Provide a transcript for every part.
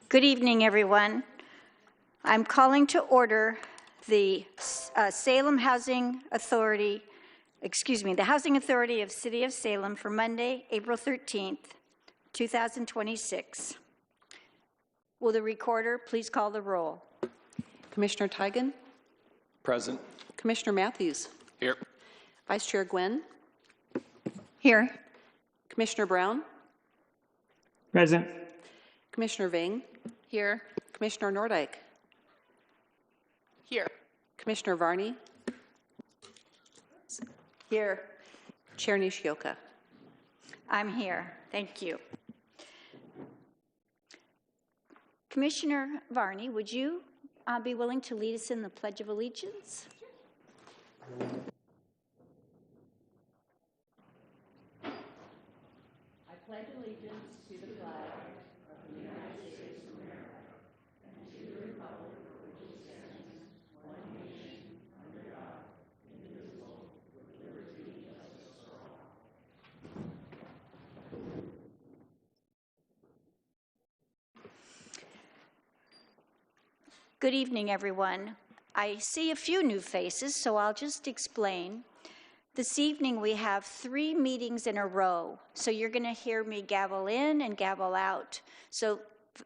Good evening, everyone. I'm calling to order the Salem Housing Authority, the Housing Authority of City of Salem for Monday, April 13th, 2026. Will the recorder please call the roll? Commissioner Tigan? Present. Commissioner Matthews? Here. Vice Chair Gwynn? Here. Commissioner Brown? Present. Commissioner Ving? Here. Commissioner Nordyke? Here. Commissioner Varney? Here. Chair Nishioka? I'm here. Thank you. Commissioner Varney, would you be willing to lead us in the Pledge of Allegiance? I pledge allegiance to the flag of the United States of America and to the republic for which it stands, one nation, under God, indivisible, with liberty and justice for all. Good evening, everyone. I see a few new faces, so I'll just explain. This evening, we have 3 meetings in a row, so you're going to hear me gavel in and gavel out. So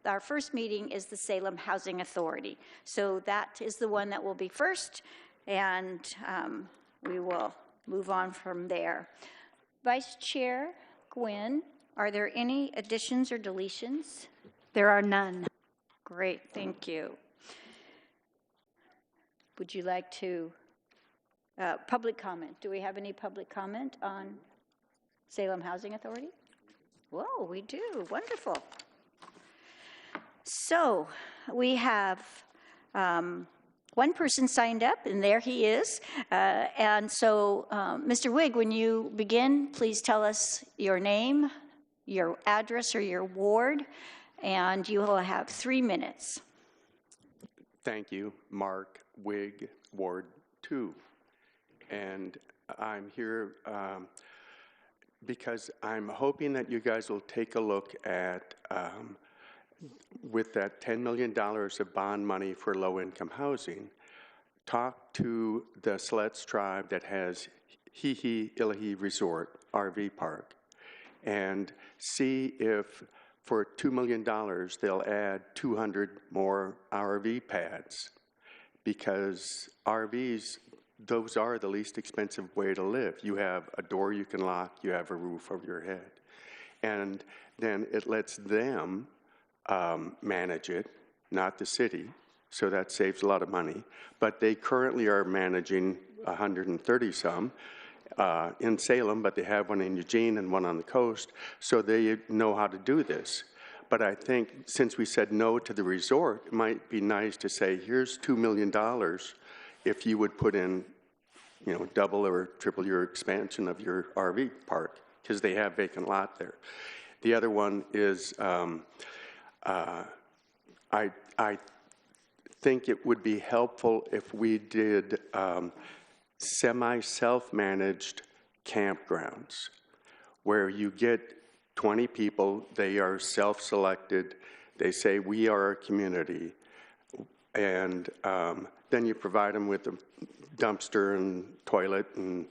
our first meeting is the Salem Housing Authority. So that is the one that will be first, and we will move on from there. Vice Chair Gwynn, are there any additions or deletions? There are none. Great, thank you. Would you like to, public comment? Do we have any public comment on Salem Housing Authority? Whoa, we do, wonderful. So we have one person signed up, and there he is. And so, Mr. Wigg, when you begin, please tell us your name, your address, or your ward, and you will have 3 minutes. Thank you, Mark Wigg, Ward 2. And I'm here because I'm hoping that you guys will take a look at, with that $10 million of bond money for low-income housing, talk to the Siletz tribe that has Hihi Ilahi Resort RV Park and see if for $2 million, they'll add 200 more RV pads, because RVs, those are the least expensive way to live. You have a door you can lock, you have a roof over your head. And then it lets them manage it, not the city, so that saves a lot of money. But they currently are managing 130 some. In Salem, but they have one in Eugene and one on the coast, so they know how to do this. But I think since we said no to the resort, it might be nice to say, here's $2 million if you would put in, double or triple your expansion of your RV park, because they have vacant lot there. The other one is, I think it would be helpful if we did semi-self-managed campgrounds where you get 20 people, they are self-selected, they say we are a community, and then you provide them with a dumpster and toilet, and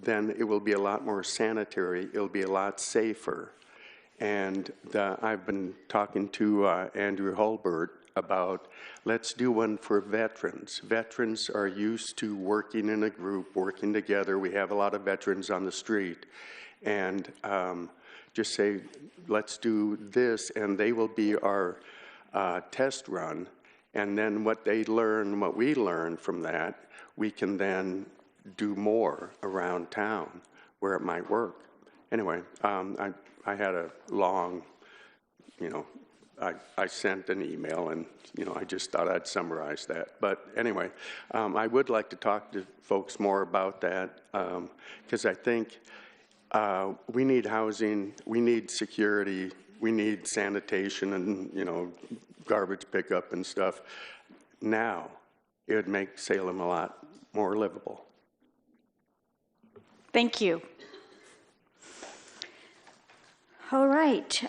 then it will be a lot more sanitary, it'll be a lot safer. And I've been talking to Andrew Hulbert about, let's do one for veterans. Veterans are used to working in a group, working together. We have a lot of veterans on the street. And just say, let's do this, and they will be our test run. And then what they learn, what we learn from that, we can then do more around town where it might work. Anyway, I had a long, I sent an email, and, I just thought I'd summarize that. But anyway, I would like to talk to folks more about that, because I think we need housing, we need security, we need sanitation and, garbage pickup and stuff. Now, it would make Salem a lot more livable. Thank you. All right.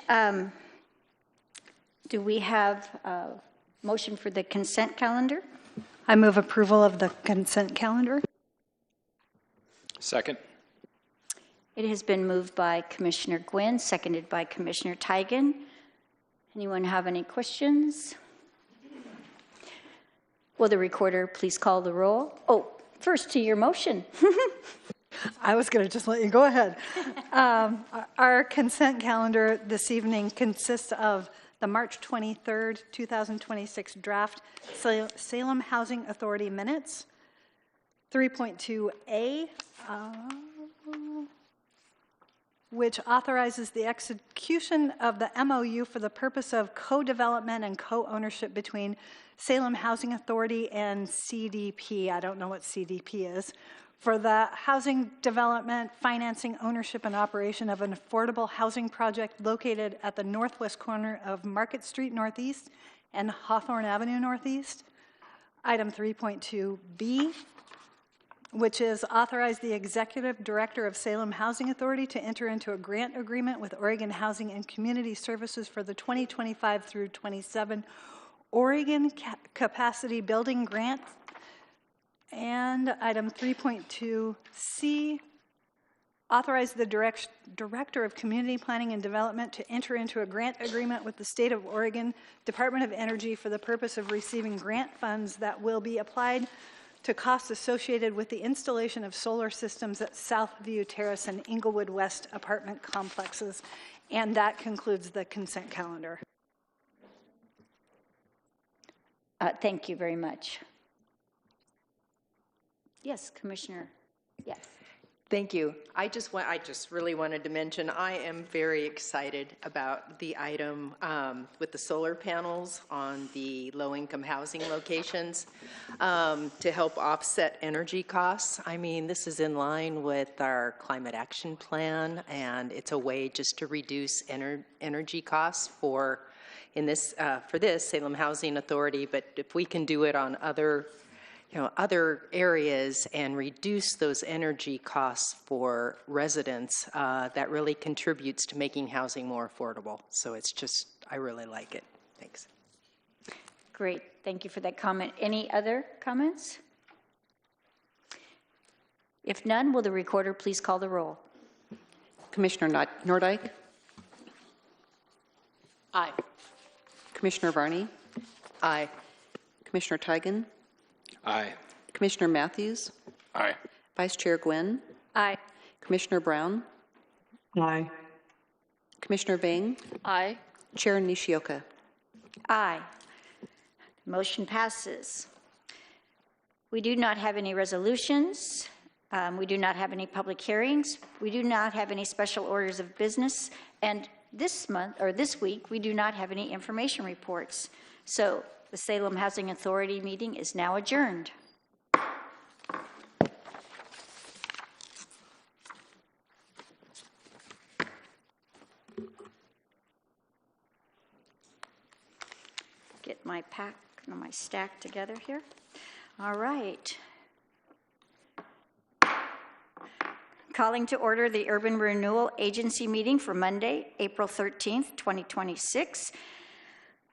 Do we have a motion for the consent calendar? I move approval of the consent calendar. Second. It has been moved by Commissioner Gwynn, seconded by Commissioner Tigan. Anyone have any questions? Will the recorder please call the roll? Oh, first to your motion. I was going to just let you go ahead. Our consent calendar this evening consists of the March 23rd, 2026 draft Salem Housing Authority minutes, 3.2A, which authorizes the execution of the MOU for the purpose of co-development and co-ownership between Salem Housing Authority and CDP. I don't know what CDP is. For the housing development, financing, ownership, and operation of an affordable housing project located at the northwest corner of Market Street Northeast and Hawthorne Avenue Northeast. Item 3.2B, which is authorize the Executive Director of Salem Housing Authority to enter into a grant agreement with Oregon Housing and Community Services for the 2025 through 27 Oregon Capacity Building Grant. And item 3.2C, authorize the Director of Community Planning and Development to enter into a grant agreement with the State of Oregon Department of Energy for the purpose of receiving grant funds that will be applied to costs associated with the installation of solar systems at Southview Terrace and Inglewood West apartment complexes. And that concludes the consent calendar. Thank you very much. Yes, Commissioner. Yes. Thank you. I just really wanted to mention I am very excited about the item with the solar panels on the low-income housing locations to help offset energy costs. I mean, this is in line with our climate action plan, and it's a way just to reduce energy costs for this Salem Housing Authority. But if we can do it on other areas and reduce those energy costs for residents, that really contributes to making housing more affordable. So I really like it. Thanks. Great. Thank you for that comment. Any other comments? If none, will the recorder please call the roll? Commissioner Nordyke? Aye. Commissioner Varney? Aye. Commissioner Tigan? Aye. Commissioner Matthews? Aye. Vice Chair Gwynn? Aye. Commissioner Brown? Aye. Commissioner Vang? Aye. Chair Nishioka? Aye. Motion passes. We do not have any resolutions. We do not have any public hearings. We do not have any special orders of business. And this week, we do not have any information reports. So the Salem Housing Authority meeting is now adjourned. Get my stack together here. All right. Calling to order the Urban Renewal Agency meeting for Monday, April 13th, 2026.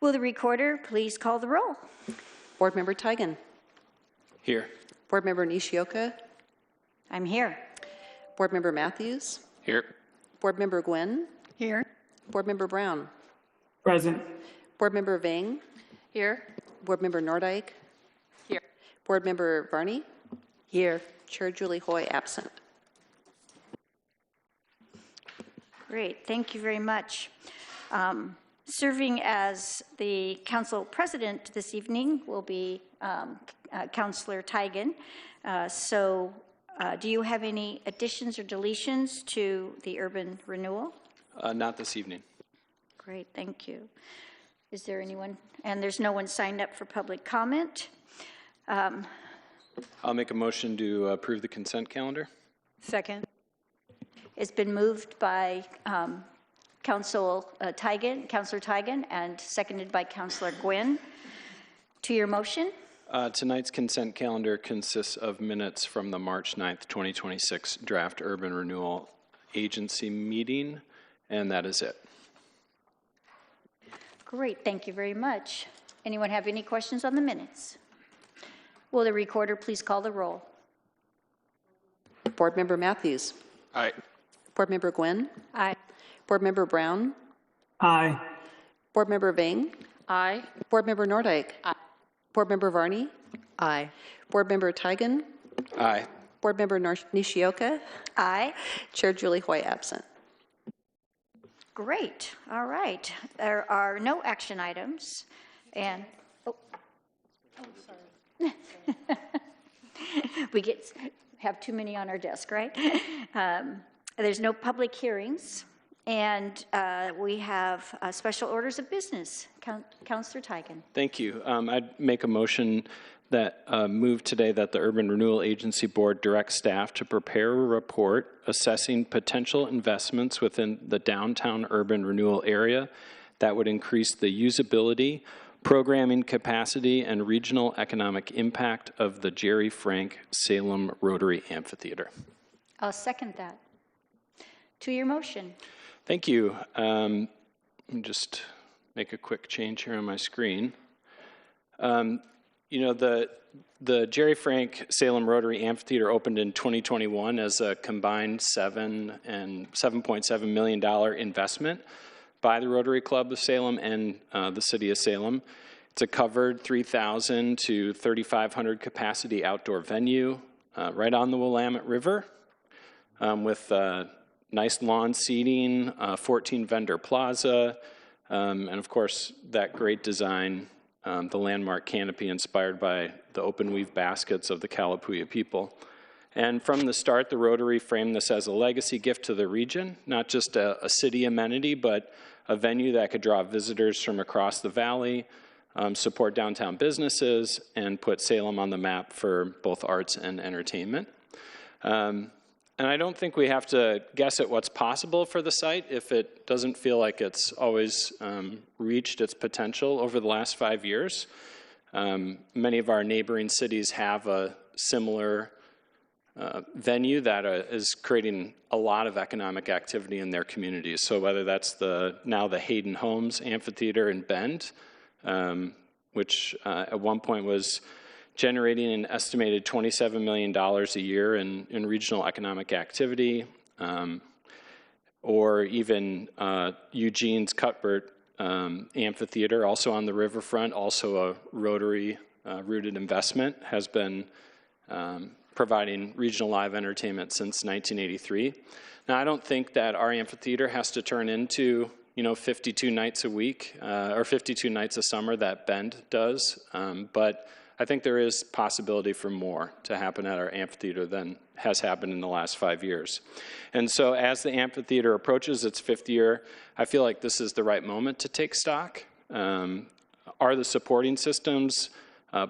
Will the recorder please call the roll? Board Member Tigan? Here. Board Member Nishioka? I'm here. Board Member Matthews? Here. Board Member Gwynn? Here. Board Member Brown? Present. Board Member Vang? Here. Board Member Nordyke? Here. Board Member Varney? Here. Chair Julie Hoy absent. Great, thank you very much. Serving as the council president this evening will be Councilor Tigan. Do you have any additions or deletions to the urban renewal? Not this evening. Great, thank you. Is there anyone, and there's no one signed up for public comment? I'll make a motion to approve the consent calendar. Second. It's been moved by Councilor Tigan, and seconded by Councilor Gwynn. To your motion? Tonight's consent calendar consists of minutes from the March 9th, 2026 draft urban renewal agency meeting, and that is it. Great, thank you very much. Anyone have any questions on the minutes? Will the recorder please call the roll? Board Member Matthews. Aye. Board Member Gwynn. Aye. Board Member Brown. Aye. Board Member Vang. Aye. Board Member Nordike. Aye. Board Member Varney. Aye. Board Member Tigan. Aye. Board Member Nishioka. Aye. Chair Julie Hoy absent. Great, all right. There are no action items, and, we have too many on our desk, right? There's no public hearings, and we have special orders of business. Councilor Tigan. Thank you. I'd make a motion that move today that the Urban Renewal Agency Board directs staff to prepare a report assessing potential investments within the downtown urban renewal area that would increase the usability, programming capacity, and regional economic impact of the Gerry Frank Salem Rotary Amphitheater. I'll second that. To your motion. Thank you. Let me just make a quick change here on my screen. You know, the Gerry Frank Salem Rotary Amphitheater opened in 2021 as a combined $7.7 million investment by the Rotary Club of Salem and the City of Salem. It's a covered 3,000 to 3,500 capacity outdoor venue right on the Willamette River with nice lawn seating, 14 vendor plaza, and of course that great design. The landmark canopy inspired by the open weave baskets of the Kalapuya people. And from the start, the Rotary framed this as a legacy gift to the region, not just a city amenity, but a venue that could draw visitors from across the valley, support downtown businesses, and put Salem on the map for both arts and entertainment. And I don't think we have to guess at what's possible for the site if it doesn't feel like it's always reached its potential over the last 5 years. Many of our neighboring cities have a similar venue that is creating a lot of economic activity in their communities. So whether that's now the Hayden Homes Amphitheater in Bend, which at one point was generating an estimated $27 million a year in regional economic activity, or even Eugene's Cuthbert Amphitheater, also on the riverfront, also a Rotary-rooted investment, has been providing regional live entertainment since 1983. Now, I don't think that our amphitheater has to turn into 52 nights a week or 52 nights a summer that Bend does, but I think there is possibility for more to happen at our amphitheater than has happened in the last 5 years. And so as the amphitheater approaches its 5th year, I feel like this is the right moment to take stock. Are the supporting systems,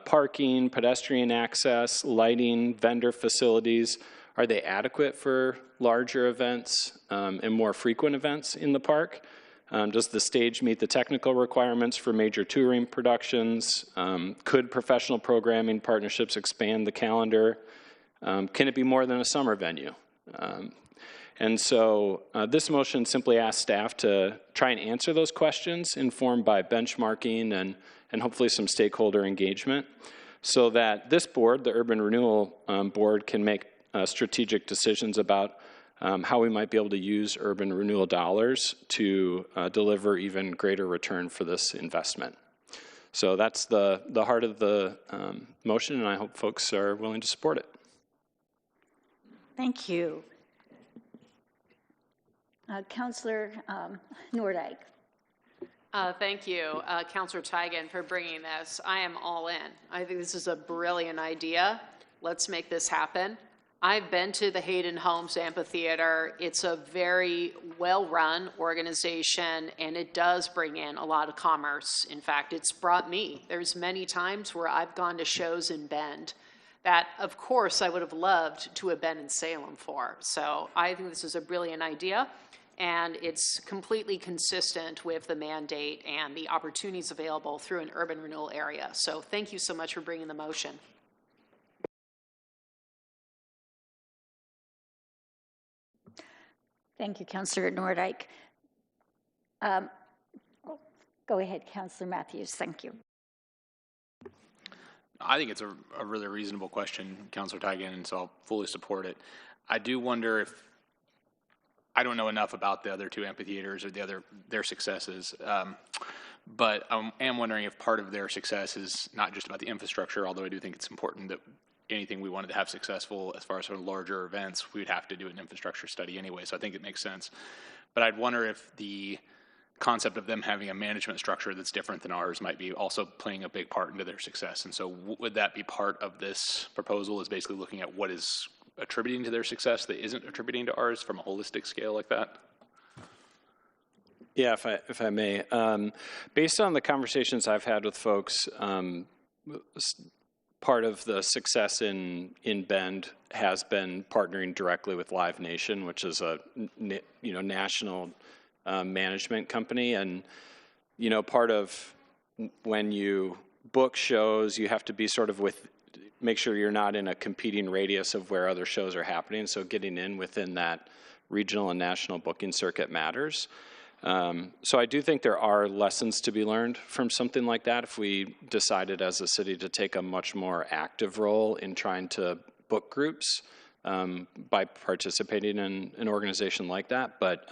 parking, pedestrian access, lighting, vendor facilities, are they adequate for larger events and more frequent events in the park? Does the stage meet the technical requirements for major touring productions? Could professional programming partnerships expand the calendar? Can it be more than a summer venue? And so this motion simply asks staff to try and answer those questions informed by benchmarking and hopefully some stakeholder engagement so that this board, the Urban Renewal Board, can make strategic decisions about how we might be able to use urban renewal dollars to deliver even greater return for this investment. So that's the heart of the motion, and I hope folks are willing to support it. Thank you. Councilor Nordike. Thank you, Councilor Tigan, for bringing this. I am all in. I think this is a brilliant idea. Let's make this happen. I've been to the Hayden Homes Amphitheater. It's a very well-run organization, and it does bring in a lot of commerce. In fact, it's brought me. There's many times where I've gone to shows in Bend that, of course, I would have loved to have been in Salem for. So I think this is a brilliant idea, and it's completely consistent with the mandate and the opportunities available through an urban renewal area. So thank you so much for bringing the motion. Thank you, Councillor Nordyke. Go ahead, Councillor Matthews. Thank you. I think it's a really reasonable question, Councillor Tigan, and so I'll fully support it. I do wonder if, I don't know enough about the other two amphitheaters or their successes, but I am wondering if part of their success is not just about the infrastructure, although I do think it's important that anything we wanted to have successful as far as sort of larger events, we'd have to do an infrastructure study anyway, so I think it makes sense. But I'd wonder if the concept of them having a management structure that's different than ours might be also playing a big part into their success. And so would that be part of this proposal, is basically looking at what is attributing to their success that isn't attributing to ours from a holistic scale like that? Yeah, if I may. Based on the conversations I've had with folks, part of the success in Bend has been partnering directly with Live Nation, which is a national management company. And part of when you book shows, you have to be sort of make sure you're not in a competing radius of where other shows are happening. So getting in within that regional and national booking circuit matters. So I do think there are lessons to be learned from something like that if we decided as a city to take a much more active role in trying to book groups by participating in an organization like that. But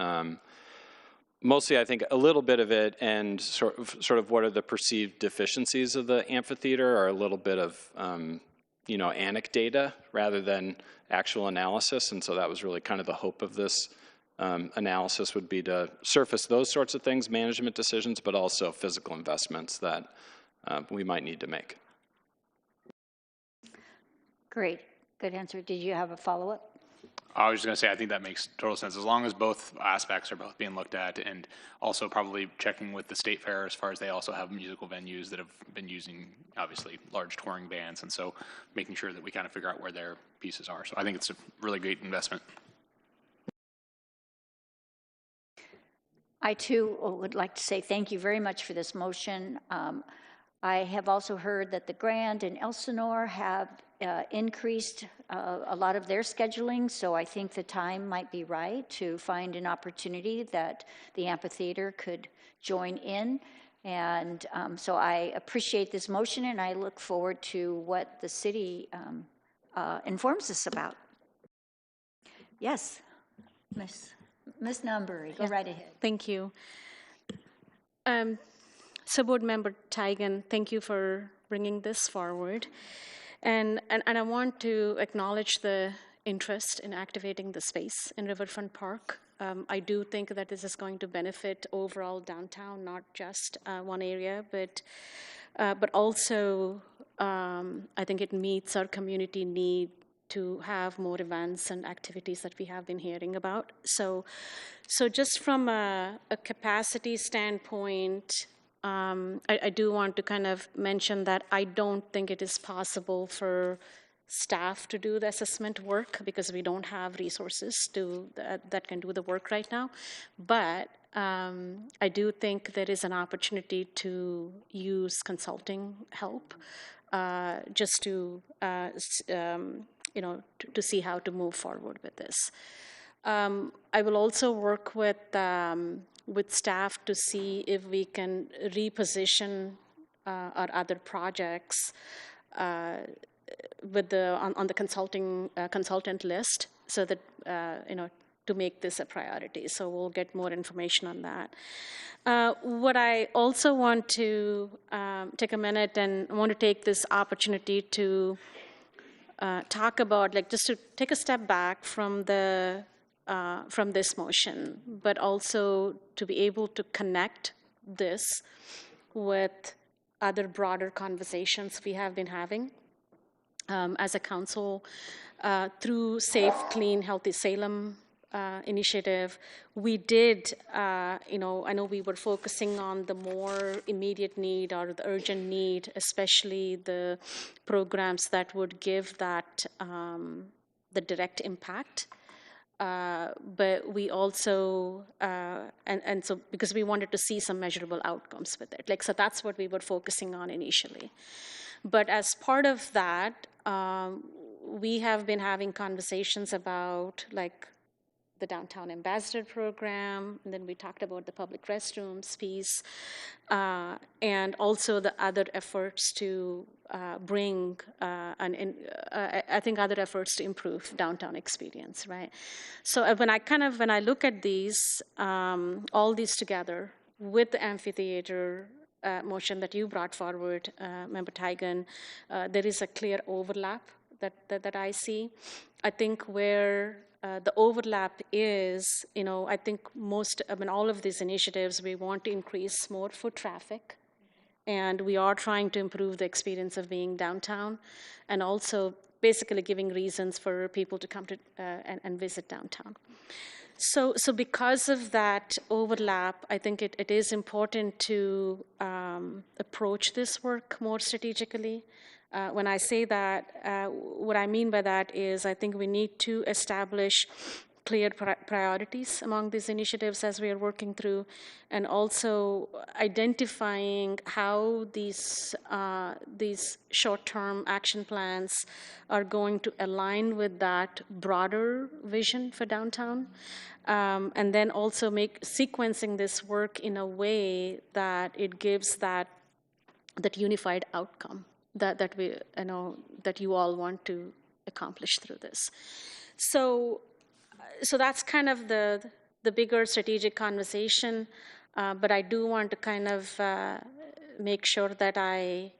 mostly I think a little bit of it and sort of what are the perceived deficiencies of the amphitheater are a little bit of anecdata rather than actual analysis. And so that was really kind of the hope of this analysis, would be to surface those sorts of things, management decisions, but also physical investments that we might need to make. Great. Good answer. Did you have a follow-up? I was just going to say, I think that makes total sense, as long as both aspects are both being looked at, and also probably checking with the state fair as far as they also have musical venues that have been using, obviously, large touring bands, and so making sure that we kind of figure out where their pieces are. So I think it's a really great investment. I, too, would like to say thank you very much for this motion. I have also heard that the Grand and Elsinore have increased a lot of their scheduling, so I think the time might be right to find an opportunity that the amphitheater could join in. And so I appreciate this motion, and I look forward to what the city informs us about. Yes, Ms. Nambury, go right ahead. Thank you. So Board Member Tigan, thank you for bringing this forward. And I want to acknowledge the interest in activating the space in Riverfront Park. I do think that this is going to benefit overall downtown, not just one area, but also I think it meets our community need to have more events and activities that we have been hearing about. So just from a capacity standpoint, I do want to kind of mention that I don't think it is possible for staff to do the assessment work because we don't have resources that can do the work right now. But I do think there is an opportunity to use consulting help just to to see how to move forward with this. I will also work with staff to see if we can reposition our other projects with on the consultant list, so that to make this a priority. So we'll get more information on that. What I also want to take a minute and want to take this opportunity to talk about, just to take a step back from this motion, but also to be able to connect this with other broader conversations we have been having. as a council, through Safe, Clean, Healthy Salem initiative, we did, I know we were focusing on the more immediate need or the urgent need, especially the programs that would give that the direct impact. But we also, and so because we wanted to see some measurable outcomes with it. So that's what we were focusing on initially. But as part of that, we have been having conversations about the Downtown Ambassador Program, and then we talked about the public restrooms piece, and also the other efforts to bring, I think other efforts to improve downtown experience, right? So when I look at these, all these together with the amphitheater motion that you brought forward, Member Tigan, there is a clear overlap that I see. I think where the overlap is, I think all of these initiatives, we want to increase more foot traffic, and we are trying to improve the experience of being downtown, and also basically giving reasons for people to come to and visit downtown. So because of that overlap, I think it is important to approach this work more strategically. When I say that, what I mean by that is I think we need to establish clear priorities among these initiatives as we are working through, and also identifying how these short-term action plans are going to align with that broader vision for downtown, and then also sequencing this work in a way that it gives that unified outcome that we that you all want to accomplish through this. So that's kind of the bigger strategic conversation, but I do want to kind of make sure that I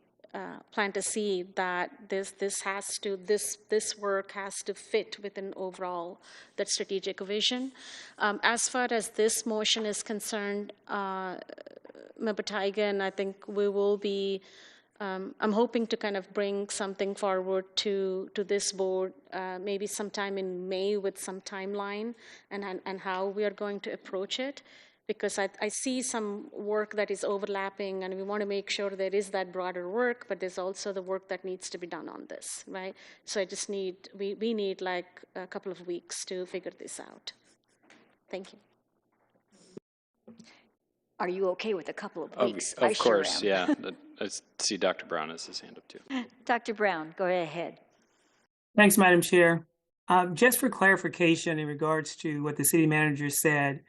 plant a seed that this work has to fit within overall that strategic vision. As far as this motion is concerned, Member Tigan, I think we will be. I'm hoping to kind of bring something forward to this board, maybe sometime in May with some timeline and how we are going to approach it, because I see some work that is overlapping, and we want to make sure there is that broader work, but there's also the work that needs to be done on this, right? So we need like a couple of weeks to figure this out. Thank you. Are you okay with a couple of weeks? Of course, sure am. yeah. I see Dr. Brown has his hand up too. Dr. Brown, go ahead. Thanks, Madam Chair. Just for clarification in regards to what the city manager said,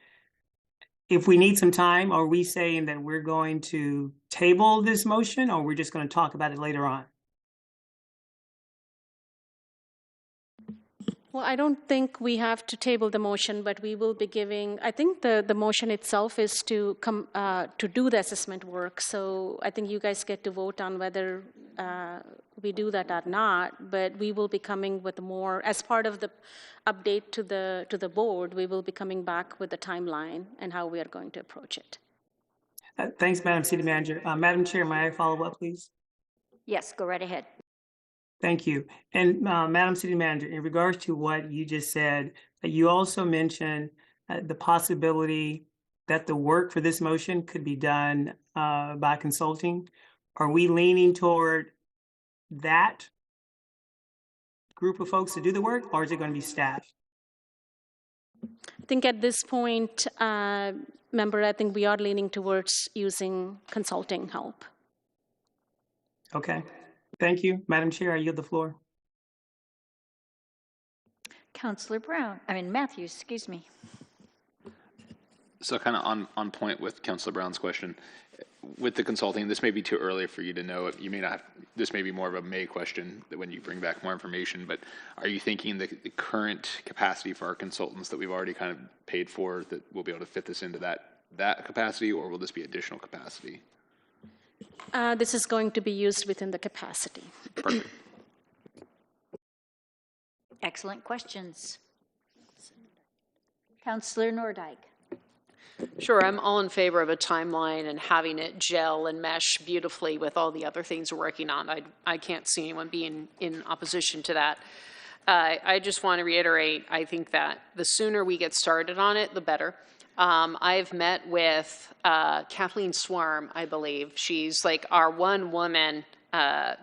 if we need some time, are we saying that we're going to table this motion, or we're just going to talk about it later on? Well, I don't think we have to table the motion, but we will be giving, I think the motion itself is to come to do the assessment work. So I think you guys get to vote on whether we do that or not, but we will be coming with more, as part of the update to the board, we will be coming back with a timeline and how we are going to approach it. Thanks, Madam City Manager. Madam Chair, may I follow up, please? Yes, go right ahead. Thank you. And Madam City Manager, in regards to what you just said, you also mentioned the possibility that the work for this motion could be done by consulting. Are we leaning toward that group of folks to do the work, or is it going to be staff? I think at this point, Member, I think we are leaning towards using consulting help. Okay. Thank you. Madam Chair, I yield the floor. Councilor Matthews, excuse me. So kind of on point with Councilor Brown's question, with the consulting, this may be too early for you to know. You may not, this may be more of a May question when you bring back more information, but are you thinking the current capacity for our consultants that we've already kind of paid for, that we'll be able to fit this into that capacity, or will this be additional capacity? This is going to be used within the capacity. Perfect. Excellent questions. Councilor Nordijk. Sure, I'm all in favor of a timeline and having it gel and mesh beautifully with all the other things we're working on. I can't see anyone being in opposition to that. I just want to reiterate, I think that the sooner we get started on it, the better. I've met with Kathleen Swarm, I believe. She's like our one-woman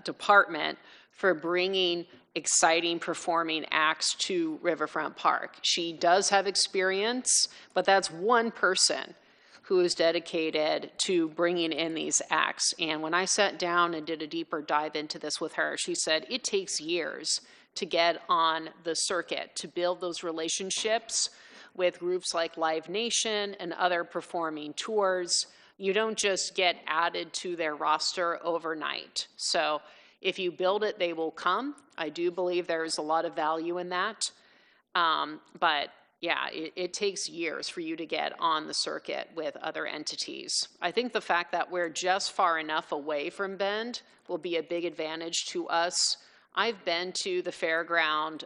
department for bringing exciting performing acts to Riverfront Park. She does have experience, but that's one person who is dedicated to bringing in these acts. And when I sat down and did a deeper dive into this with her, she said it takes years to get on the circuit, to build those relationships with groups like Live Nation and other performing tours. You don't just get added to their roster overnight. So if you build it, they will come. I do believe there is a lot of value in that. But yeah, it takes years for you to get on the circuit with other entities. I think the fact that we're just far enough away from Bend will be a big advantage to us. I've been to the Fairground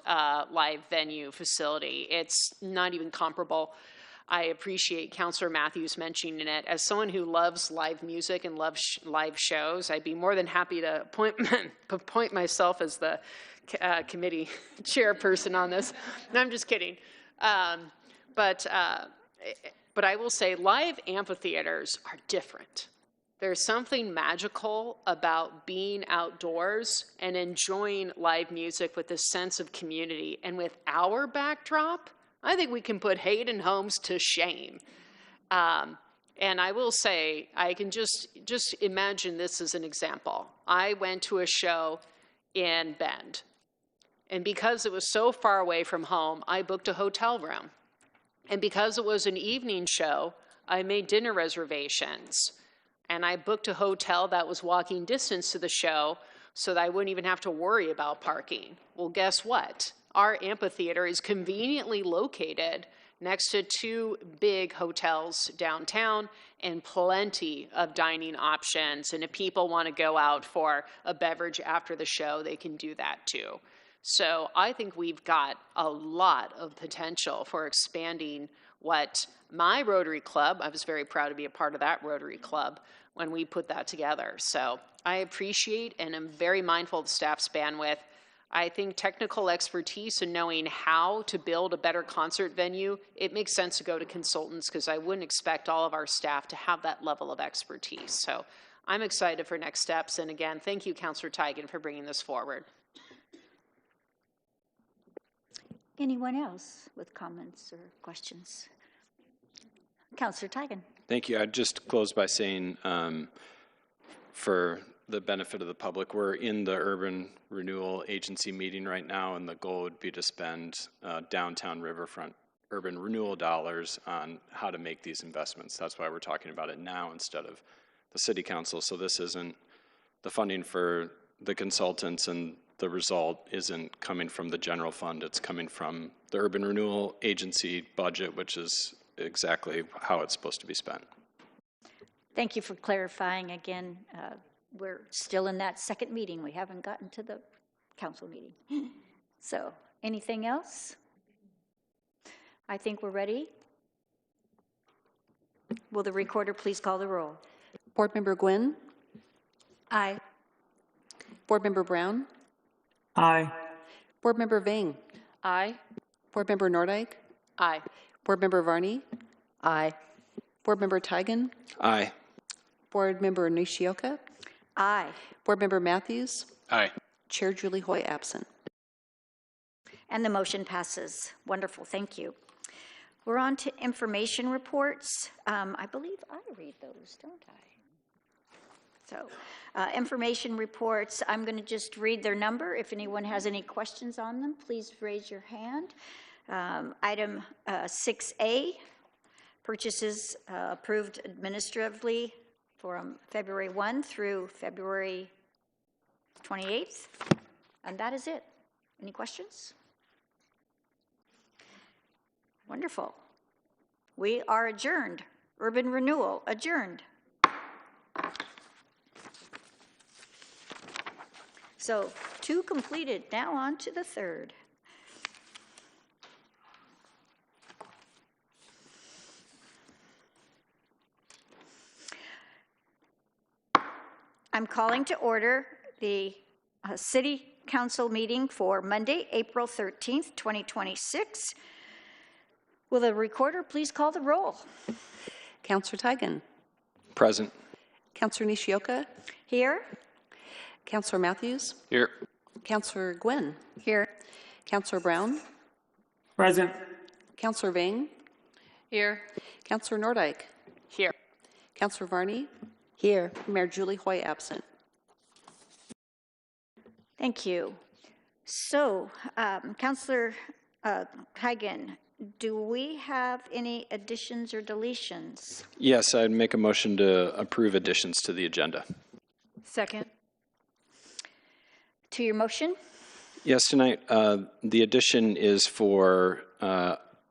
live venue facility. It's not even comparable. I appreciate Councillor Matthews mentioning it. As someone who loves live music and loves live shows, I'd be more than happy to appoint myself as the committee chairperson on this. No, I'm just kidding. But I will say live amphitheaters are different. There's something magical about being outdoors and enjoying live music with a sense of community. And with our backdrop, I think we can put Hayden Homes to shame. And I will say, I can just imagine this as an example. I went to a show in Bend. And because it was so far away from home, I booked a hotel room. And because it was an evening show, I made dinner reservations. And I booked a hotel that was walking distance to the show so that I wouldn't even have to worry about parking. Well, guess what? Our amphitheater is conveniently located next to two big hotels downtown and plenty of dining options. And if people want to go out for a beverage after the show, they can do that too. So I think we've got a lot of potential for expanding what my Rotary Club, I was very proud to be a part of that Rotary Club when we put that together. So I appreciate and am very mindful of the staff's bandwidth. I think technical expertise and knowing how to build a better concert venue, it makes sense to go to consultants because I wouldn't expect all of our staff to have that level of expertise. So I'm excited for next steps. And again, thank you, Councillor Tigan, for bringing this forward. Anyone else with comments or questions? Councillor Tigan. Thank you. I'd just close by saying, for the benefit of the public, we're in the Urban Renewal Agency meeting right now, and the goal would be to spend downtown Riverfront urban renewal dollars on how to make these investments. That's why we're talking about it now instead of the City Council. So this isn't the funding for the consultants, and the result isn't coming from the general fund. It's coming from the Urban Renewal Agency budget, which is exactly how it's supposed to be spent. Thank you for clarifying again. We're still in that second meeting. We haven't gotten to the council meeting. So anything else? I think we're ready. Will the recorder please call the roll? Board Member Gwynn? Aye. Board Member Brown? Aye. Board Member Vang? Aye. Board Member Nordyke? Aye. Board Member Varney? Aye. Board Member Tigan? Aye. Board Member Nishioka? Aye. Board Member Matthews? Aye. Chair Julie Hoy absent. And the motion passes. Wonderful, thank you. We're on to information reports. I believe I read those, don't I? So, information reports, I'm going to just read their number. If anyone has any questions on them, please raise your hand. Item 6A, purchases approved administratively from February 1 through February 28th. And that is it. Any questions? Wonderful. We are adjourned. Urban Renewal adjourned. So 2 completed. Now on to the 3rd. I'm calling to order the City Council meeting for Monday, April 13th, 2026. Will the recorder please call the roll? Counselor Tigan. Present. Counselor Nishioka. Here? Counselor Matthews. Here. Counselor Gwynn. Here. Counselor Brown. Present. Counselor Vang. Here. Counselor Nordyke. Here. Counselor Varney. Here. Mayor Julie Hoy absent. Thank you. So, Councillor Tigan, do we have any additions or deletions? Yes, I'd make a motion to approve additions to the agenda. Second. To your motion? Yes, tonight, the addition is for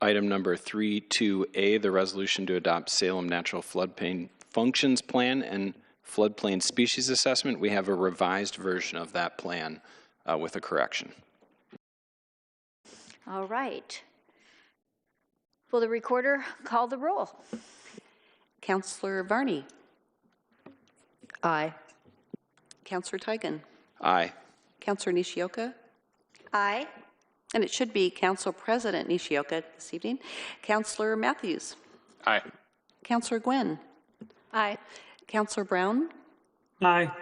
item number 32A, the resolution to adopt Salem Natural Floodplain Functions Plan and Floodplain Species Assessment. We have a revised version of that plan with a correction. All right. Will the recorder call the roll? Counselor Varney. Aye. Counselor Tigan. Aye. Counselor Nishioka. Aye. And it should be Council President Nishioka this evening. Counselor Matthews. Aye. Counselor Gwynn. Aye. Counselor Brown. Aye.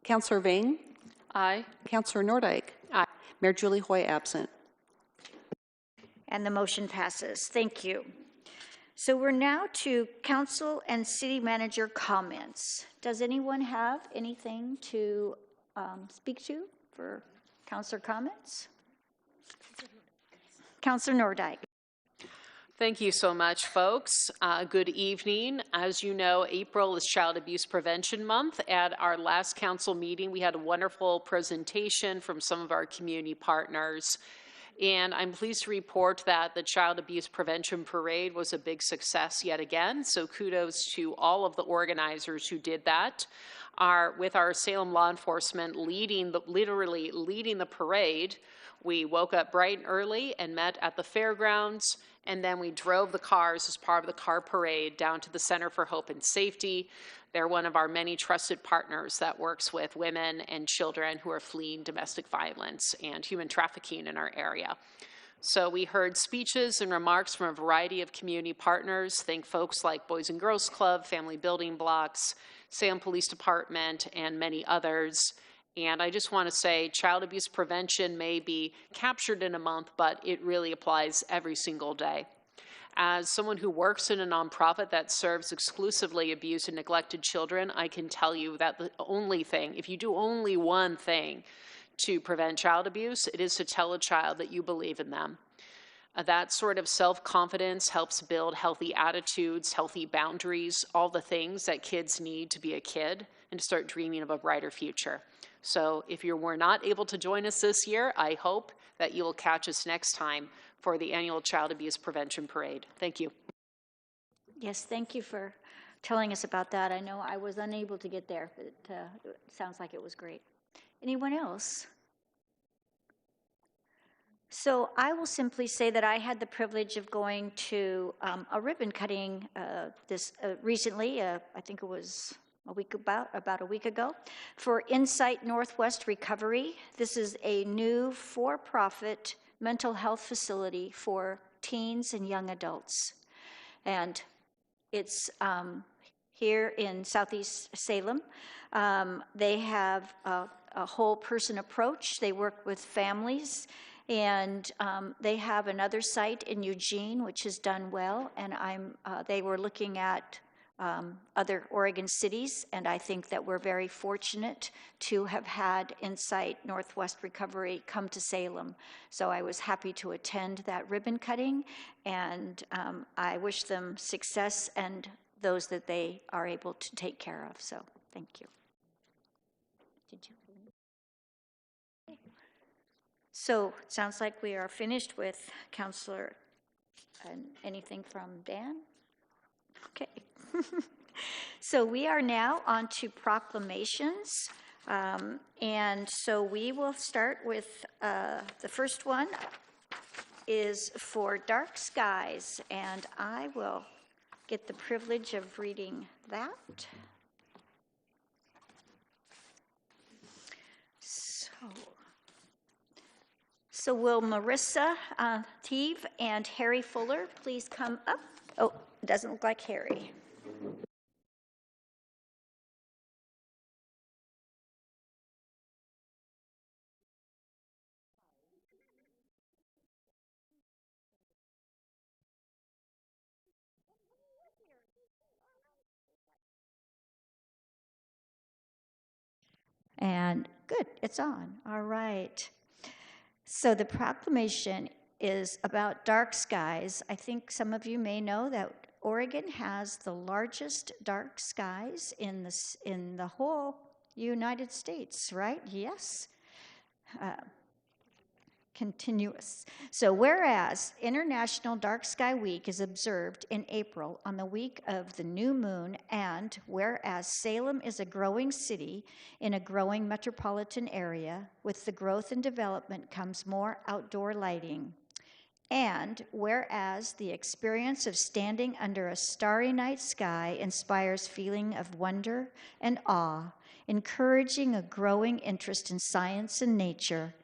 Counselor Vang. Aye. Counselor Nordyke. Aye. Mayor Julie Hoy absent. And the motion passes. Thank you. So we're now to council and city manager comments. Does anyone have anything to speak to for councilor comments? Councilor Nordyke. Thank you so much, folks. Good evening. As you know, April is Child Abuse Prevention Month. At our last council meeting, we had a wonderful presentation from some of our community partners. And I'm pleased to report that the Child Abuse Prevention Parade was a big success yet again. So kudos to all of the organizers who did that. With our Salem law enforcement literally leading the parade, we woke up bright and early and met at the fairgrounds, and then we drove the cars as part of the car parade down to the Center for Hope and Safety. They're one of our many trusted partners that works with women and children who are fleeing domestic violence and human trafficking in our area. So we heard speeches and remarks from a variety of community partners. Think folks like Boys and Girls Club, Family Building Blocks, Salem Police Department, and many others. And I just want to say child abuse prevention may be captured in a month, but it really applies every single day. As someone who works in a nonprofit that serves exclusively abused and neglected children, I can tell you that the only thing, if you do only one thing to prevent child abuse, it is to tell a child that you believe in them. That sort of self-confidence helps build healthy attitudes, healthy boundaries, all the things that kids need to be a kid and to start dreaming of a brighter future. So if you were not able to join us this year, I hope that you will catch us next time for the annual Child Abuse Prevention Parade. Thank you. Yes, thank you for telling us about that. I know I was unable to get there, but it sounds like it was great. Anyone else? So I will simply say that I had the privilege of going to a ribbon cutting recently. I think it was about a week ago, for Insight Northwest Recovery. This is a new for-profit mental health facility for teens and young adults. And it's here in Southeast Salem. They have a whole person approach. They work with families. And they have another site in Eugene, which has done well. And they were looking at other Oregon cities, and I think that we're very fortunate to have had Insight Northwest Recovery come to Salem. So I was happy to attend that ribbon cutting, and I wish them success and those that they are able to take care of. So thank you. Did you? Okay. So it sounds like we are finished with Councilor. Anything from Dan? Okay. So we are now on to proclamations. And so we will start with the first one is for dark skies. And I will get the privilege of reading that. So will Marissa Teeve and Harry Fuller please come up? Oh, it doesn't look like Harry. And good, it's on. All right. So the proclamation is about dark skies. I think some of you may know that Oregon has the largest dark skies in the whole United States, right? Yes. Continuous. So whereas International Dark Sky Week is observed in April on the week of the new moon, and whereas Salem is a growing city in a growing metropolitan area, with the growth and development comes more outdoor lighting. And whereas the experience of standing under a starry night sky inspires feeling of wonder and awe, encouraging a growing interest in science and nature,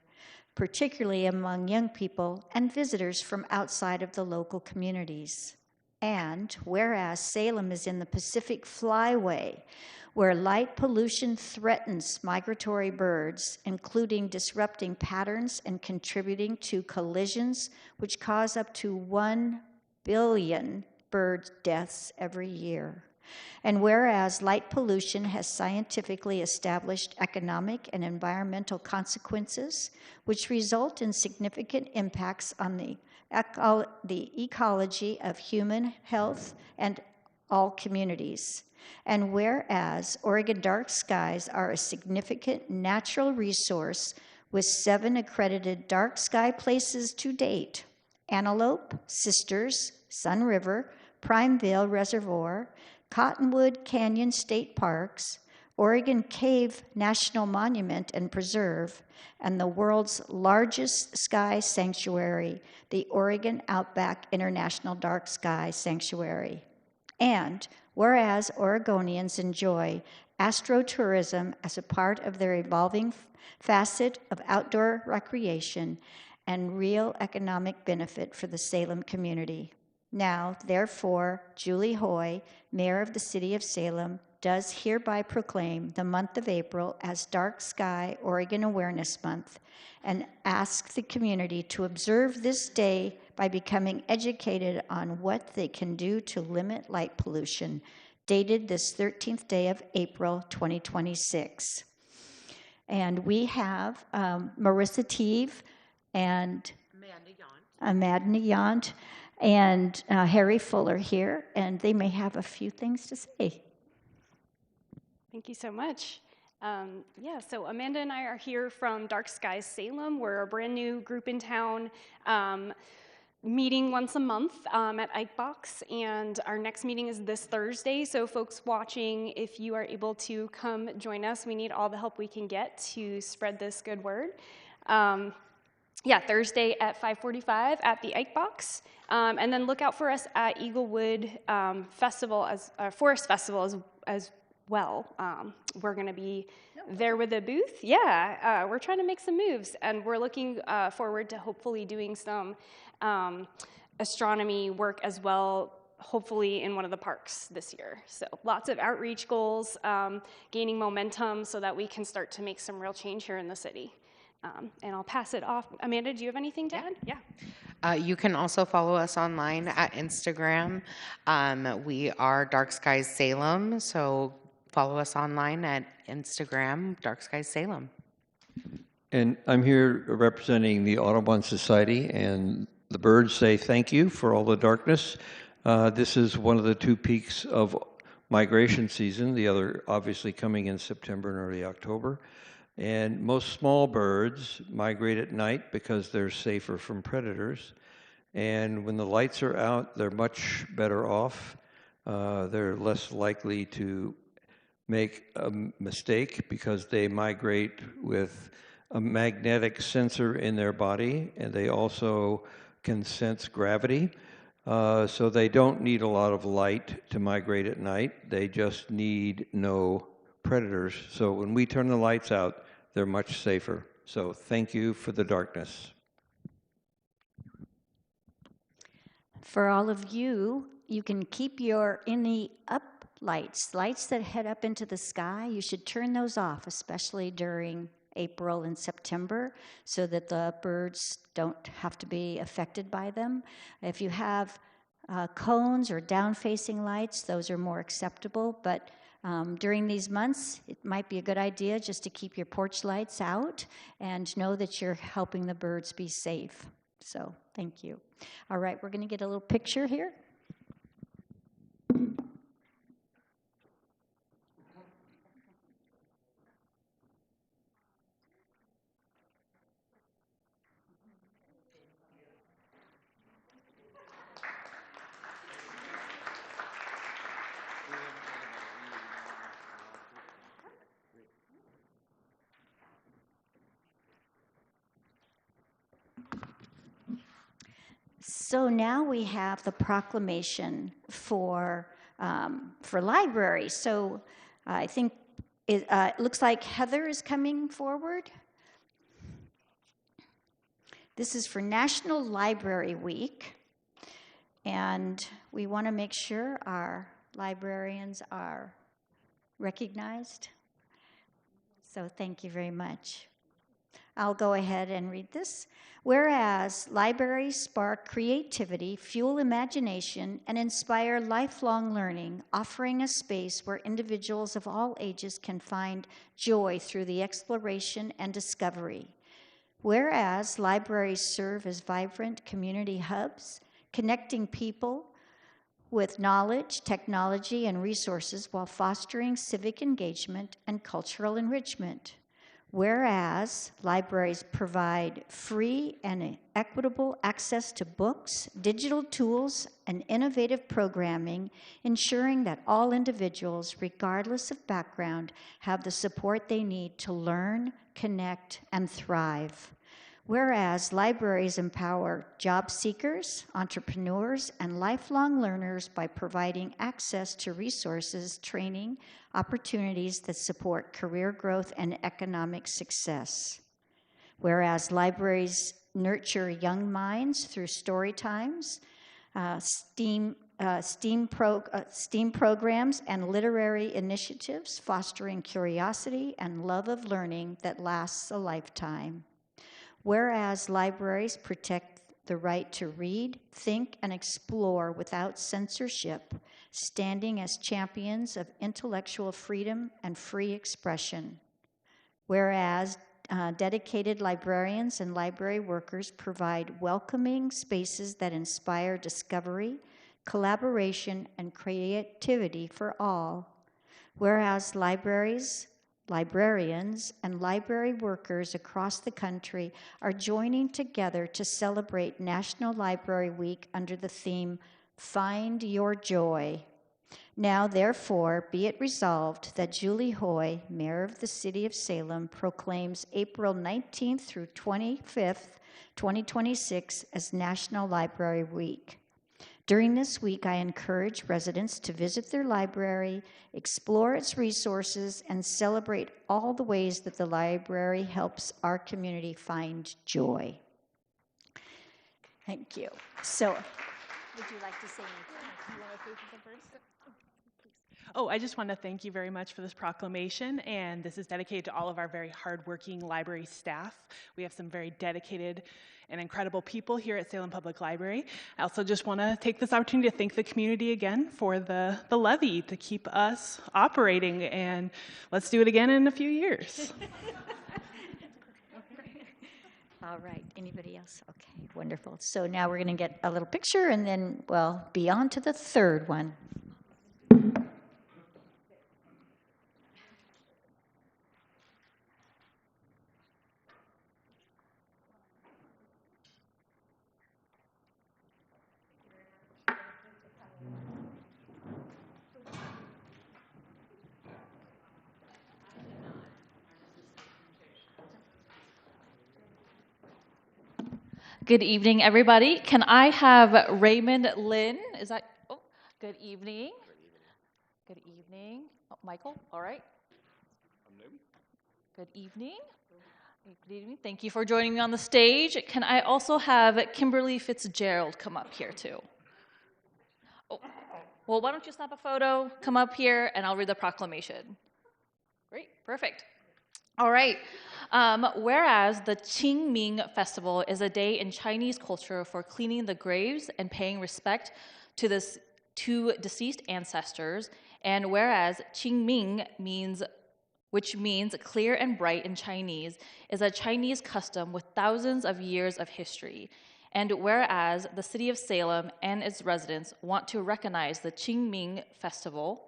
particularly among young people and visitors from outside of the local communities. And whereas Salem is in the Pacific Flyway, where light pollution threatens migratory birds, including disrupting patterns and contributing to collisions which cause up to 1 billion bird deaths every year. And whereas light pollution has scientifically established economic and environmental consequences, which result in significant impacts on the ecology of human health and all communities. And whereas Oregon dark skies are a significant natural resource with 7 accredited dark sky places to date: Antelope, Sisters, Sun River, Primevale Reservoir, Cottonwood Canyon State Parks, Oregon Cave National Monument and Preserve, and the world's largest sky sanctuary, the Oregon Outback International Dark Sky Sanctuary. And whereas Oregonians enjoy astrotourism as a part of their evolving facet of outdoor recreation and real economic benefit for the Salem community. Now, therefore, Julie Hoy, Mayor of the City of Salem, does hereby proclaim the month of April as Dark Sky Oregon Awareness Month and ask the community to observe this day by becoming educated on what they can do to limit light pollution, dated this 13th day of April, 2026. And we have Marissa Teeve and Amanda Yant and Harry Fuller here, and they may have a few things to say. Thank you so much. So Amanda and I are here from Dark Skies Salem. We're a brand new group in town, meeting once a month at Ikebox, and our next meeting is this Thursday. So folks watching, if you are able to come join us, we need all the help we can get to spread this good word. Thursday at 5:45 at the Ikebox. And then look out for us at Eaglewood Festival Forest Festival as well. We're going to be there with a booth. We're trying to make some moves, and we're looking forward to hopefully doing some astronomy work as well, hopefully in one of the parks this year. So lots of outreach goals, gaining momentum so that we can start to make some real change here in the city. And I'll pass it off. Amanda, do you have anything to add? Yeah. You can also follow us online at Instagram. We are Dark Skies Salem, so follow us online at Instagram, Dark Skies Salem. And I'm here representing the Audubon Society, and the birds say thank you for all the darkness. This is one of the 2 peaks of migration season, the other obviously coming in September and early October. And most small birds migrate at night because they're safer from predators. And when the lights are out, they're much better off. They're less likely to make a mistake because they migrate with a magnetic sensor in their body, and they also can sense gravity. So they don't need a lot of light to migrate at night. They just need no predators. So when we turn the lights out, they're much safer. So thank you for the darkness. For all of you, you can keep your any up lights that head up into the sky. You should turn those off, especially during April and September, so that the birds don't have to be affected by them. If you have cones or down-facing lights, those are more acceptable, but during these months, it might be a good idea just to keep your porch lights out and know that you're helping the birds be safe. So, thank you. All right, we're going to get a little picture here. So now we have the proclamation for libraries. So I think it looks like Heather is coming forward. This is for National Library Week, and we want to make sure our librarians are recognized. So thank you very much. I'll go ahead and read this. Whereas libraries spark creativity, fuel imagination, and inspire lifelong learning, offering a space where individuals of all ages can find joy through the exploration and discovery. Whereas libraries serve as vibrant community hubs, connecting people with knowledge, technology, and resources while fostering civic engagement and cultural enrichment. Whereas libraries provide free and equitable access to books, digital tools, and innovative programming, ensuring that all individuals, regardless of background, have the support they need to learn, connect, and thrive. Whereas libraries empower job seekers, entrepreneurs, and lifelong learners by providing access to resources, training, opportunities that support career growth and economic success. Whereas libraries nurture young minds through story times, STEAM programs, and literary initiatives, fostering curiosity and love of learning that lasts a lifetime. Whereas libraries protect the right to read, think, and explore without censorship, standing as champions of intellectual freedom and free expression. Whereas dedicated librarians and library workers provide welcoming spaces that inspire discovery, collaboration, and creativity for all. Whereas librarians, and library workers across the country are joining together to celebrate National Library Week under the theme, Find Your Joy. Now, therefore, be it resolved that Julie Hoy, Mayor of the City of Salem, proclaims April 19th through 25th, 2026 as National Library Week. During this week, I encourage residents to visit their library, explore its resources, and celebrate all the ways that the library helps our community find joy. Thank you. So, would you like to say anything? You want to say something first? Oh, I just want to thank you very much for this proclamation, and this is dedicated to all of our very hardworking library staff. We have some very dedicated and incredible people here at Salem Public Library. I also just want to take this opportunity to thank the community again for the levy to keep us operating, and let's do it again in a few years. All right, anybody else? Okay, wonderful. So now we're going to get a little picture, and then we'll be on to the third one. Good evening, everybody. Can I have Raymond Lynn? Is that, oh, good evening. Good evening. Oh, Michael, all right. Good evening. Good evening. Thank you for joining me on the stage. Can I also have Kimberly Fitzgerald come up here too? Oh, well, why don't you snap a photo, come up here, and I'll read the proclamation. Great, perfect. All right. Whereas the Qing Ming Festival is a day in Chinese culture for cleaning the graves and paying respect to deceased ancestors, and whereas Qing Ming which means clear and bright in Chinese, is a Chinese custom with thousands of years of history. And whereas the city of Salem and its residents want to recognize the Qing Ming Festival,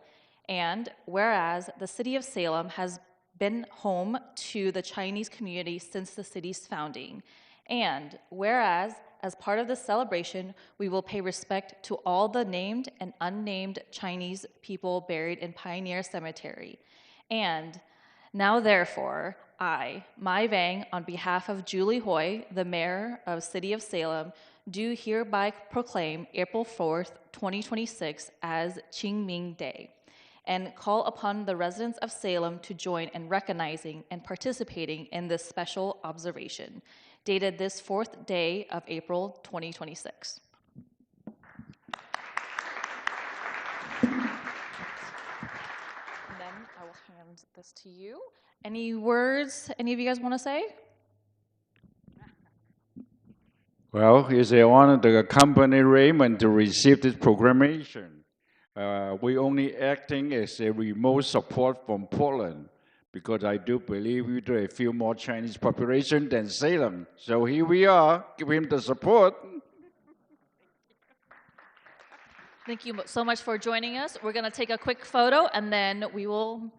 and whereas the city of Salem has been home to the Chinese community since the city's founding, and whereas as part of this celebration, we will pay respect to all the named and unnamed Chinese people buried in Pioneer Cemetery. And now, therefore, I, Mai Vang, on behalf of Julie Hoy, the Mayor of City of Salem, do hereby proclaim April 4th, 2026 as Qing Ming Day, and call upon the residents of Salem to join in recognizing and participating in this special observation, dated this 4th day of April, 2026. Then I will hand this to you. Any words any of you guys want to say? Well, it's an honor to accompany Raymond to receive this proclamation. We only acting as a remote support from Portland because I do believe we do a few more Chinese population than Salem. So here we are, give him the support. Thank you so much for joining us. We're going to take a quick photo and then we will.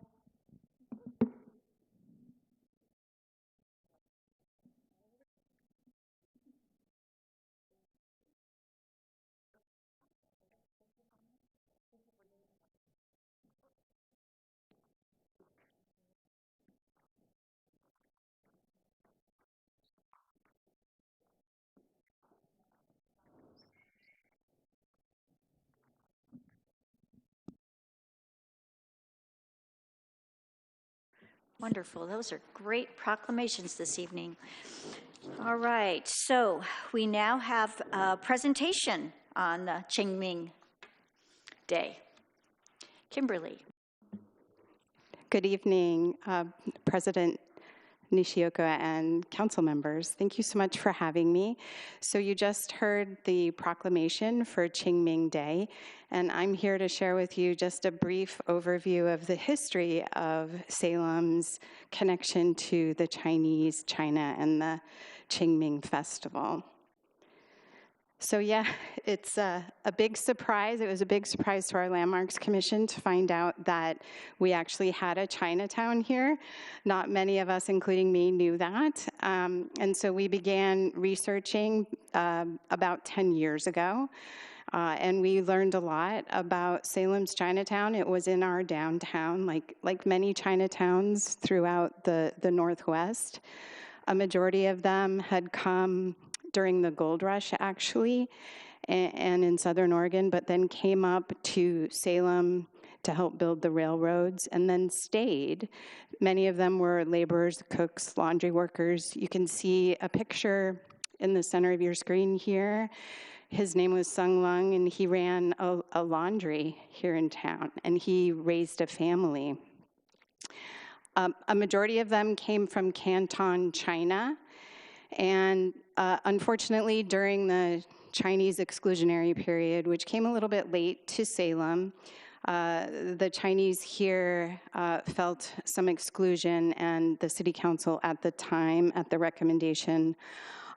Wonderful. Those are great proclamations this evening. All right. So we now have a presentation on the Qing Ming Day. Kimberly. Good evening, President Nishioka and council members. Thank you so much for having me. So you just heard the proclamation for Qing Ming Day, and I'm here to share with you just a brief overview of the history of Salem's connection to the Chinese, China, and the Qing Ming Festival. So yeah, it's a big surprise. It was a big surprise to our Landmarks Commission to find out that we actually had a Chinatown here. Not many of us, including me, knew that. And so we began researching about 10 years ago. And we learned a lot about Salem's Chinatown. It was in our downtown, like many Chinatowns throughout the Northwest. A majority of them had come during the gold rush, actually, and in Southern Oregon, but then came up to Salem to help build the railroads and then stayed. Many of them were laborers, cooks, laundry workers. You can see a picture in the center of your screen here. His name was Sung Lung, and he ran a laundry here in town, and he raised a family. A majority of them came from Canton, China, and unfortunately, during the Chinese exclusionary period, which came a little bit late to Salem, the Chinese here felt some exclusion, and the city council at the time, at the recommendation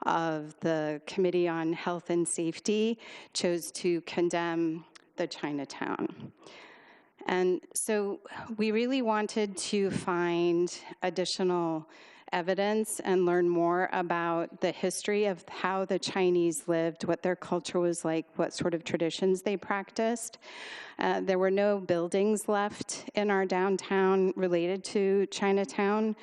of the Committee on Health and Safety, chose to condemn the Chinatown. And so we really wanted to find additional evidence and learn more about the history of how the Chinese lived, what their culture was like, what sort of traditions they practiced. There were no buildings left in our downtown related to Chinatown,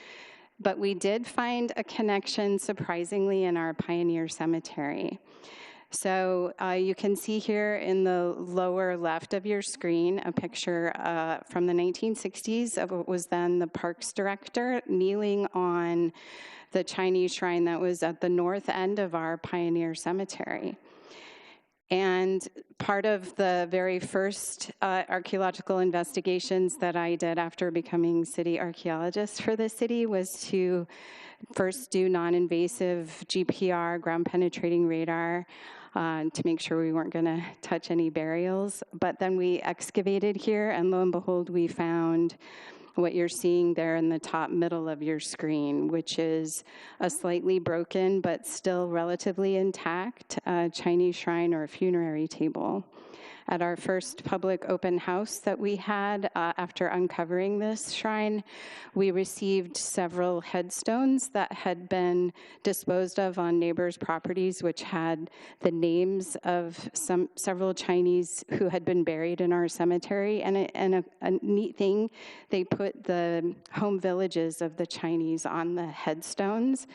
but we did find a connection, surprisingly, in our Pioneer Cemetery. So you can see here in the lower left of your screen a picture from the 1960s of what was then the parks director kneeling on the Chinese shrine that was at the north end of our Pioneer Cemetery. And part of the very first archaeological investigations that I did after becoming city archaeologist for the city was to first do non-invasive GPR, ground penetrating radar, to make sure we weren't going to touch any burials. But then we excavated here, and lo and behold, we found what you're seeing there in the top middle of your screen, which is a slightly broken but still relatively intact Chinese shrine or funerary table. At our first public open house that we had after uncovering this shrine, we received several headstones that had been disposed of on neighbors' properties, which had the names of several Chinese who had been buried in our cemetery. And a neat thing, they put the home villages of the Chinese on the headstones.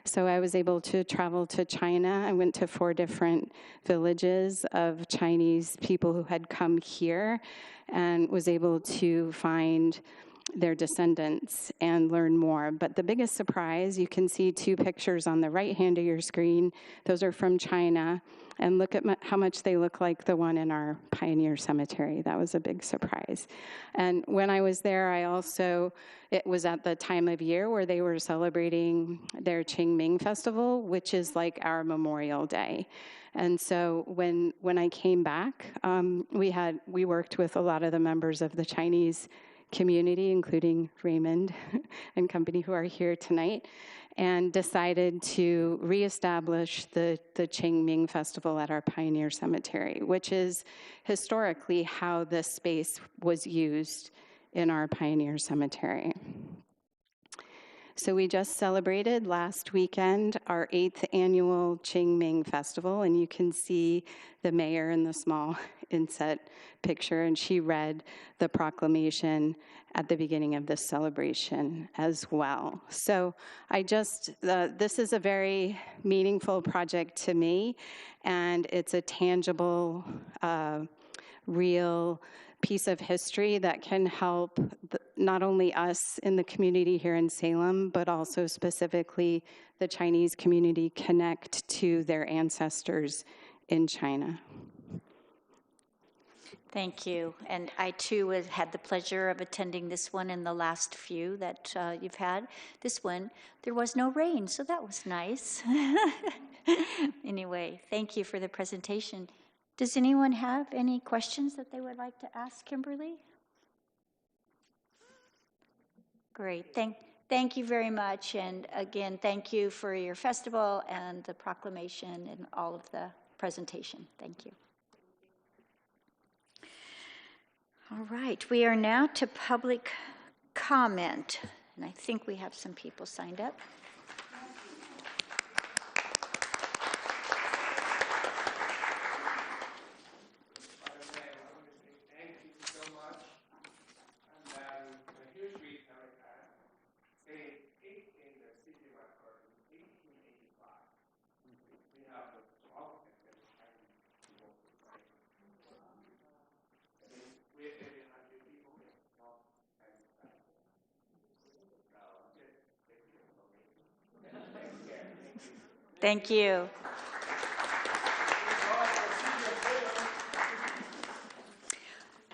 So I was able to travel to China. I went to 4 different villages of Chinese people who had come here and was able to find their descendants and learn more. But the biggest surprise, you can see 2 pictures on the right hand of your screen. Those are from China. And look at how much they look like the one in our Pioneer Cemetery. That was a big surprise. And when I was there, it was at the time of year where they were celebrating their Qing Ming festival, which is like our Memorial Day. And so when I came back, we worked with a lot of the members of the Chinese community, including Raymond and company who are here tonight, and decided to reestablish the Qing Ming Festival at our Pioneer Cemetery, which is historically how this space was used in our Pioneer Cemetery. So we just celebrated last weekend our 8th annual Qing Ming Festival, and you can see the mayor in the small inset picture, and she read the proclamation at the beginning of this celebration as well. So this is a very meaningful project to me, and it's a tangible, real piece of history that can help not only us in the community here in Salem, but also specifically the Chinese community connect to their ancestors in China. Thank you. And I, too, had the pleasure of attending this one and the last few that you've had. This one, there was no rain, so that was nice. Anyway, thank you for the presentation. Does anyone have any questions that they would like to ask Kimberly? Great. Thank you very much. And again, thank you for your festival and the proclamation and all of the presentation. Thank you. All right. We are now to public comment. And I think we have some people signed up. Thank you.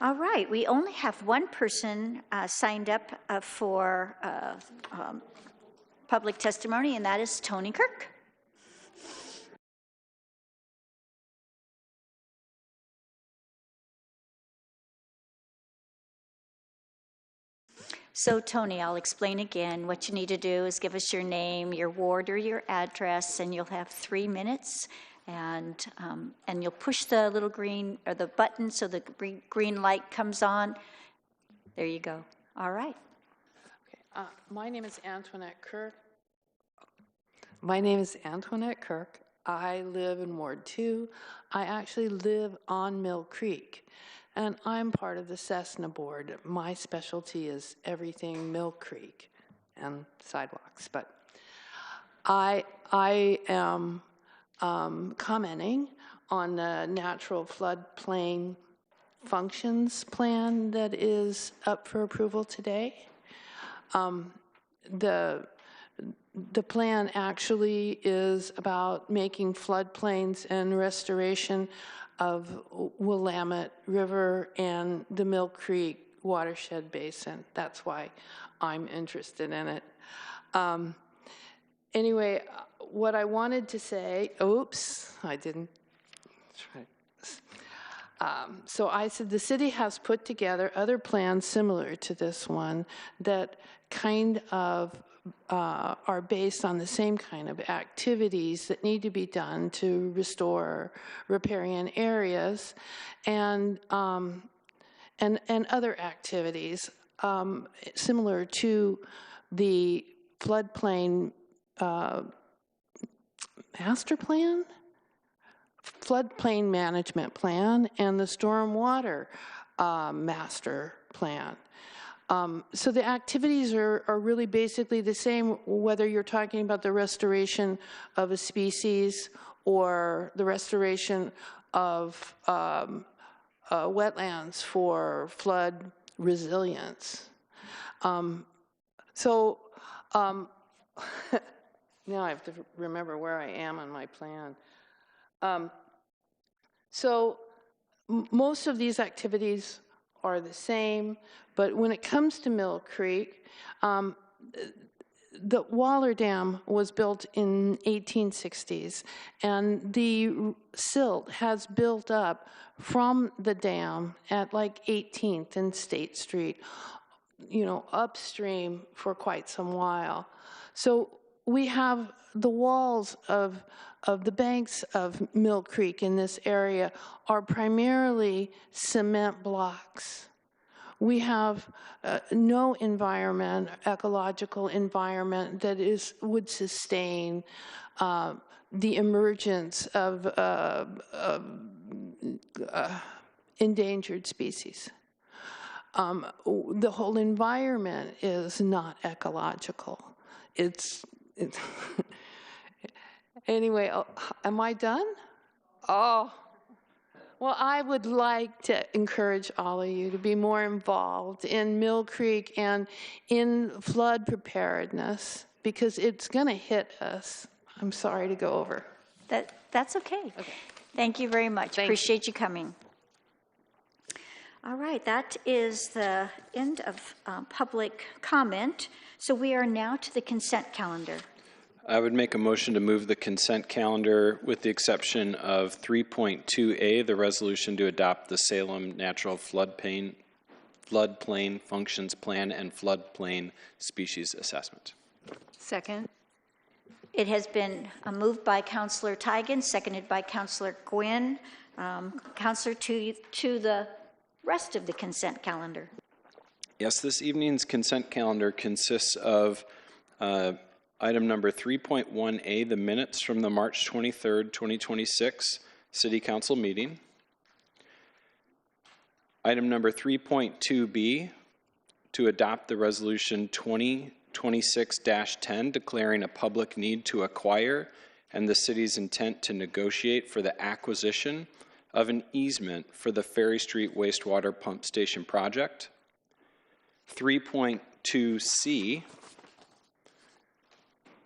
All right, we only have one person signed up for public testimony, and that is Tony Kirk. So, Tony, I'll explain again. What you need to do is give us your name, your ward, or your address, and you'll have 3 minutes. And you'll push the little green, or the button, so the green light comes on. There you go. All right. Okay. My name is Antoinette Kirk. I live in Ward 2. I actually live on Mill Creek. And I'm part of the Cessna board. My specialty is everything Mill Creek and sidewalks. But I am commenting on the natural floodplain functions plan that is up for approval today. The plan actually is about making floodplains and restoration of Willamette River and the Mill Creek watershed basin. That's why I'm interested in it. Anyway, what I wanted to say, oops, I didn't try. So I said the city has put together other plans similar to this one that kind of are based on the same kind of activities that need to be done to restore riparian areas and other activities similar to the floodplain master plan, floodplain management plan, and the stormwater master plan. So the activities are really basically the same, whether you're talking about the restoration of a species or the restoration of wetlands for flood resilience. Now I have to remember where I am on my plan. Most of these activities are the same, but when it comes to Mill Creek, the Waller Dam was built in 1860s, and the silt has built up from the dam at like 18th and State Street, you know, upstream for quite some while. So we have the walls of the banks of Mill Creek in this area are primarily cement blocks. We have no environment, ecological environment that would sustain the emergence of endangered species. The whole environment is not ecological. It's anyway, am I done? Oh. Well, I would like to encourage all of you to be more involved in Mill Creek and in flood preparedness, because it's going to hit us. I'm sorry to go over. That's okay. Thank you very much. Appreciate you coming. All right, that is the end of public comment. So we are now to the consent calendar. I would make a motion to move the consent calendar with the exception of 3.2A, the resolution to adopt the Salem Natural Floodplain Functions Plan and Floodplain Species Assessment. Second. It has been moved by Councillor Tigan, seconded by Councillor Gwynn. Councillor, to the rest of the consent calendar. Yes, this evening's consent calendar consists of item number 3.1A, the minutes from the March 23rd, 2026 City Council meeting. Item number 3.2B, to adopt the resolution 2026-10, declaring a public need to acquire and the city's intent to negotiate for the acquisition of an easement for the Ferry Street wastewater pump station project. 3.2C,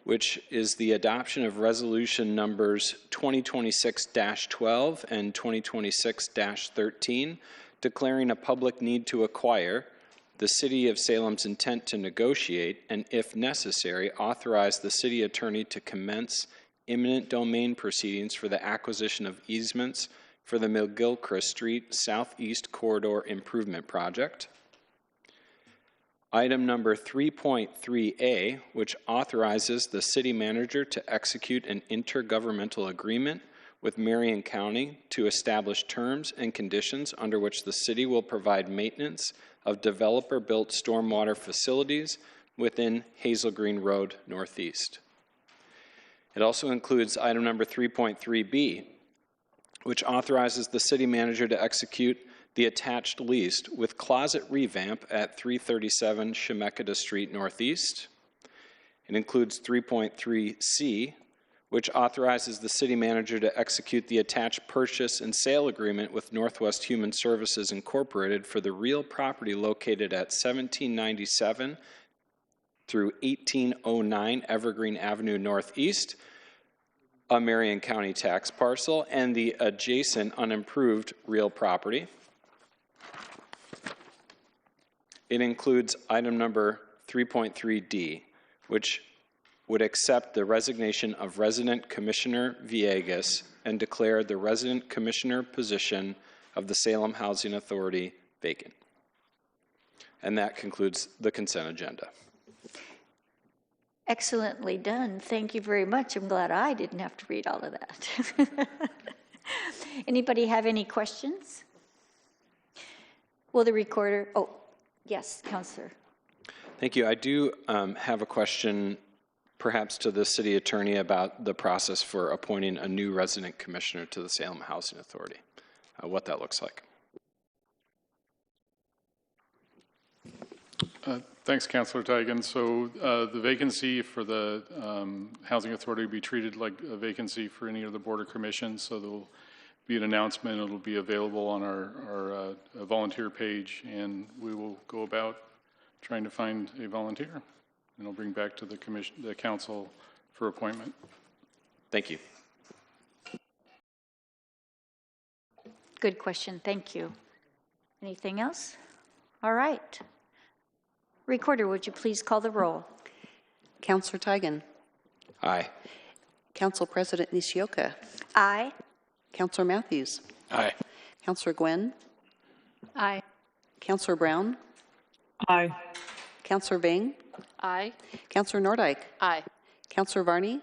which is the adoption of resolution numbers 2026-12 and 2026-13, declaring a public need to acquire, the City of Salem's intent to negotiate, and if necessary, authorize the city attorney to commence eminent domain proceedings for the acquisition of easements for the McGilchrist Street Southeast Corridor Improvement Project. Item number 3.3A, which authorizes the city manager to execute an intergovernmental agreement with Marion County to establish terms and conditions under which the city will provide maintenance of developer-built stormwater facilities within Hazel Green Road Northeast. It also includes item number 3.3B, which authorizes the city manager to execute the attached lease with closet revamp at 337 Chemeketa Street Northeast. It includes 3.3C, which authorizes the city manager to execute the attached purchase and sale agreement with Northwest Human Services Incorporated for the real property located at 1797 through 1809 Evergreen Avenue Northeast, a Marion County tax parcel, and the adjacent unimproved real property. It includes item number 3.3D, which would accept the resignation of Resident Commissioner Villegas and declare the Resident Commissioner position of the Salem Housing Authority vacant. And that concludes the consent agenda. Excellently done. Thank you very much. I'm glad I didn't have to read all of that. Anybody have any questions? Will the recorder, oh, yes, Councilor. Thank you. I do have a question perhaps to the city attorney about the process for appointing a new resident commissioner to the Salem Housing Authority, what that looks like. Thanks, Councilor Tigan. So the vacancy for the Housing Authority will be treated like a vacancy for any of the Board of Commissions. So there will be an announcement. It'll be available on our volunteer page, and we will go about trying to find a volunteer. And I'll bring back to the council for appointment. Thank you. Good question. Thank you. Anything else? All right. Recorder, would you please call the roll? Councilor Tigan. Aye. Council President Nishioka. Aye. Councilor Matthews. Aye. Councilor Gwynn. Aye. Councilor Brown. Aye. Councilor Ving. Aye. Councilor Nordyke. Aye. Councilor Varney.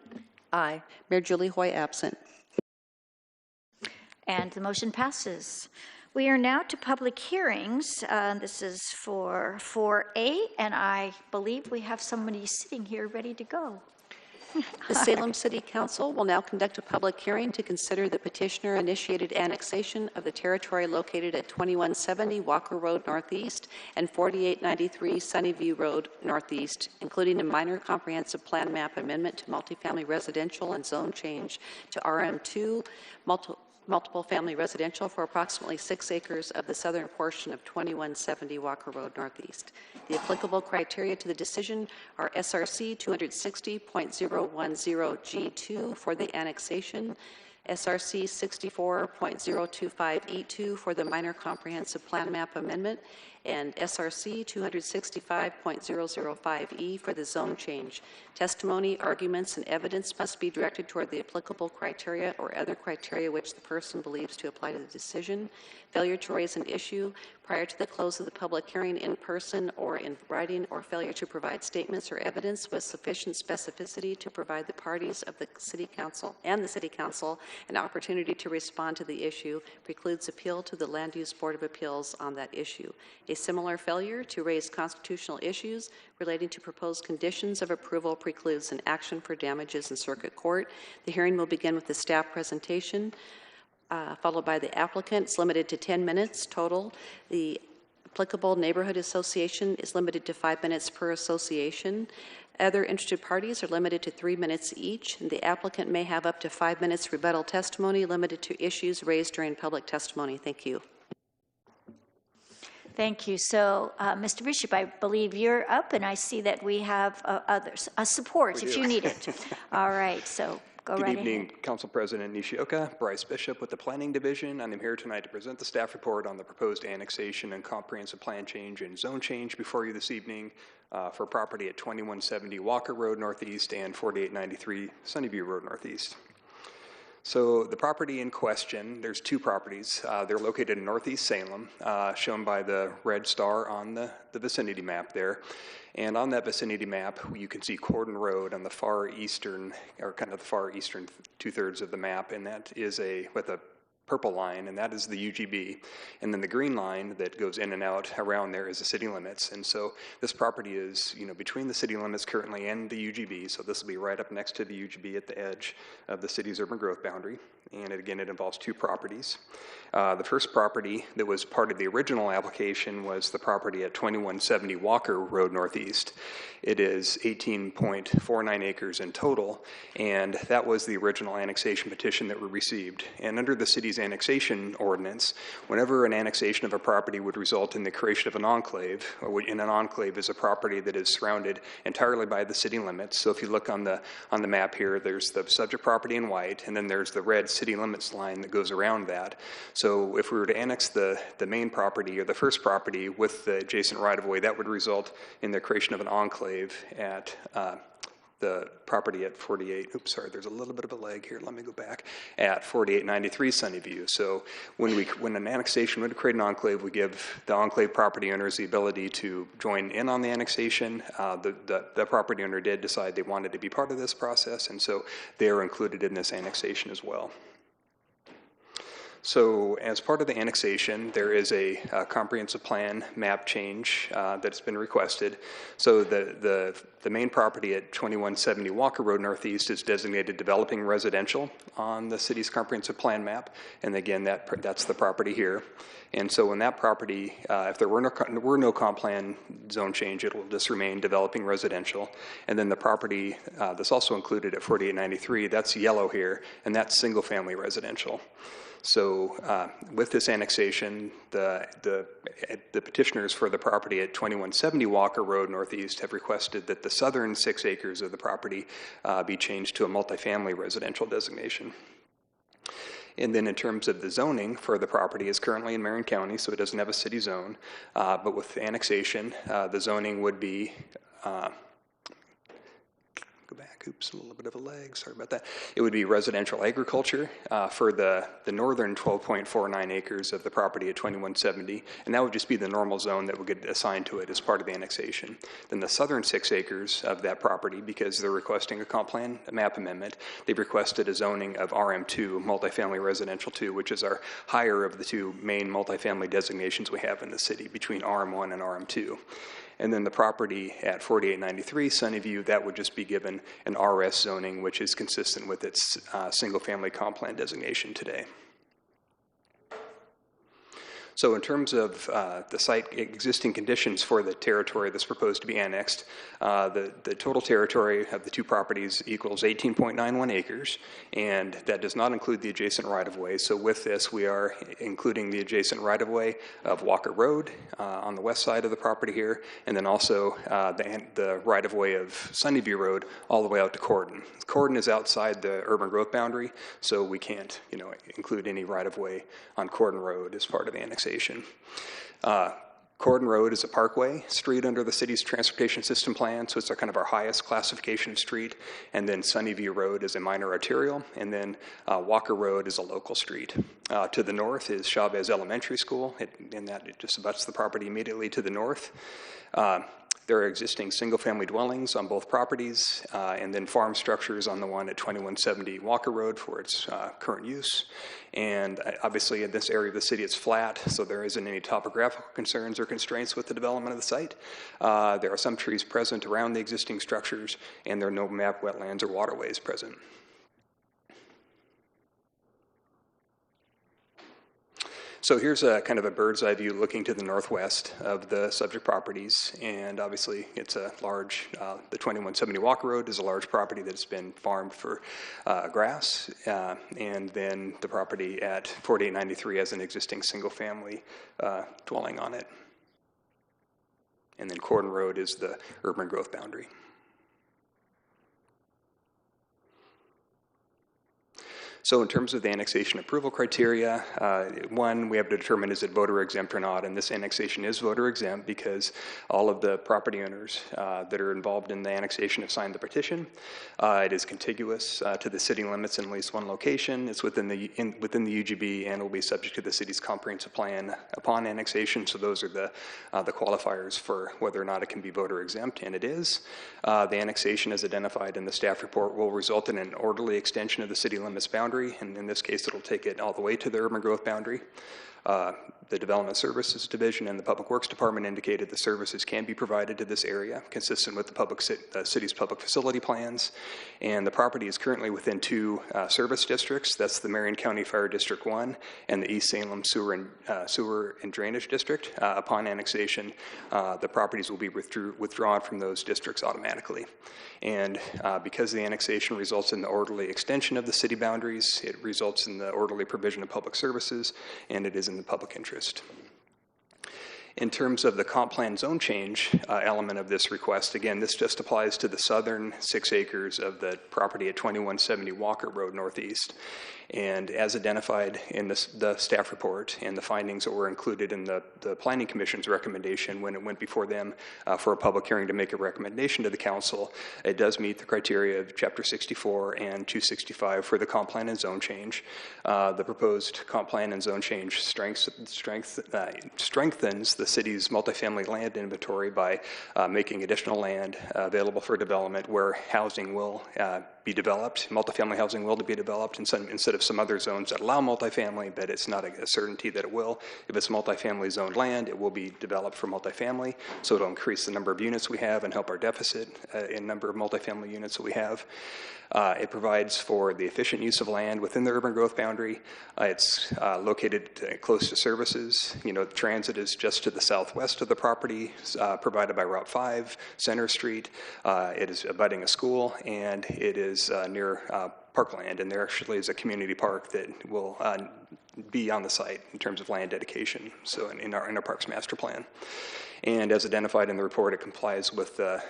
Aye. Mayor Julie Hoy absent. And the motion passes. We are now to public hearings. This is for 4A, and I believe we have somebody sitting here ready to go. The Salem City Council will now conduct a public hearing to consider the petitioner-initiated annexation of the territory located at 2170 Walker Road Northeast and 4893 Sunnyview Road Northeast, including a minor comprehensive plan map amendment to multifamily residential and zone change to RM2 multiple family residential for approximately 6 acres of the southern portion of 2170 Walker Road Northeast. The applicable criteria to the decision are SRC 260.010G2 for the annexation, SRC 64.025E2 for the minor comprehensive plan map amendment, and SRC 265.005E for the zone change. Testimony, arguments, and evidence must be directed toward the applicable criteria or other criteria which the person believes to apply to the decision. Failure to raise an issue prior to the close of the public hearing in person or in writing, or failure to provide statements or evidence with sufficient specificity to provide the parties of the City Council and the City Council an opportunity to respond to the issue precludes appeal to the Land Use Board of Appeals on that issue. A similar failure to raise constitutional issues relating to proposed conditions of approval precludes an action for damages in circuit court. The hearing will begin with the staff presentation, followed by the applicant. It's limited to 10 minutes total. The applicable neighborhood association is limited to 5 minutes per association. Other interested parties are limited to 3 minutes each. And the applicant may have up to 5 minutes rebuttal testimony limited to issues raised during public testimony. Thank you. Thank you. So, Mr. Bishop, I believe you're up, and I see that we have others, support if you need it. All right, so go right ahead. Good evening, Council President Nishioka, Bryce Bishop with the Planning Division. I'm here tonight to present the staff report on the proposed annexation and comprehensive plan change and zone change before you this evening for property at 2170 Walker Road Northeast and 4893 Sunnyview Road Northeast. So the property in question, there's two properties. They're located in Northeast Salem, shown by the red star on the vicinity map there. And on that vicinity map, you can see Cordon Road on the far eastern, or kind of the far eastern 2/3 of the map, and that is with a purple line, and that is the UGB. And then the green line that goes in and out around there is the city limits. And so this property is, between the city limits currently and the UGB. So this will be right up next to the UGB at the edge of the city's urban growth boundary. And again, it involves two properties. The first property that was part of the original application was the property at 2170 Walker Road Northeast. It is 18.49 acres in total, and that was the original annexation petition that we received. And under the city's annexation ordinance, whenever an annexation of a property would result in the creation of an enclave, and an enclave is a property that is surrounded entirely by the city limits. So if you look on the map here, there's the subject property in white, and then there's the red city limits line that goes around that. So if we were to annex the main property or the first property with the adjacent right-of-way, that would result in the creation of an enclave at the property at 48, oops, sorry, there's a little bit of a lag here, let me go back, at 4893 Sunnyview. So when an annexation would create an enclave, we give the enclave property owners the ability to join in on the annexation. The property owner did decide they wanted to be part of this process, and so they are included in this annexation as well. So as part of the annexation, there is a comprehensive plan map change that's been requested. So the main property at 2170 Walker Road Northeast is designated developing residential on the city's comprehensive plan map. And again, that's the property here. And so in that property, if there were no comp plan zone change, it will just remain developing residential. And then the property that's also included at 4893, that's yellow here, and that's single family residential. So with this annexation, the petitioners for the property at 2170 Walker Road Northeast have requested that the southern 6 acres of the property be changed to a multifamily residential designation. And then in terms of the zoning for the property is currently in Marion County, so it doesn't have a city zone. But with the annexation, the zoning would be oops, a little bit of a lag, sorry about that. It would be residential agriculture for the northern 12.49 acres of the property at 2170, and that would just be the normal zone that would get assigned to it as part of the annexation. Then the southern 6 acres of that property, because they're requesting a comp plan map amendment, they've requested a zoning of RM2, multifamily residential 2, which is our higher of the two main multifamily designations we have in the city between RM1 and RM2. And then the property at 4893 Sunnyview, that would just be given an RS zoning, which is consistent with its single-family comp plan designation today. So in terms of the site existing conditions for the territory that's proposed to be annexed, the total territory of the two properties equals 18.91 acres, and that does not include the adjacent right-of-way. So with this, we are including the adjacent right-of-way of Walker Road on the west side of the property here, and then also the right-of-way of Sunnyview Road all the way out to Corden. Corden is outside the urban growth boundary, so we can't, include any right-of-way on Corden Road as part of the annexation. Corden Road is a parkway street under the city's transportation system plan, so it's kind of our highest classification of street. And then Sunnyview Road is a minor arterial, and then Walker Road is a local street. To the north is Chavez Elementary School, and that just abuts the property immediately to the north. There are existing single-family dwellings on both properties, and then farm structures on the one at 2170 Walker Road for its current use. And obviously in this area of the city it's flat, so there isn't any topographical concerns or constraints with the development of the site. There are some trees present around the existing structures, and there are no map wetlands or waterways present. So here's a kind of a bird's eye view looking to the northwest of the subject properties, and obviously it's a large, the 2170 Walker Road is a large property that's been farmed for grass, and then the property at 4893 has an existing single-family dwelling on it. And then Corden Road is the urban growth boundary. So in terms of the annexation approval criteria, one, we have to determine is it voter exempt or not, and this annexation is voter exempt because all of the property owners that are involved in the annexation have signed the petition. It is contiguous to the city limits in at least one location. It's within the UGB and will be subject to the city's comprehensive plan upon annexation, so those are the qualifiers for whether or not it can be voter exempt, and it is. The annexation as identified in the staff report will result in an orderly extension of the city limits boundary boundary, and in this case, it'll take it all the way to the urban growth boundary. The Development Services Division and the Public Works Department indicated the services can be provided to this area, consistent with the city's public facility plans. And the property is currently within two service districts. That's the Marion County Fire District 1 and the East Salem Sewer and Drainage District. Upon annexation, the properties will be withdrawn from those districts automatically. And because the annexation results in the orderly extension of the city boundaries, it results in the orderly provision of public services, and it is in the public interest. In terms of the comp plan zone change element of this request, again, this just applies to the southern 6 acres of the property at 2170 Walker Road Northeast. And as identified in the staff report and the findings that were included in the Planning Commission's recommendation when it went before them for a public hearing to make a recommendation to the council, it does meet the criteria of Chapter 64 and 265 for the comp plan and zone change. The proposed comp plan and zone change strengthens the city's multifamily land inventory by making additional land available for development where housing will be developed, multifamily housing will be developed instead of some other zones that allow multifamily, but it's not a certainty that it will. If it's multifamily zoned land, it will be developed for multifamily, so it'll increase the number of units we have and help our deficit in number of multifamily units that we have. It provides for the efficient use of land within the urban growth boundary. It's located close to services. You know, transit is just to the southwest of the property, provided by Route 5, Center Street. It is abutting a school, and it is near parkland, and there actually is a community park that will be on the site in terms of land dedication, so in our parks master plan. And as identified in the report, it complies with the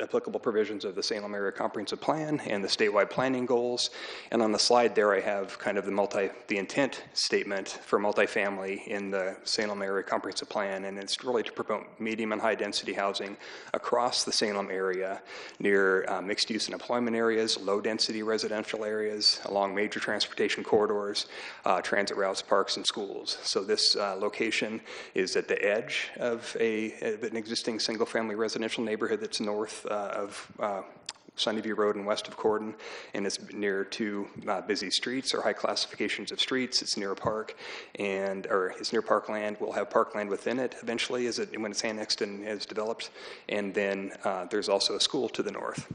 applicable provisions of the Salem Area Comprehensive Plan and the statewide planning goals. And on the slide there, I have kind of the intent statement for multifamily in the Salem Area Comprehensive Plan, and it's really to promote medium and high density housing across the Salem area near mixed use and employment areas, low density residential areas, along major transportation corridors, transit routes, parks, and schools. So this location is at the edge of an existing single-family residential neighborhood that's north of Sunnyview Road and west of Corden, and it's near two busy streets or high classifications of streets. It's near a park, or it's near parkland. We'll have parkland within it eventually when it's annexed and is developed, and then there's also a school to the north.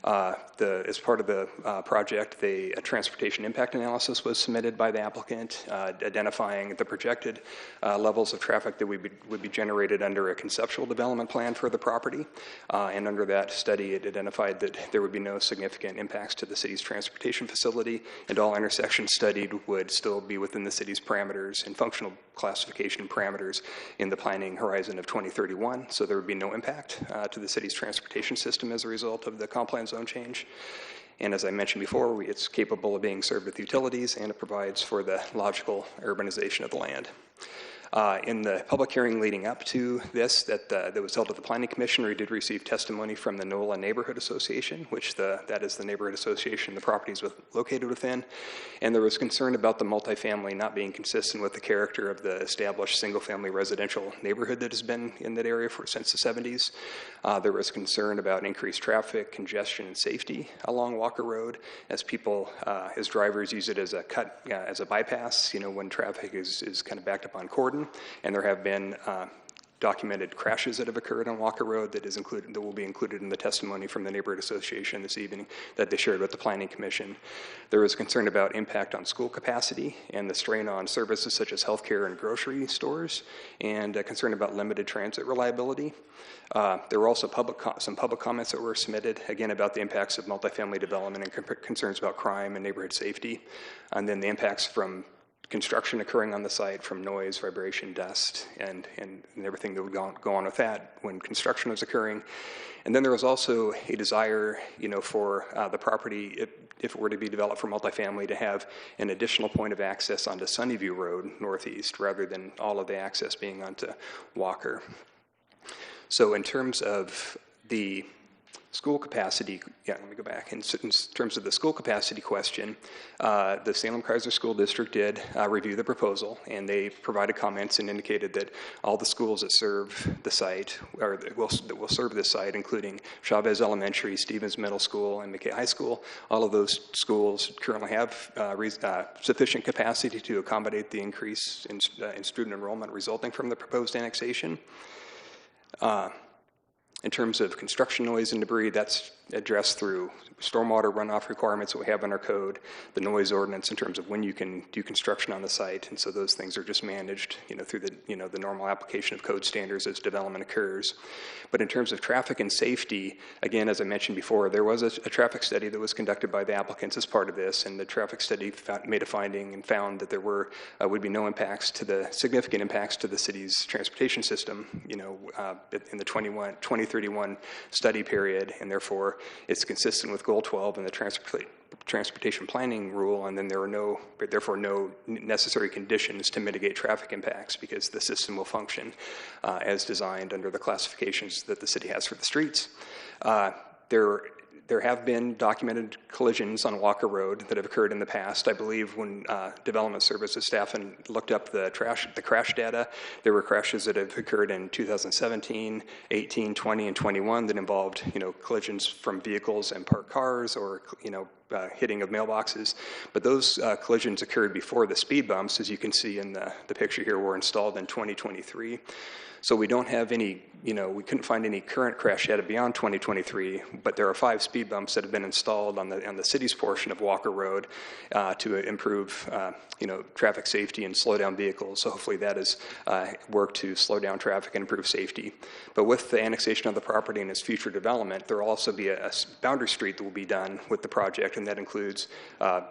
As part of the project, a transportation impact analysis was submitted by the applicant, identifying the projected levels of traffic that would be generated under a conceptual development plan for the property. And under that study, it identified that there would be no significant impacts to the city's transportation facility, and all intersections studied would still be within the city's parameters and functional classification parameters in the planning horizon of 2031. So there would be no impact to the city's transportation system as a result of the comp plan zone change. And as I mentioned before, it's capable of being served with utilities, and it provides for the logical urbanization of the land. In the public hearing leading up to this that was held at the Planning Commission, we did receive testimony from the NOLA Neighborhood Association, which that is the neighborhood association the property is located within. And there was concern about the multifamily not being consistent with the character of the established single-family residential neighborhood that has been in that area since the 70s. There was concern about increased traffic, congestion, and safety along Walker Road as drivers use it as a bypass, when traffic is kind of backed up on Corden. And there have been documented crashes that have occurred on Walker Road that will be included in the testimony from the neighborhood association this evening that they shared with the Planning Commission. There was concern about impact on school capacity and the strain on services such as healthcare and grocery stores, and concern about limited transit reliability. There were also some public comments that were submitted, again, about the impacts of multifamily development and concerns about crime and neighborhood safety, and then the impacts from construction occurring on the site, from noise, vibration, dust, and everything that would go on with that when construction was occurring. And then there was also a desire, for the property, if it were to be developed for multifamily, to have an additional point of access onto Sunnyview Road northeast, rather than all of the access being onto Walker. So in terms of the school capacity, let me go back. In terms of the school capacity question, the Salem Kaiser School District did review the proposal, and they provided comments and indicated that all the schools that serve the site, or that will serve this site, including Chavez Elementary, Stevens Middle School, and McKay High School, all of those schools currently have sufficient capacity to accommodate the increase in student enrollment resulting from the proposed annexation. In terms of construction noise and debris, that's addressed through stormwater runoff requirements that we have in our code, the noise ordinance in terms of when you can do construction on the site, and so those things are just managed, through the normal application of code standards as development occurs. But in terms of traffic and safety, again, as I mentioned before, there was a traffic study that was conducted by the applicants as part of this, and the traffic study made a finding and found that there would be no significant impacts to the city's transportation system, in the 2031 study period, and therefore it's consistent with Goal 12 and the transportation planning rule, and then there are therefore no necessary conditions to mitigate traffic impacts because the system will function as designed under the classifications that the city has for the streets. There have been documented collisions on Walker Road that have occurred in the past. I believe when Development Services staff looked up the crash data, there were crashes that have occurred in 2017, 18, 20, and 21 that involved, collisions from vehicles and parked cars or, hitting of mailboxes. But those collisions occurred before the speed bumps, as you can see in the picture here, were installed in 2023. So we don't have any, we couldn't find any current crash data beyond 2023, but there are 5 speed bumps that have been installed on the city's portion of Walker Road to improve, traffic safety and slow down vehicles. So hopefully that has worked to slow down traffic and improve safety. But with the annexation of the property and its future development, there will also be a boundary street that will be done with the project, and that includes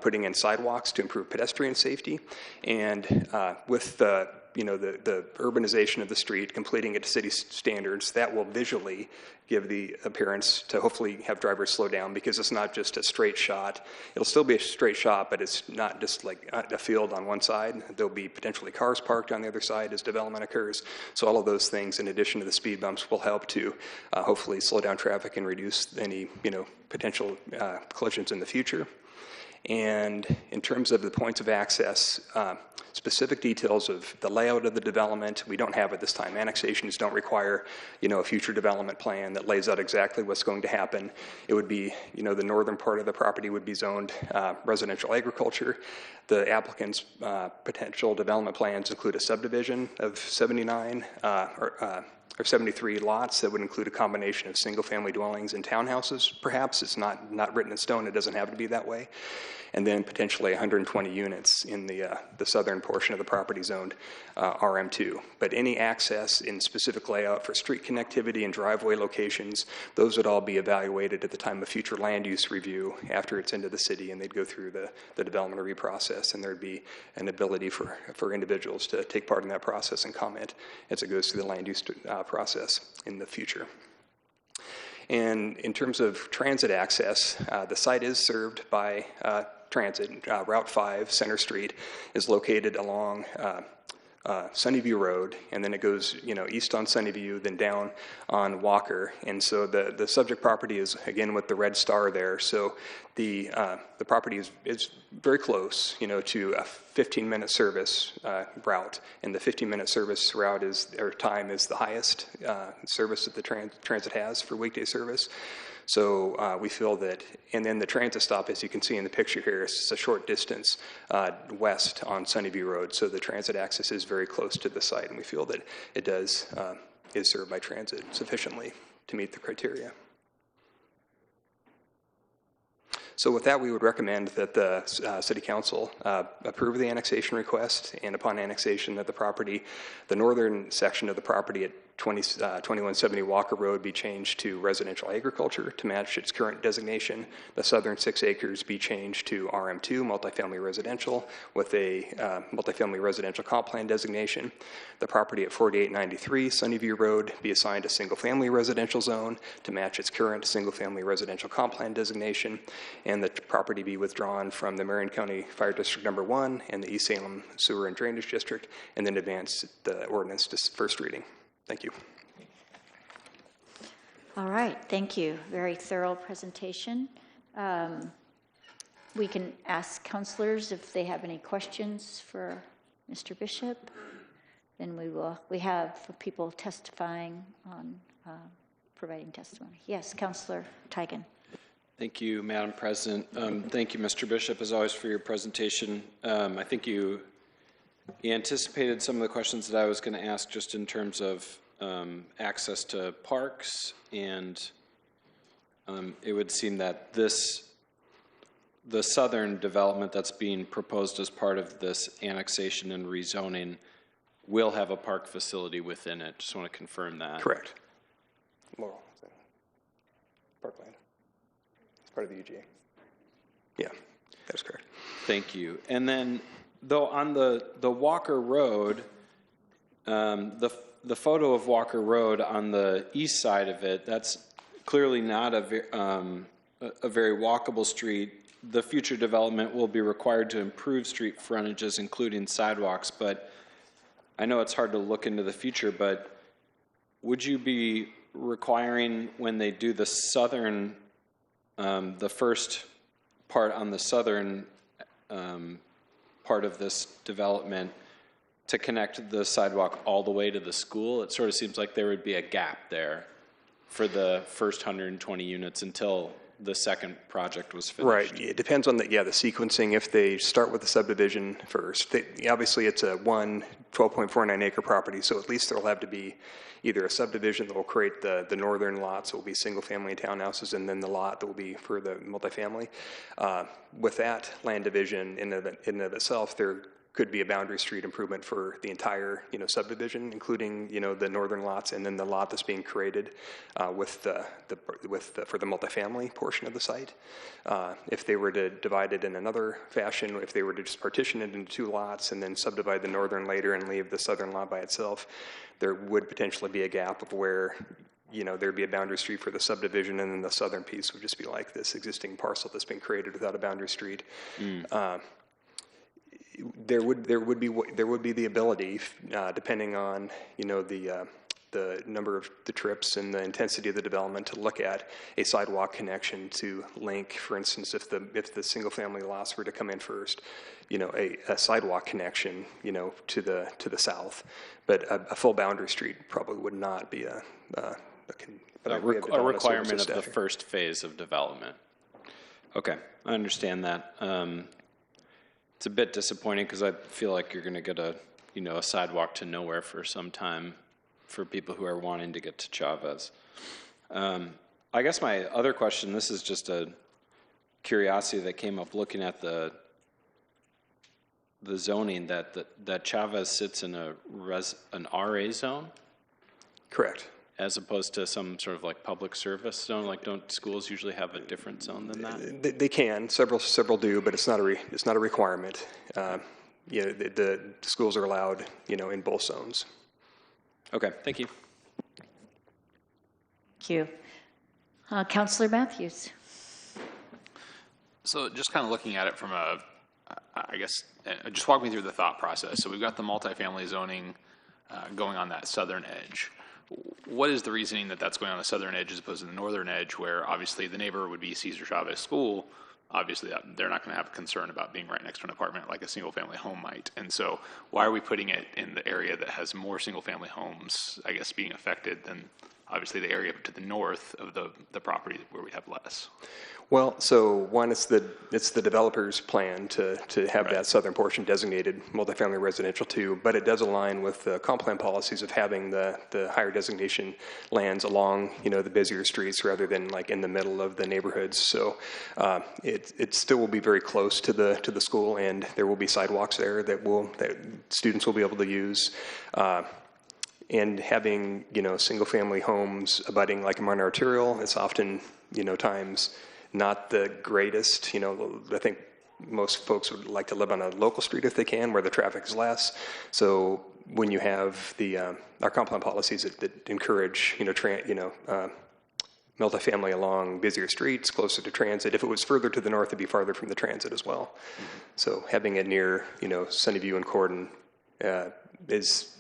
putting in sidewalks to improve pedestrian safety. And with the urbanization of the street, completing it to city standards, that will visually give the appearance to hopefully have drivers slow down, because it's not just a straight shot. It'll still be a straight shot, but it's not just like a field on one side. There'll be potentially cars parked on the other side as development occurs. So all of those things, in addition to the speed bumps, will help to hopefully slow down traffic and reduce any, potential collisions in the future. And in terms of the points of access, specific details of the layout of the development, we don't have at this time. Annexations don't require, a future development plan that lays out exactly what's going to happen. It would be, the northern part of the property would be zoned residential agriculture. The applicant's potential development plans include a subdivision of 79 or 73 lots that would include a combination of single-family dwellings and townhouses. Perhaps it's not written in stone. It doesn't have to be that way. And then potentially 120 units in the southern portion of the property zoned RM2. But any access in specific layout for street connectivity and driveway locations, those would all be evaluated at the time of future land use review after it's into the city, and they'd go through the development review process, and there'd be an ability for individuals to take part in that process and comment as it goes through the land use process in the future. And in terms of transit access, the site is served by transit. Route 5, Center Street, is located along Sunnyview Road, and then it goes, east on Sunnyview, then down on Walker. And so the subject property is, again, with the red star there. So the property is very close, to a 15-minute service route, and the 15-minute service route time is the highest service that the transit has for weekday service. So we feel that, and then the transit stop, as you can see in the picture here, is a short distance west on Sunnyview Road. So the transit access is very close to the site, and we feel that it is served by transit sufficiently to meet the criteria. So with that, we would recommend that the City Council approve the annexation request, and upon annexation of the property, the northern section of the property at 2170 Walker Road be changed to residential agriculture to match its current designation. The southern 6 acres be changed to RM2, multifamily residential, with a multifamily residential comp plan designation. The property at 4893 Sunnyview Road be assigned a single-family residential zone to match its current single-family residential comp plan designation, and the property be withdrawn from the Marion County Fire District Number 1 and the East Salem Sewer and Drainage District, and then advance the ordinance to first reading. Thank you. All right, thank you. Very thorough presentation. We can ask councilors if they have any questions for Mr. Bishop. Then we have people testifying on providing testimony. Yes, Councilor Tigan. Thank you, Madam President. Thank you, Mr. Bishop, as always, for your presentation. I think you anticipated some of the questions that I was going to ask just in terms of access to parks, and it would seem that the southern development that's being proposed as part of this annexation and rezoning will have a park facility within it. Just want to confirm that. Correct. Laurel, Parkland. It's part of the UGA. Yeah, that's correct. Thank you. And then, though, on the Walker Road, the photo of Walker Road on the east side of it, that's clearly not a very walkable street. The future development will be required to improve street frontages, including sidewalks, but I know it's hard to look into the future, but would you be requiring, when they do the southern, the first part on the southern part of this development, to connect the sidewalk all the way to the school? It sort of seems like there would be a gap there for the first 120 units until the second project was finished. Right. It depends on the sequencing. If they start with the subdivision first, obviously it's a 12.49 acre property, so at least there'll have to be either a subdivision that will create the northern lots that will be single family townhouses, and then the lot that will be for the multifamily. With that land division in and of itself, there could be a boundary street improvement for the entire, subdivision, including, the northern lots and then the lot that's being created for the multifamily portion of the site. If they were to divide it in another fashion, if they were to just partition it into two lots and then subdivide the northern later and leave the southern lot by itself, there would potentially be a gap of where there'd be a boundary street for the subdivision, and then the southern piece would just be like this existing parcel that's been created without a boundary street. There would be the ability, depending on the number of the trips and the intensity of the development, to look at a sidewalk connection to link, for instance, if the single family lots were to come in first, a sidewalk connection, to the south, but a full boundary street probably would not be a requirement of the first phase of development. Okay, I understand that. It's a bit disappointing because I feel like you're going to get a sidewalk to nowhere for some time for people who are wanting to get to Chavez. I guess my other question, this is just a curiosity that came up looking at the zoning, that Chavez sits in an RA zone? Correct. As opposed to some sort of like public service zone? Like, don't schools usually have a different zone than that? They can. Several do, but it's not a requirement. The schools are allowed, in both zones. Okay, thank you. Thank you. Councilor Matthews. So just kind of looking at it from just walk me through the thought process. So we've got the multifamily zoning going on that southern edge. What is the reasoning that that's going on the southern edge as opposed to the northern edge, where obviously the neighbor would be Cesar Chavez School? Obviously, they're not going to have a concern about being right next to an apartment like a single-family home might. And so why are we putting it in the area that has more single-family homes, I guess, being affected than obviously the area to the north of the property where we have less? Well, so one, it's the developer's plan to have that southern portion designated multifamily residential too, but it does align with the comp plan policies of having the higher designation lands along, the busier streets rather than like in the middle of the neighborhoods. So it still will be very close to the school, and there will be sidewalks there that students will be able to use. And having, single family homes abutting like a minor arterial, it's often, times not the greatest. I think most folks would like to live on a local street if they can, where the traffic is less. So when you have our comp plan policies that encourage, multifamily along busier streets, closer to transit. If it was further to the north, it'd be farther from the transit as well. Mm-hmm. So having it near, Sunnyview and Corden is,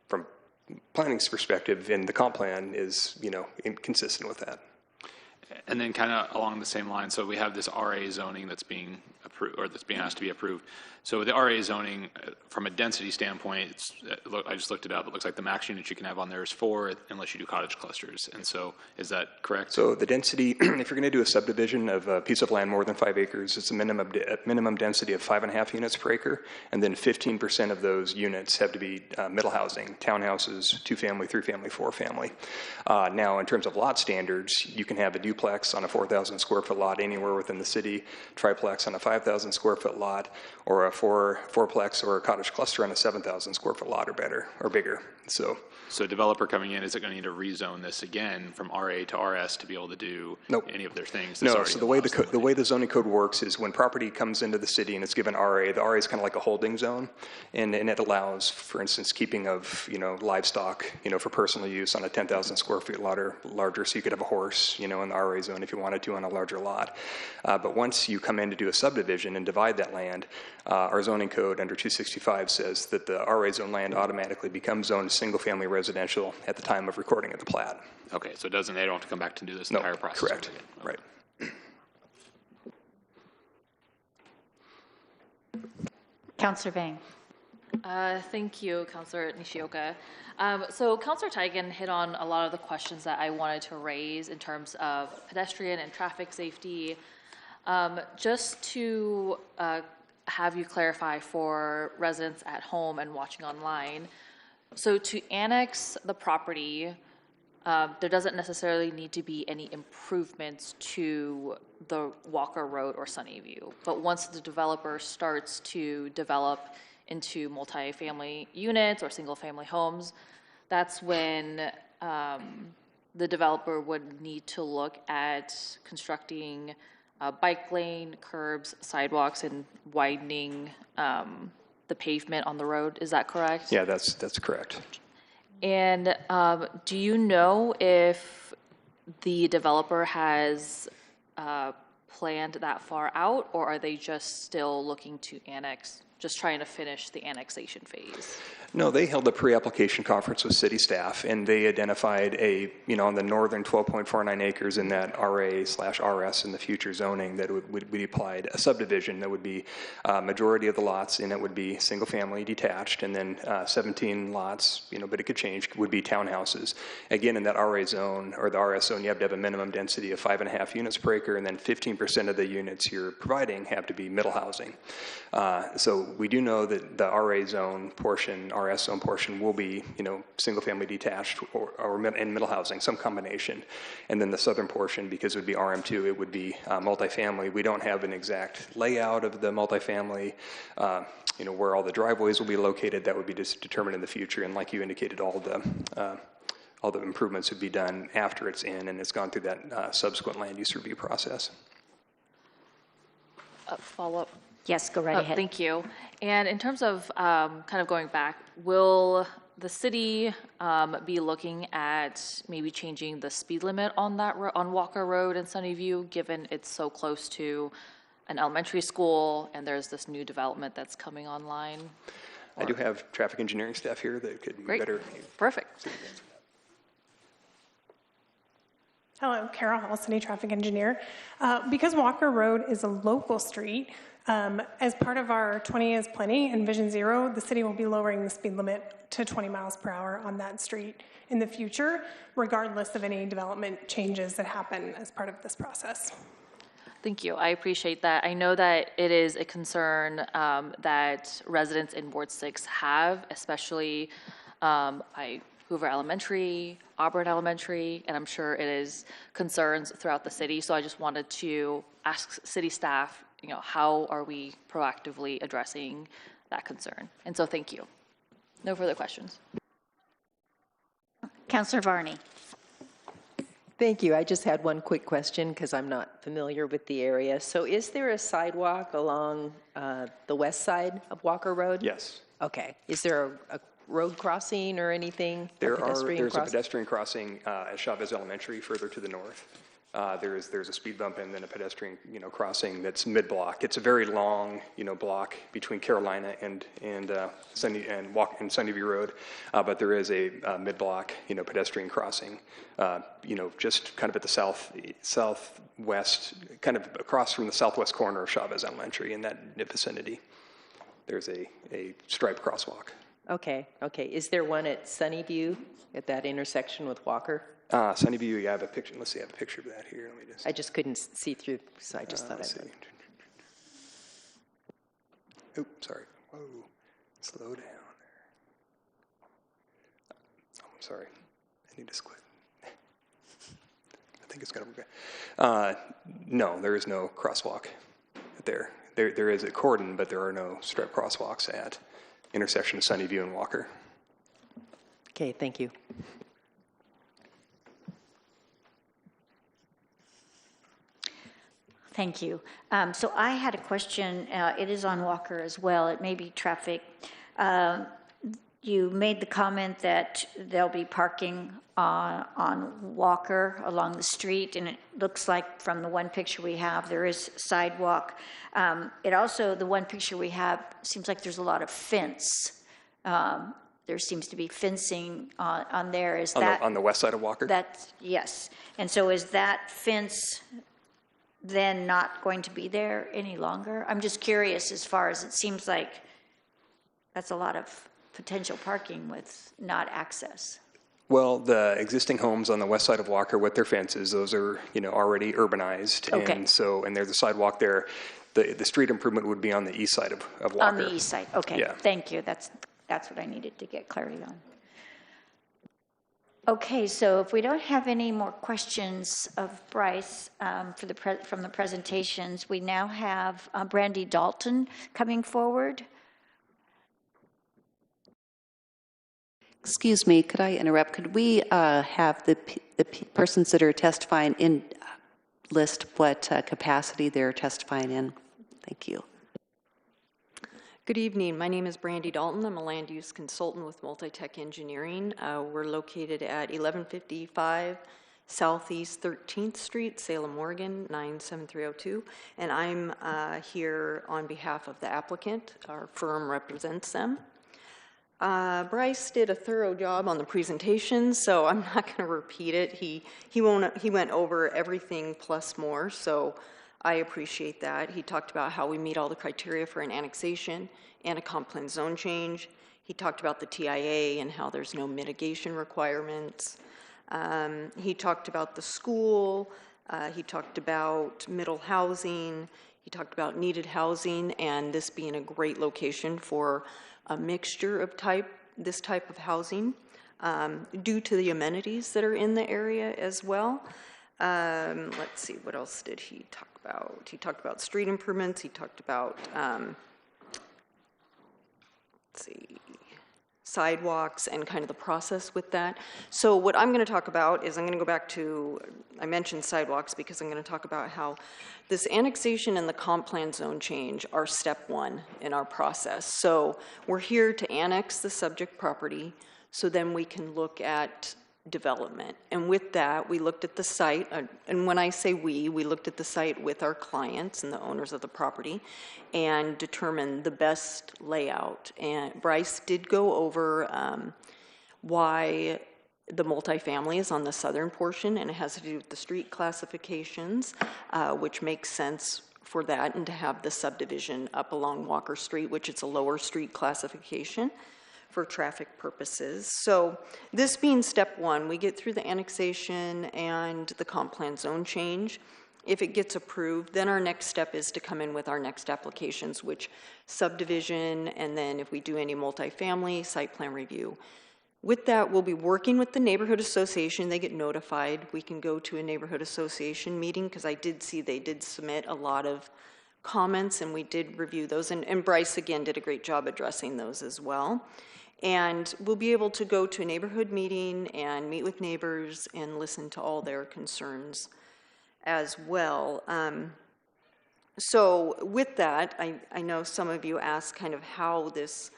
from planning's perspective, and the comp plan is, consistent with that. And then kind of along the same line, so we have this RA zoning that's being approved, or that's being asked to be approved. So the RA zoning, from a density standpoint, I just looked it up, it looks like the max units you can have on there is 4 unless you do cottage clusters. And so is that correct? So the density, if you're going to do a subdivision of a piece of land more than 5 acres, it's a minimum density of 5.5 units per acre, and then 15% of those units have to be middle housing, townhouses, 2-family, 3-family, 4-family. Now, in terms of lot standards, you can have a duplex on a 4,000 square foot lot anywhere within the city, triplex on a 5,000 square foot lot, or a fourplex or a cottage cluster on a 7,000 square foot lot or better or bigger. So a developer coming in, is it going to need to rezone this again from RA to RS to be able to do any of their things? No, so the way the zoning code works is when property comes into the city and it's given RA, the RA is kind of like a holding zone, and it allows, for instance, keeping of, livestock, for personal use on a 10,000 square feet lot or larger, so you could have a horse, in the RA zone if you wanted to on a larger lot. But once you come in to do a subdivision and divide that land, our zoning code under 265 says that the RA zone land automatically becomes zoned single-family residential at the time of recording of the plat. Okay, so they don't have to come back to do this entire process? Correct, okay. Right. Councillor Vang. Thank you, Councillor Nishioka. So Councillor Tigan hit on a lot of the questions that I wanted to raise in terms of pedestrian and traffic safety. Just to have you clarify for residents at home and watching online, so to annex the property, there doesn't necessarily need to be any improvements to the Walker Road or Sunnyview. But once the developer starts to develop into multifamily units or single-family homes, that's when the developer would need to look at constructing a bike lane, curbs, sidewalks, and widening the pavement on the road. Is that correct? Yeah, that's correct. And do you know if the developer has planned that far out, or are they just still looking to annex, just trying to finish the annexation phase? No, they held a pre-application conference with city staff, and they identified on the northern 12.49 acres in that RA/RS in the future zoning that would be applied a subdivision that would be majority of the lots, and it would be single-family detached, and then 17 lots, but it could change, would be townhouses. Again, in that RA zone or the RS zone, you have to have a minimum density of 5.5 units per acre, and then 15% of the units you're providing have to be middle housing. So we do know that the RA zone portion, RS zone portion will be, single-family detached or in middle housing, some combination. And then the southern portion, because it would be RM2, it would be multifamily. We don't have an exact layout of the multifamily, where all the driveways will be located. That would be just determined in the future. And like you indicated, all the improvements would be done after it's in and it's gone through that subsequent land use review process. Follow-up. Yes, go right ahead. Thank you. And in terms of kind of going back, will the city be looking at maybe changing the speed limit on that on Walker Road and Sunnyview, given it's so close to an elementary school and there's this new development that's coming online? I do have traffic engineering staff here that could Great. better. Perfect. Hello, Carol Hall, City Traffic Engineer. Because Walker Road is a local street, as part of our 20 is plenty and Vision Zero, the city will be lowering the speed limit to 20 miles per hour on that street in the future, regardless of any development changes that happen as part of this process. Thank you. I appreciate that. I know that it is a concern that residents in Ward 6 have, especially Hoover Elementary, Auburn Elementary, and I'm sure it is concerns throughout the city. So I just wanted to ask city staff, how are we proactively addressing that concern? And so thank you. No further questions. Councillor Varney. Thank you. I just had one quick question because I'm not familiar with the area. So is there a sidewalk along the west side of Walker Road? Yes. Okay. Is there a road crossing or anything? There's a pedestrian crossing at Chavez Elementary further to the north. There's a speed bump and then a pedestrian, crossing that's mid-block. It's a very long, block between Carolina and Sunnyview Road, but there is a mid-block, pedestrian crossing, just kind of at the southwest, kind of across from the southwest corner of Chavez Elementary in that vicinity. There's a striped crosswalk. Okay. Is there one at Sunnyview at that intersection with Walker? Sunnyview, I have a picture. Let's see, I have a picture of that here. Let me just. I just couldn't see through, so I just thought I'd see. Oops, sorry. Whoa, slow down there. I'm sorry. I need to quit. I think it's gonna be good. No, there is no crosswalk there. There is a cordon, but there are no striped crosswalks at intersection of Sunnyview and Walker. Okay, thank you. Thank you. So I had a question. It is on Walker as well. It may be traffic. You made the comment that there'll be parking on Walker along the street, and it looks like from the one picture we have, there is sidewalk. It also, the one picture we have, seems like there's a lot of fence. There seems to be fencing on there. Is that on the west side of Walker? Yes. And so is that fence then not going to be there any longer? I'm just curious, as far as it seems like that's a lot of potential parking with not access. Well, the existing homes on the west side of Walker with their fences, those are, already urbanized. Okay. And there's a sidewalk there. The street improvement would be on the east side of Walker. On the east side, okay. Yeah. Thank you. That's what I needed to get clarity on. Okay, so if we don't have any more questions of Bryce from the presentations, we now have Brandy Dalton coming forward. Excuse me, could I interrupt? Could we have the persons that are testifying in list what capacity they're testifying in? Thank you. Good evening. My name is Brandy Dalton. I'm a land use consultant with Multitech Engineering. We're located at 1155 Southeast 13th Street, Salem, Oregon, 97302. And I'm here on behalf of the applicant. Our firm represents them. Bryce did a thorough job on the presentation, so I'm not going to repeat it. He went over everything plus more, so I appreciate that. He talked about how we meet all the criteria for an annexation and a comp plan zone change. He talked about the TIA and how there's no mitigation requirements. He talked about the school. He talked about middle housing. He talked about needed housing and this being a great location for a mixture of this type of housing due to the amenities that are in the area as well. Let's see, what else did he talk about? He talked about street improvements. He talked about, sidewalks and kind of the process with that. So what I'm going to talk about is I'm going to go back to, I mentioned sidewalks because I'm going to talk about how this annexation and the comp plan zone change are step one in our process. So we're here to annex the subject property so then we can look at development. And with that, we looked at the site, and when I say we looked at the site with our clients and the owners of the property and determined the best layout. And Bryce did go over why the multifamily is on the southern portion, and it has to do with the street classifications, which makes sense for that, and to have the subdivision up along Walker Street, which is a lower street classification for traffic purposes. So this being step one, we get through the annexation and the comp plan zone change. If it gets approved, then our next step is to come in with our next applications, which subdivision, and then if we do any multifamily, site plan review. With that, we'll be working with the neighborhood association. They get notified. We can go to a neighborhood association meeting because I did see they did submit a lot of comments and we did review those. And Bryce, again, did a great job addressing those as well. And we'll be able to go to a neighborhood meeting and meet with neighbors and listen to all their concerns as well. So with that, I know some of you asked kind of how this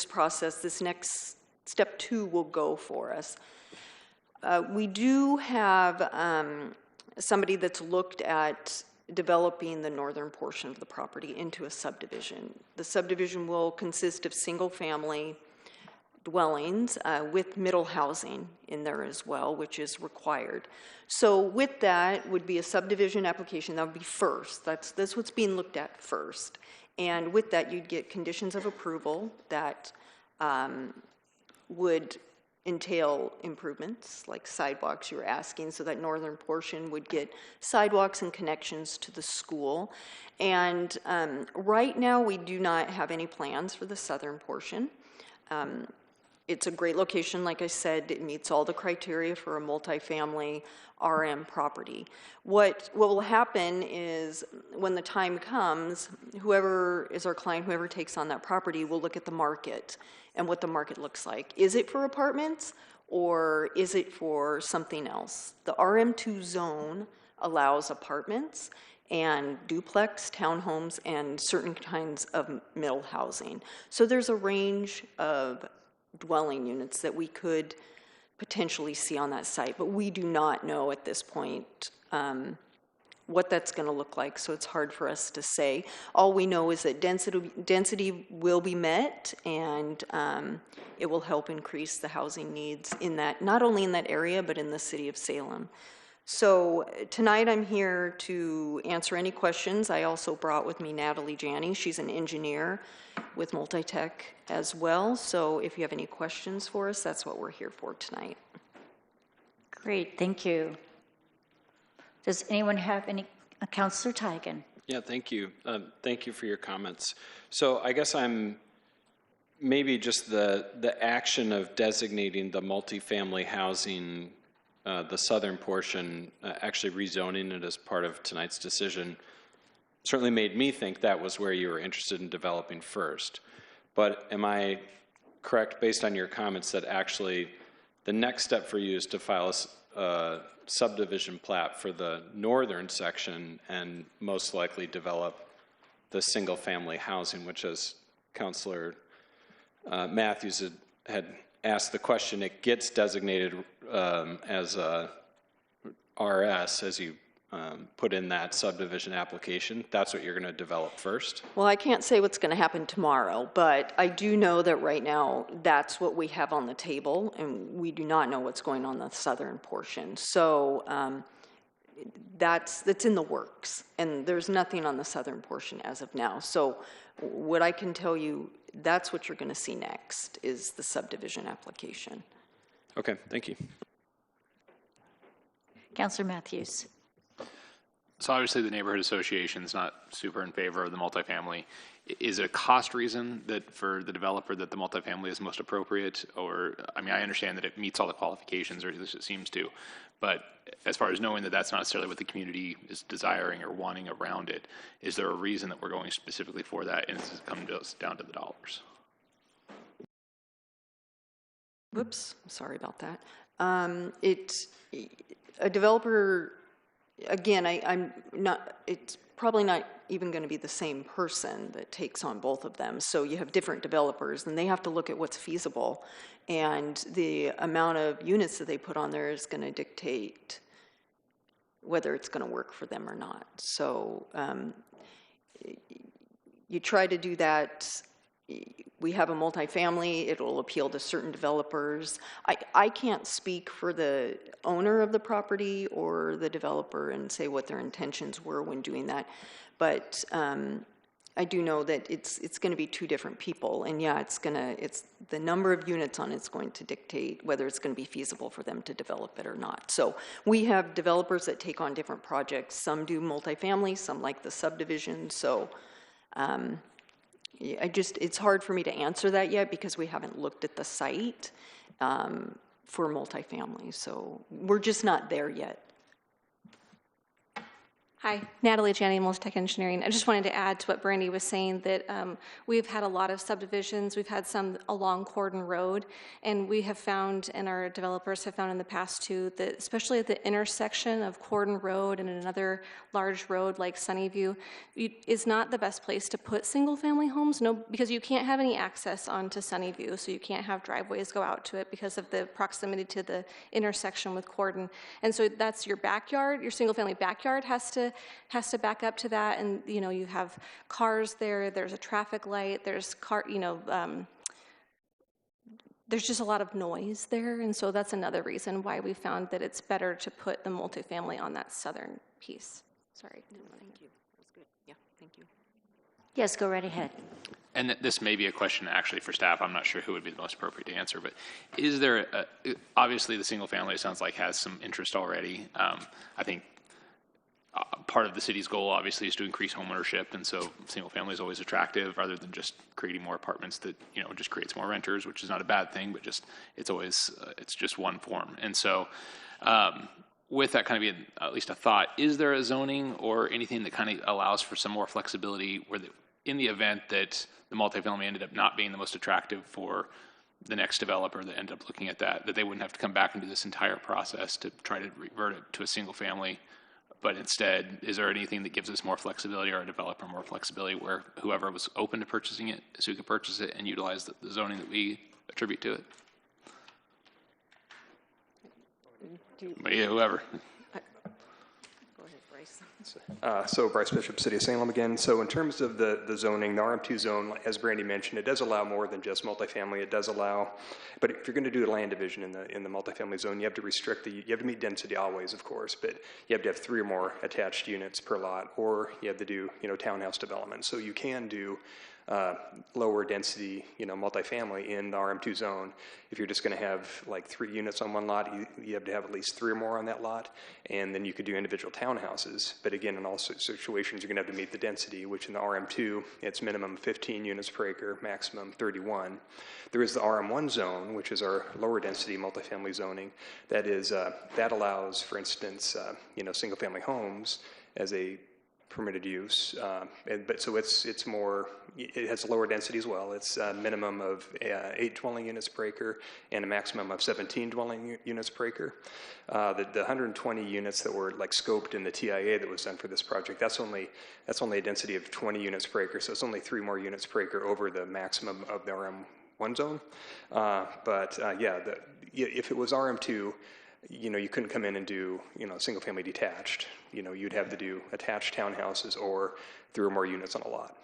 process, this next step two will go for us. We do have somebody that's looked at developing the northern portion of the property into a subdivision. The subdivision will consist of single-family dwellings with middle housing in there as well, which is required. So with that would be a subdivision application. That would be first. That's what's being looked at first. And with that, you'd get conditions of approval that would entail improvements like sidewalks you were asking, so that northern portion would get sidewalks and connections to the school. And right now we do not have any plans for the southern portion. It's a great location, like I said, it meets all the criteria for a multifamily RM property. What will happen is when the time comes, whoever is our client, whoever takes on that property, will look at the market and what the market looks like. Is it for apartments or is it for something else? The RM2 zone allows apartments and duplex, townhomes, and certain kinds of middle housing. So there's a range of dwelling units that we could potentially see on that site, but we do not know at this point what that's going to look like, so it's hard for us to say. All we know is that density will be met, and it will help increase the housing needs in that, not only in that area, but in the city of Salem. So tonight I'm here to answer any questions. I also brought with me Natalie Janney. She's an engineer with Multitech as well. So if you have any questions for us, that's what we're here for tonight. Great, thank you. Does anyone have any? Councilor Tigan. Yeah, thank you. Thank you for your comments. So I guess I'm maybe just the action of designating the multifamily housing, the southern portion, actually rezoning it as part of tonight's decision, certainly made me think that was where you were interested in developing first. But am I correct, based on your comments, that actually the next step for you is to file a subdivision plat for the northern section and most likely develop the single-family housing, which, as Councilor Matthews had asked the question, it gets designated as a RS as you put in that subdivision application. That's what you're going to develop first? Well, I can't say what's going to happen tomorrow, but I do know that right now that's what we have on the table, and we do not know what's going on in the southern portion. So that's in the works, and there's nothing on the southern portion as of now. So what I can tell you, that's what you're going to see next, is the subdivision application. Okay, thank you. Councilor Matthews. So obviously the neighborhood association is not super in favor of the multifamily. Is it a cost reason that for the developer that the multifamily is most appropriate? Or, I mean, I understand that it meets all the qualifications, or at least it seems to, but as far as knowing that that's not necessarily what the community is desiring or wanting around it, is there a reason that we're going specifically for that, and it's coming down to the dollars? Whoops, sorry about that. A developer, again, I'm not, it's probably not even going to be the same person that takes on both of them. So you have different developers, and they have to look at what's feasible. And the amount of units that they put on there is going to dictate whether it's going to work for them or not. So you try to do that. We have a multifamily, it will appeal to certain developers. I can't speak for the owner of the property or the developer and say what their intentions were when doing that, but I do know that it's going to be two different people, and yeah, it's the number of units on it's going to dictate whether it's going to be feasible for them to develop it or not. So we have developers that take on different projects. Some do multifamily, some like the subdivision, so it's hard for me to answer that yet because we haven't looked at the site for multifamily. So we're just not there yet. Hi, Natalie Janney, Tech Engineering. I just wanted to add to what Brandy was saying that we've had a lot of subdivisions. We've had some along Cordon Road, and we have found, and our developers have found in the past too, that especially at the intersection of Cordon Road and another large road like Sunnyview is not the best place to put single-family homes. No, because you can't have any access onto Sunnyview, so you can't have driveways go out to it because of the proximity to the intersection with Cordon. And so that's your backyard. Your single-family backyard has to back up to that, and you have cars there. There's a traffic light. There's there's just a lot of noise there, and so that's another reason why we found that it's better to put the multifamily on that southern piece. Sorry. Thank you. That was good. Yeah, thank you. Yes, go right ahead. And this may be a question actually for staff. I'm not sure who would be the most appropriate to answer, but is there, obviously the single family, it sounds like, has some interest already. I think part of the city's goal obviously is to increase homeownership, and so single family is always attractive rather than just creating more apartments that just creates more renters, which is not a bad thing, but just it's always it's just one form. And so with that kind of being at least a thought, is there a zoning or anything that kind of allows for some more flexibility where in the event that the multifamily ended up not being the most attractive for the next developer that ended up looking at that they wouldn't have to come back and do this entire process to try to revert it to a single family? But instead, is there anything that gives us more flexibility, or a developer more flexibility, where whoever was open to purchasing it, so we could purchase it and utilize the zoning that we attribute to it? But yeah, whoever. Go ahead, Bryce. So Bryce Bishop, City of Salem again. So in terms of the zoning, the RM2 zone, as Brandy mentioned, it does allow more than just multifamily. It does allow, but if you're going to do a land division in the multifamily zone, you have to restrict you have to meet density always, of course, but you have to have 3 or more attached units per lot, or you have to do townhouse development. So you can do lower density, multifamily in the RM2 zone. If you're just going to have like 3 units on one lot, you have to have at least 3 or more on that lot, and then you could do individual townhouses. But again, in all situations, you're going to have to meet the density, which in the RM2, it's minimum 15 units per acre, maximum 31. There is the RM1 zone, which is our lower density multifamily zoning. That is that allows, for instance, single family homes as a permitted use, but so it's more, it has lower density as well. It's a minimum of 8 dwelling units per acre and a maximum of 17 dwelling units per acre. The 120 units that were like scoped in the TIA that was done for this project, that's only a density of 20 units per acre, so it's only 3 more units per acre over the maximum of the RM1 zone. If it was RM2, you couldn't come in and do, single family detached. You'd have to do attached townhouses or 3 or more units on a lot.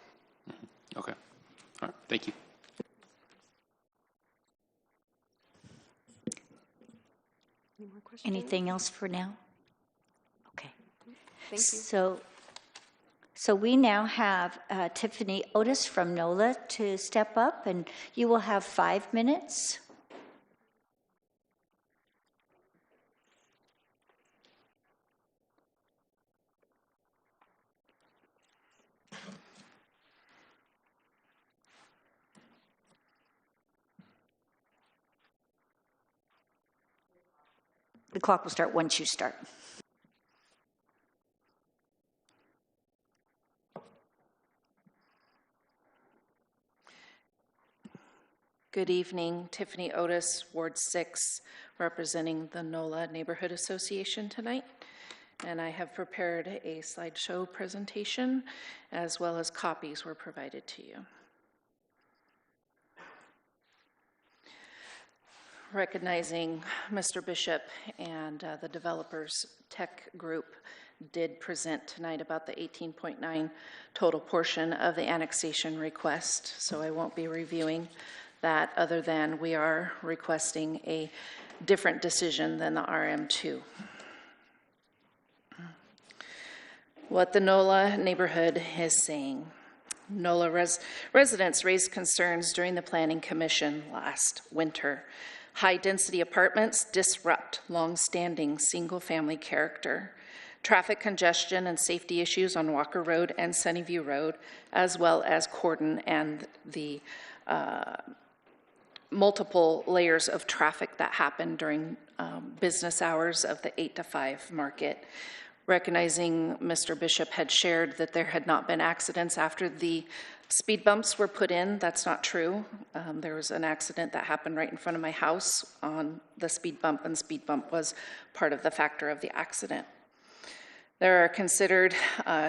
Mm-hmm. Okay. All right. Thank you. Any more questions? Anything else for now? Okay. Thank you. So we now have Tiffany Otis from NOLA to step up, and you will have 5 minutes. The clock will start once you start. Good evening, Tiffany Otis, Ward 6, representing the NOLA Neighborhood Association tonight. And I have prepared a slideshow presentation, as well as copies were provided to you. Recognizing Mr. Bishop and the developers tech group did present tonight about the 18.9 total portion of the annexation request, so I won't be reviewing that, other than we are requesting a different decision than the RM2. What the NOLA neighborhood is saying. NOLA residents raised concerns during the Planning Commission last winter. High-density apartments disrupt long-standing single-family character. Traffic congestion and safety issues on Walker Road and Sunnyview Road, as well as Cordon and the multiple layers of traffic that happen during business hours of the 8 to 5 market. recognizing Mr. Bishop had shared that there had not been accidents after the speed bumps were put in. That's not true. There was an accident that happened right in front of my house on the speed bump, and the speed bump was part of the factor of the accident. There are considered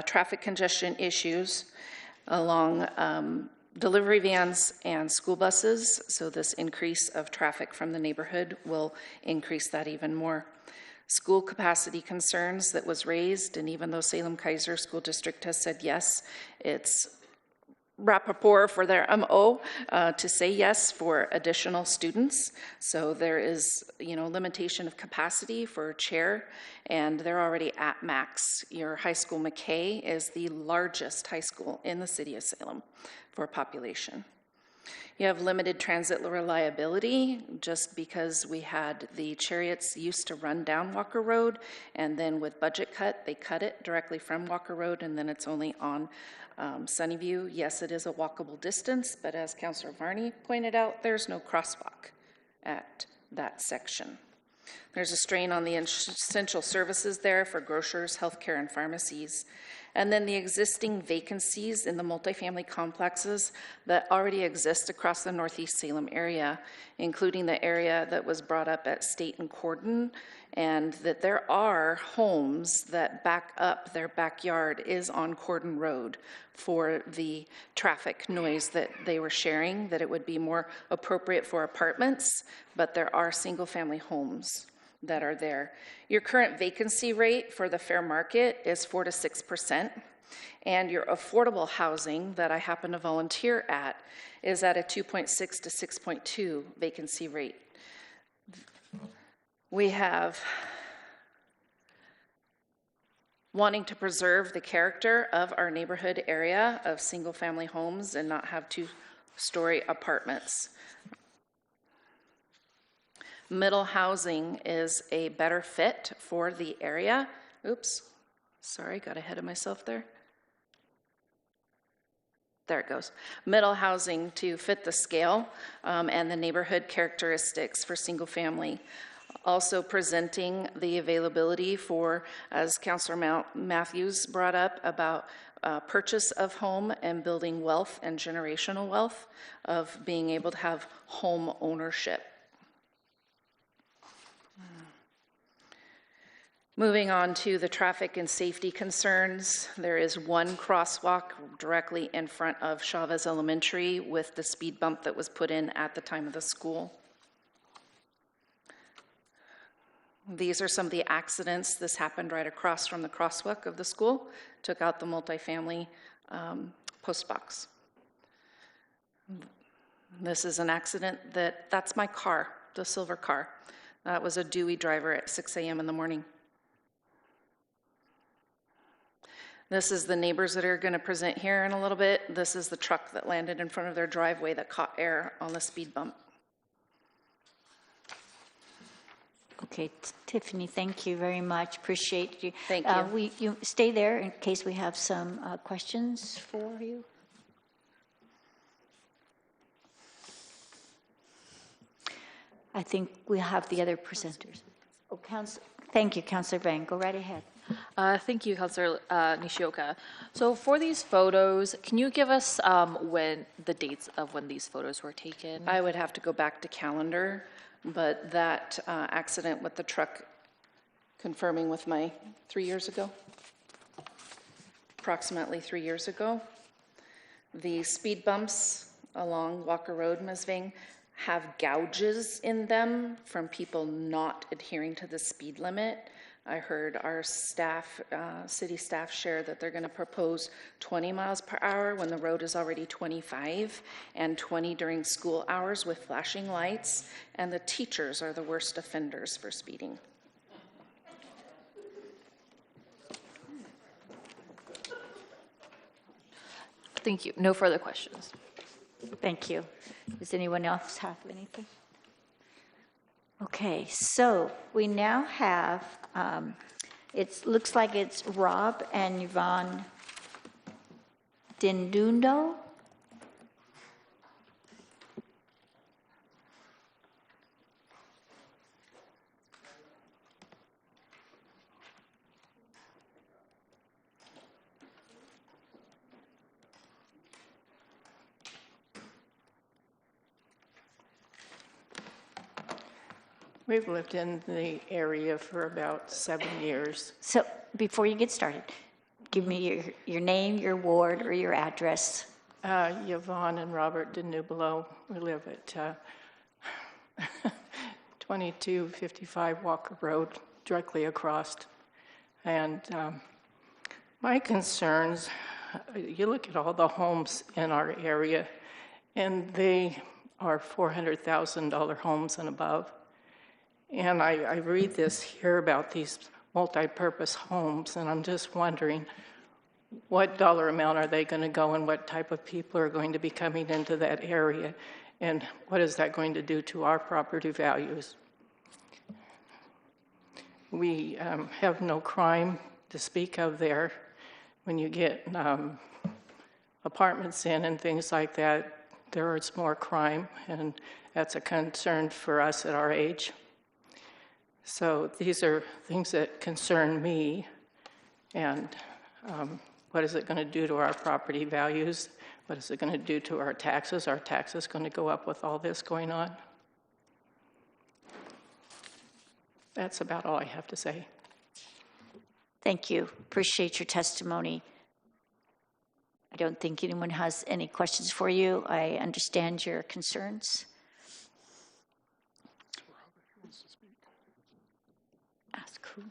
traffic congestion issues along delivery vans and school buses, so this increase of traffic from the neighborhood will increase that even more. School capacity concerns that was raised, and even though Salem-Keizer School District has said yes, it's rapport for their MO to say yes for additional students. So there is, limitation of capacity for chair, and they're already at max. Your high school McKay is the largest high school in the city of Salem for population. You have limited transit reliability just because we had the chariots used to run down Walker Road, and then with budget cut, they cut it directly from Walker Road, and then it's only on Sunnyview. Yes, it is a walkable distance, but as Councillor Varney pointed out, there's no crosswalk at that section. There's a strain on the essential services there for grocers, healthcare, and pharmacies. And then the existing vacancies in the multifamily complexes that already exist across the Northeast Salem area, including the area that was brought up at State and Cordon, and that there are homes that back up their backyard is on Cordon Road for the traffic noise that they were sharing, that it would be more appropriate for apartments, but there are single-family homes that are there. Your current vacancy rate for the fair market is 4 to 6%, and your affordable housing that I happen to volunteer at is at a 2.6 to 6.2 vacancy rate. We have wanting to preserve the character of our neighborhood area of single-family homes and not have two-story apartments. Middle housing is a better fit for the area. Oops, sorry, got ahead of myself there. There it goes. Middle housing to fit the scale and the neighborhood characteristics for single family. Also presenting the availability for, as Councillor Matthews brought up, about purchase of home and building wealth and generational wealth of being able to have home ownership. Moving on to the traffic and safety concerns, there is one crosswalk directly in front of Chavez Elementary with the speed bump that was put in at the time of the school. These are some of the accidents. This happened right across from the crosswalk of the school, took out the multifamily post box. This is an accident that's my car, the silver car. That was a Dewey driver at 6 a.m. in the morning. This is the neighbors that are going to present here in a little bit. This is the truck that landed in front of their driveway that caught air on the speed bump. Okay, Tiffany, thank you very much. Appreciate you. Thank you. You stay there in case we have some questions for you. I think we have the other presenters. Oh, thank you, Councillor Vang. Go right ahead. Thank you, Councillor Nishioka. So for these photos, can you give us when the dates of when these photos were taken? I would have to go back to calendar, but that accident with the truck, confirming with my 3 years ago, approximately 3 years ago. The speed bumps along Walker Road, Ms. Vang, have gouges in them from people not adhering to the speed limit. I heard our staff, city staff share that they're going to propose 20 miles per hour when the road is already 25 and 20 during school hours with flashing lights, and the teachers are the worst offenders for speeding. Thank you. No further questions. Thank you. Does anyone else have anything? Okay, so we now have, it looks like it's Rob and Yvonne Dindundo. We've lived in the area for about 7 years. So before you get started, give me your name, your ward, or your address. Yvonne and Robert DeNubelo. We live at 2255 Walker Road, directly across. And my concerns, you look at all the homes in our area, and they are $400,000 homes and above. And I read this here about these multi-purpose homes, and I'm just wondering, what dollar amount are they going to go, and what type of people are going to be coming into that area, and what is that going to do to our property values? We have no crime to speak of there. When you get apartments in and things like that, there is more crime, and that's a concern for us at our age. So these are things that concern me, and what is it going to do to our property values? What is it going to do to our taxes? Are taxes going to go up with all this going on? That's about all I have to say. Thank you. Appreciate your testimony. I don't think anyone has any questions for you. I understand your concerns. Ask who?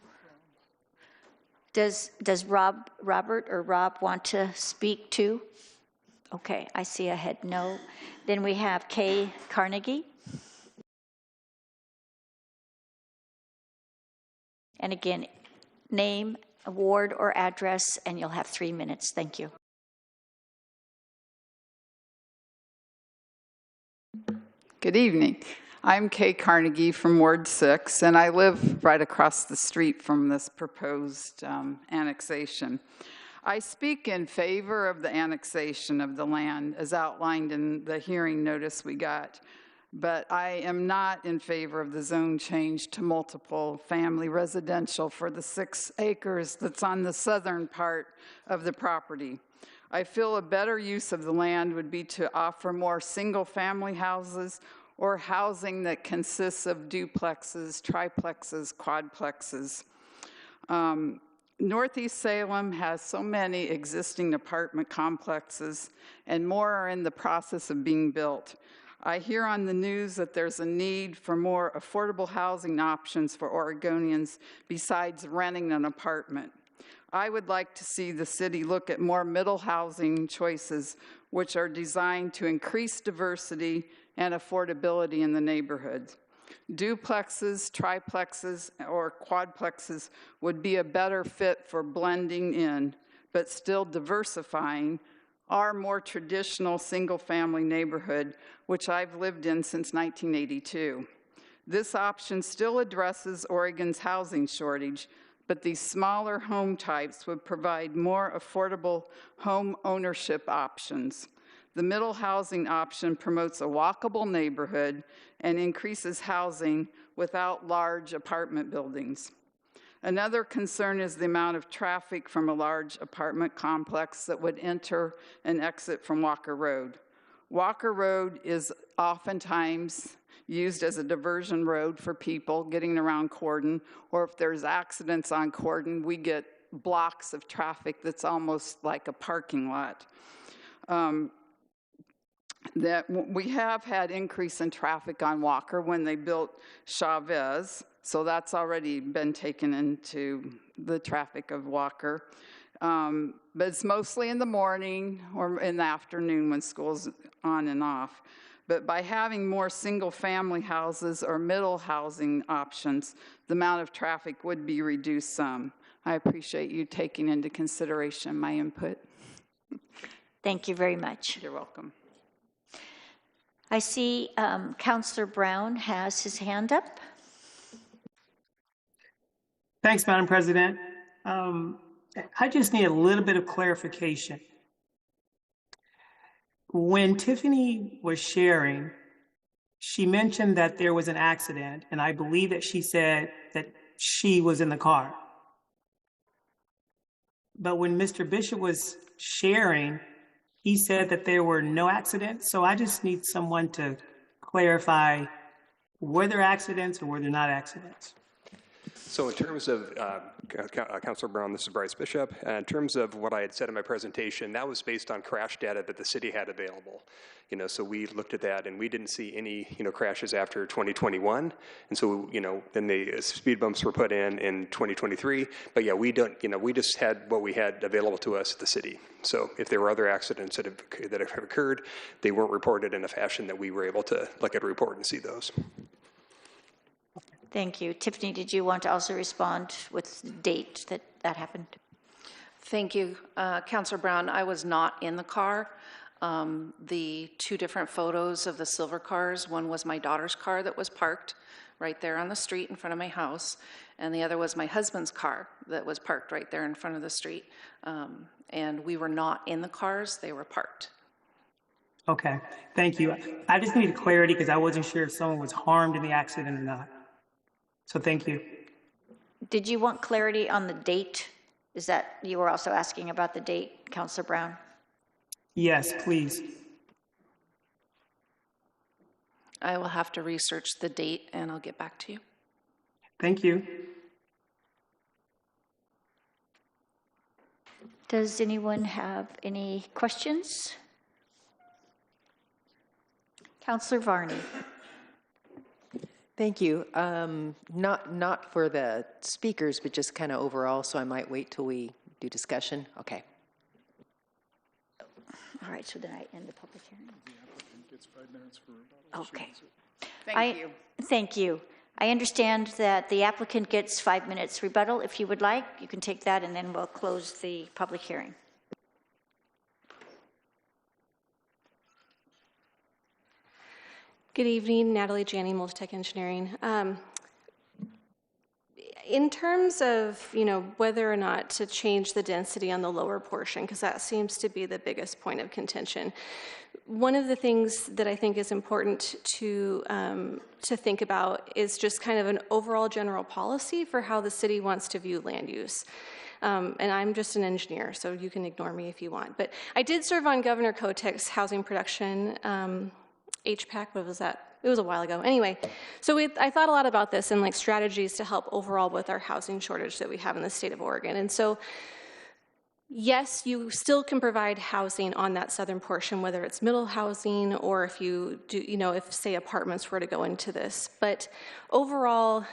Does Robert or Rob want to speak too? Okay, I see a head no. Then we have Kay Carnegie. And again, name, award, or address, and you'll have 3 minutes. Thank you. Good evening. I'm Kay Carnegie from Ward 6, and I live right across the street from this proposed annexation. I speak in favor of the annexation of the land as outlined in the hearing notice we got, but I am not in favor of the zone change to multiple family residential for the 6 acres that's on the southern part of the property. I feel a better use of the land would be to offer more single-family houses or housing that consists of duplexes, triplexes, quadplexes. Northeast Salem has so many existing apartment complexes, and more are in the process of being built. I hear on the news that there's a need for more affordable housing options for Oregonians besides renting an apartment. I would like to see the city look at more middle housing choices, which are designed to increase diversity and affordability in the neighborhood. Duplexes, triplexes, or quadplexes would be a better fit for blending in, but still diversifying our more traditional single-family neighborhood, which I've lived in since 1982. This option still addresses Oregon's housing shortage, but these smaller home types would provide more affordable home ownership options. The middle housing option promotes a walkable neighborhood and increases housing without large apartment buildings. Another concern is the amount of traffic from a large apartment complex that would enter and exit from Walker Road. Walker Road is oftentimes used as a diversion road for people getting around Cordon, or if there's accidents on Cordon, we get blocks of traffic that's almost like a parking lot. That we have had increase in traffic on Walker when they built Chavez, so that's already been taken into the traffic of Walker. But it's mostly in the morning or in the afternoon when school's on and off. But by having more single-family houses or middle housing options, the amount of traffic would be reduced some. I appreciate you taking into consideration my input. Thank you very much. You're welcome. I see Councillor Brown has his hand up. Thanks, Madam President. I just need a little bit of clarification. When Tiffany was sharing, she mentioned that there was an accident, and I believe that she said that she was in the car. But when Mr. Bishop was sharing, he said that there were no accidents. So I just need someone to clarify Were there accidents or were there not accidents? So in terms of, Councilor Brown, this is Bryce Bishop. In terms of what I had said in my presentation, that was based on crash data that the city had available. So we looked at that and we didn't see any, crashes after 2021. And so, then the speed bumps were put in 2023. But yeah, we just had what we had available to us at the city. So if there were other accidents that have occurred, they weren't reported in a fashion that we were able to look at a report and see those. Thank you. Tiffany, did you want to also respond with the date that happened? Thank you. Councilor Brown, I was not in the car. The two different photos of the silver cars, one was my daughter's car that was parked right there on the street in front of my house, and the other was my husband's car that was parked right there in front of the street. And we were not in the cars, they were parked. Okay, thank you. I just needed clarity because I wasn't sure if someone was harmed in the accident or not. So thank you. Did you want clarity on the date? Is that, you were also asking about the date, Councilor Brown? Yes, please. I will have to research the date and I'll get back to you. Thank you. Does anyone have any questions? Councilor Varney. Thank you. Not for the speakers, but just kind of overall, so I might wait till we do discussion. Okay. All right, so then I end the public hearing. The applicant gets 5 minutes for Okay. Thank you. Thank you. I understand that the applicant gets 5 minutes rebuttal. If you would like, you can take that and then we'll close the public hearing. Good evening, Natalie Janney, Multitech Engineering. In terms of, whether or not to change the density on the lower portion, because that seems to be the biggest point of contention, one of the things that I think is important to think about is just kind of an overall general policy for how the city wants to view land use. And I'm just an engineer, so you can ignore me if you want. But I did serve on Governor Kotek's housing production HPAC, what was that? It was a while ago. Anyway, so I thought a lot about this and strategies to help overall with our housing shortage that we have in the state of Oregon. And so, yes, you still can provide housing on that southern portion, whether it's middle housing or if you do, if say apartments were to go into this. But overall,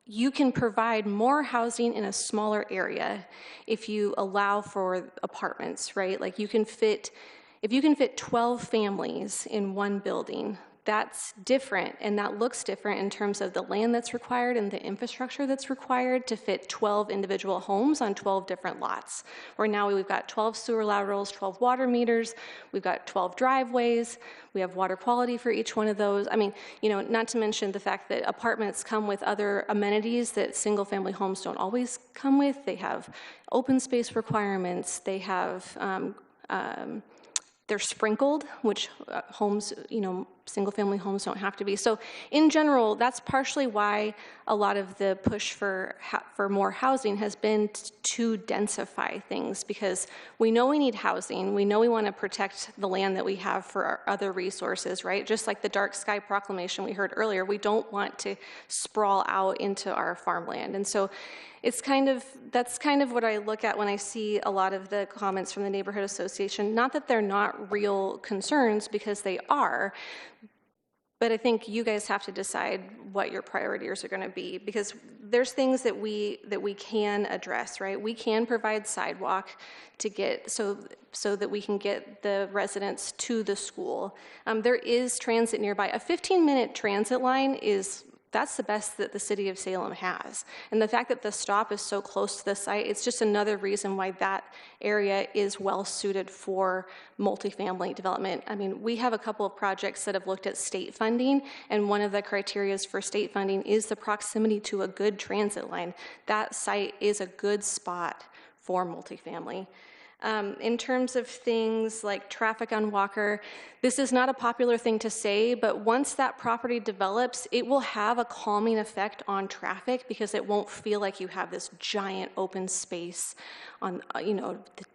you can provide more housing in a smaller area if you allow for apartments, right? Like if you can fit 12 families in one building, that's different, and that looks different in terms of the land that's required and the infrastructure that's required to fit 12 individual homes on 12 different lots. Where now we've got 12 sewer laterals, 12 water meters, we've got 12 driveways, we have water quality for each one of those. I mean, not to mention the fact that apartments come with other amenities that single-family homes don't always come with. They have open space requirements, they have they're sprinkled, which homes, single-family homes don't have to be. So in general, that's partially why a lot of the push for more housing has been to densify things, because we know we need housing. We know we want to protect the land that we have for our other resources, right? Just like the dark sky proclamation we heard earlier, we don't want to sprawl out into our farmland. And so that's kind of what I look at when I see a lot of the comments from the neighborhood association. Not that they're not real concerns, because they are, but I think you guys have to decide what your priorities are going to be, because there's things that we can address, right? We can provide sidewalk to get so that we can get the residents to the school. There is transit nearby. A 15-minute transit line that's the best that the city of Salem has. And the fact that the stop is so close to the site, it's just another reason why that area is well suited for multifamily development. I mean, we have a couple of projects that have looked at state funding, and one of the criteria for state funding is the proximity to a good transit line. That site is a good spot for multifamily. In terms of things like traffic on Walker, this is not a popular thing to say, but once that property develops, it will have a calming effect on traffic, because it won't feel like you have this giant open space on,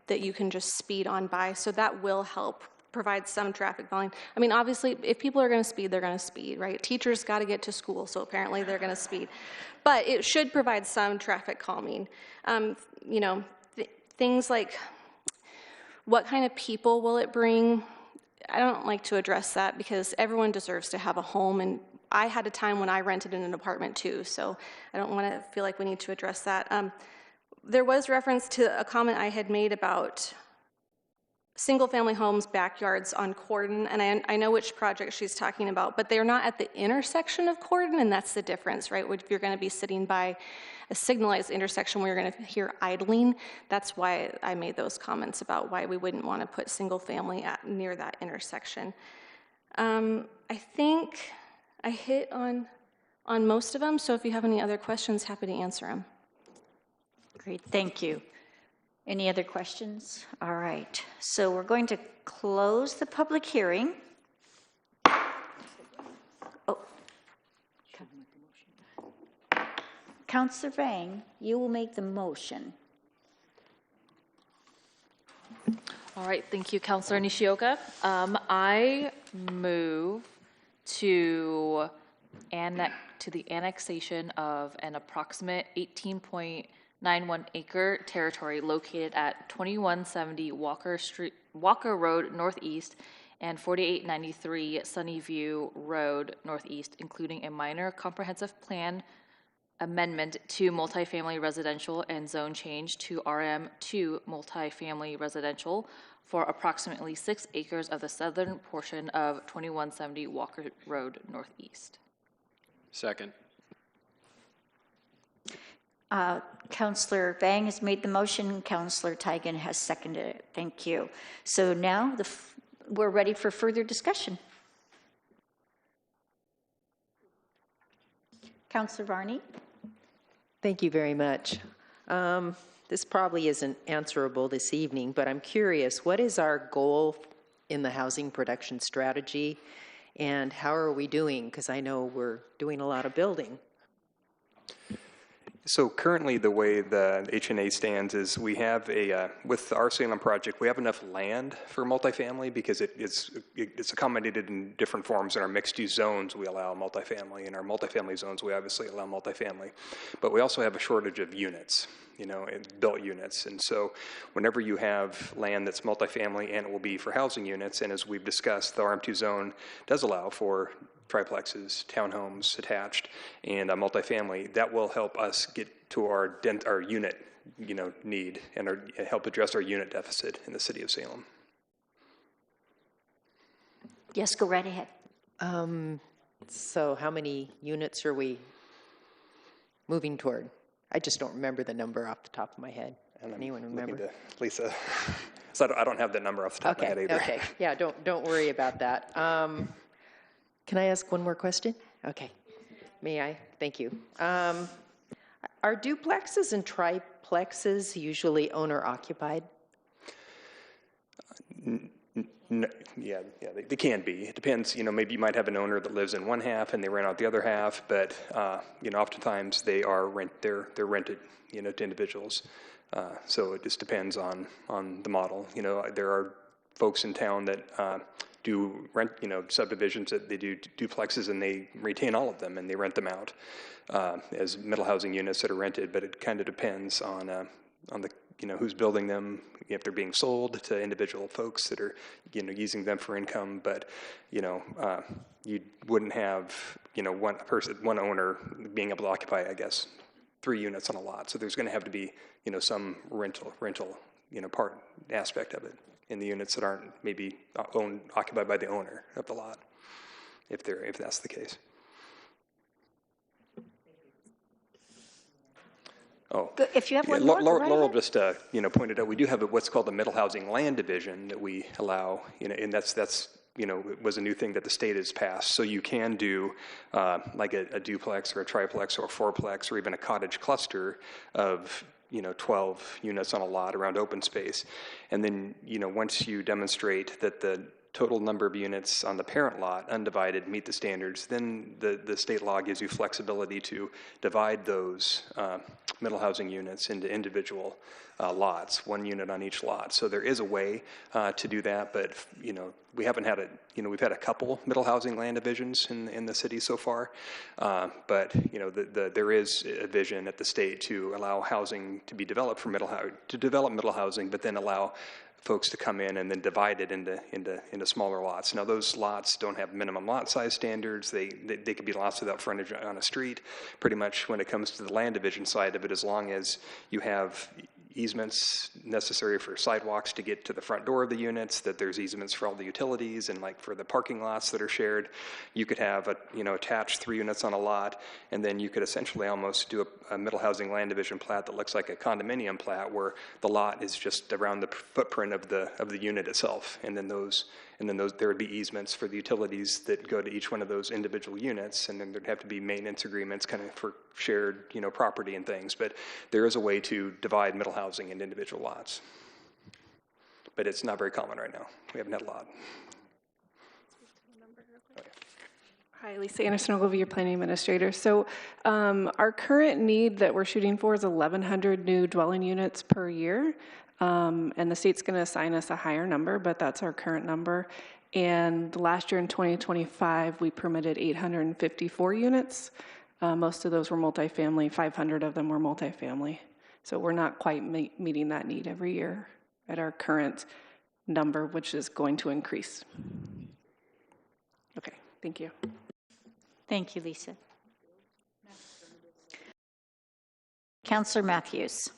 that you can just speed on by. So that will help provide some traffic volume. I mean, obviously, if people are going to speed, they're going to speed, right? Teachers got to get to school, so apparently they're going to speed. But it should provide some traffic calming. You know, things like what kind of people will it bring? I don't like to address that because everyone deserves to have a home, and I had a time when I rented in an apartment too, so I don't want to feel like we need to address that. There was reference to a comment I had made about single-family homes, backyards on Corden, and I know which project she's talking about, but they're not at the intersection of Corden, and that's the difference, right? If you're going to be sitting by a signalized intersection where you're going to hear idling, that's why I made those comments about why we wouldn't want to put single-family near that intersection. I think I hit on most of them, so if you have any other questions, happy to answer them. Great, thank you. Any other questions? All right, so we're going to close the public hearing. Oh. Councillor Vang, you will make the motion. All right, thank you, Councillor Nishioka. I move to the annexation of an approximate 18.91 acre territory located at 2170 Walker Road Northeast and 4893 Sunnyview Road Northeast, including a minor comprehensive plan amendment to multifamily residential and zone change to RM2 multifamily residential for approximately 6 acres of the southern portion of 2170 Walker Road Northeast. Second. Councillor Vang has made the motion. Councillor Tigan has seconded it. Thank you. So now we're ready for further discussion. Councillor Varney. Thank you very much. This probably isn't answerable this evening, but I'm curious, what is our goal in the housing production strategy, and how are we doing? Because I know we're doing a lot of building. So currently, the way the HNA stands is we have with our Salem project, we have enough land for multifamily because it's accommodated in different forms. In our mixed-use zones, we allow multifamily. In our multifamily zones, we obviously allow multifamily. But we also have a shortage of units, built units. And so whenever you have land that's multifamily and it will be for housing units, and as we've discussed, the RM2 zone does allow for triplexes, townhomes attached, and multifamily, that will help us get to our unit, need and help address our unit deficit in the city of Salem. Yes, go right ahead. So how many units are we moving toward? I just don't remember the number off the top of my head. Anyone remember? Lisa. So I don't have that number off the top of my head either. Okay, yeah, don't worry about that. Can I ask one more question? Okay. May I? Thank you. Are duplexes and triplexes usually owner-occupied? Yeah, they can be. It depends, maybe you might have an owner that lives in one half and they rent out the other half, but, oftentimes they're rented, to individuals. So it just depends on the model. There are folks in town that do rent, subdivisions that they do duplexes and they retain all of them and they rent them out as middle housing units that are rented, but it kind of depends on the, who's building them, if they're being sold to individual folks that are, using them for income, but, you wouldn't have, one owner being able to occupy, I guess, 3 units on a lot. So there's going to have to be, some rental, part aspect of it in the units that aren't maybe occupied by the owner of the lot, if that's the case. Oh, if you have one more, Laurel just pointed out we do have what's called the middle housing land division that we allow, and that's it was a new thing that the state has passed. So you can do like a duplex or a triplex or a fourplex or even a cottage cluster of 12 units on a lot around open space. And then, once you demonstrate that the total number of units on the parent lot, undivided, meet the standards, then the state law gives you flexibility to divide those middle housing units into individual lots, 1 unit on each lot. So there is a way to do that, but we haven't had a, we've had a couple middle housing land divisions in the city so far, but there is a vision at the state to allow housing to be developed for develop middle housing, but then allow folks to come in and then divide it into smaller lots. Now those lots don't have minimum lot size standards. They could be lots without frontage on a street. Pretty much when it comes to the land division side of it, as long as you have easements necessary for sidewalks to get to the front door of the units, that there's easements for all the utilities and like for the parking lots that are shared. You could have attach 3 units on a lot, and then you could essentially almost do a middle housing land division plat that looks like a condominium plat where the lot is just around the footprint of the unit itself, and then there would be easements for the utilities that go to each one of those individual units, and then there'd have to be maintenance agreements kind of for shared property and things. But there is a way to divide middle housing into individual lots, but it's not very common right now. We haven't had a lot. Hi, Lisa Anderson, Ogilvie, your planning administrator. So our current need that we're shooting for is 1,100 new dwelling units per year. And the state's going to assign us a higher number, but that's our current number. And last year in 2025, we permitted 854 units. Most of those were multifamily. 500 of them were multifamily. So we're not quite meeting that need every year at our current number, which is going to increase. Okay, thank you. Thank you, Lisa. Councillor Matthews.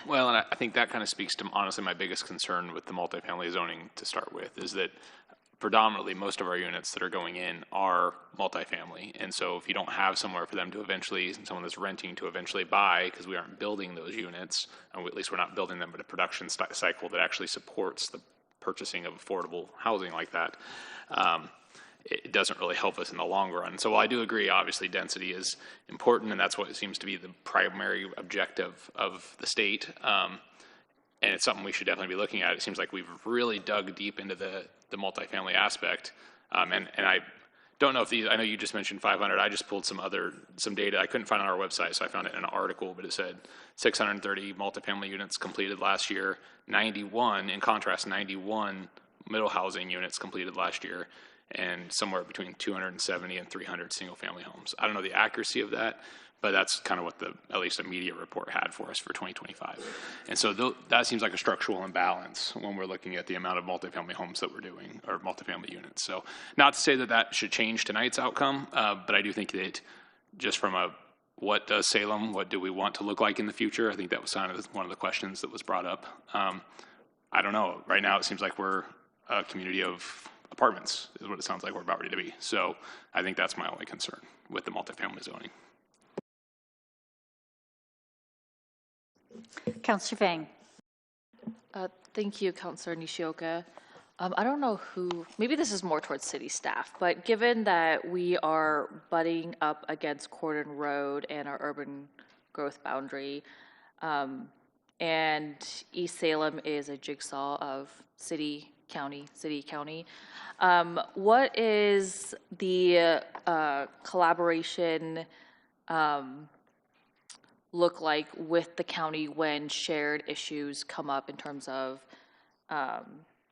Well, and I think that kind of speaks to, honestly, my biggest concern with the multifamily zoning to start with, is that predominantly most of our units that are going in are multifamily. And so if you don't have somewhere for them to eventually, someone that's renting to eventually buy, because we aren't building those units, or at least we're not building them at a production cycle that actually supports the purchasing of affordable housing like that, it doesn't really help us in the long run. So while I do agree, obviously density is important, and that's what seems to be the primary objective of the state, and it's something we should definitely be looking at. It seems like we've really dug deep into the multifamily aspect, and I don't know if these, I know you just mentioned 500, I just pulled some data I couldn't find on our website, so I found it in an article, but it said 630 multifamily units completed last year, 91 middle housing units completed last year, and somewhere between 270 and 300 single-family homes. I don't know the accuracy of that, but that's kind of what at least the media report had for us for 2025. And so that seems like a structural imbalance when we're looking at the amount of multifamily homes that we're doing, or multifamily units. So not to say that should change tonight's outcome, but I do think that just from what does Salem, what do we want to look like in the future? I think that was kind of one of the questions that was brought up. I don't know. Right now it seems like we're a community of apartments is what it sounds like we're about ready to be. So I think that's my only concern with the multifamily zoning. Councillor Fang. Thank you, Councillor Nishioka. I don't know maybe this is more towards city staff, but given that we are butting up against Cordon Road and our urban growth boundary, and East Salem is a jigsaw of city, county, what is the collaboration look like with the county when shared issues come up in terms of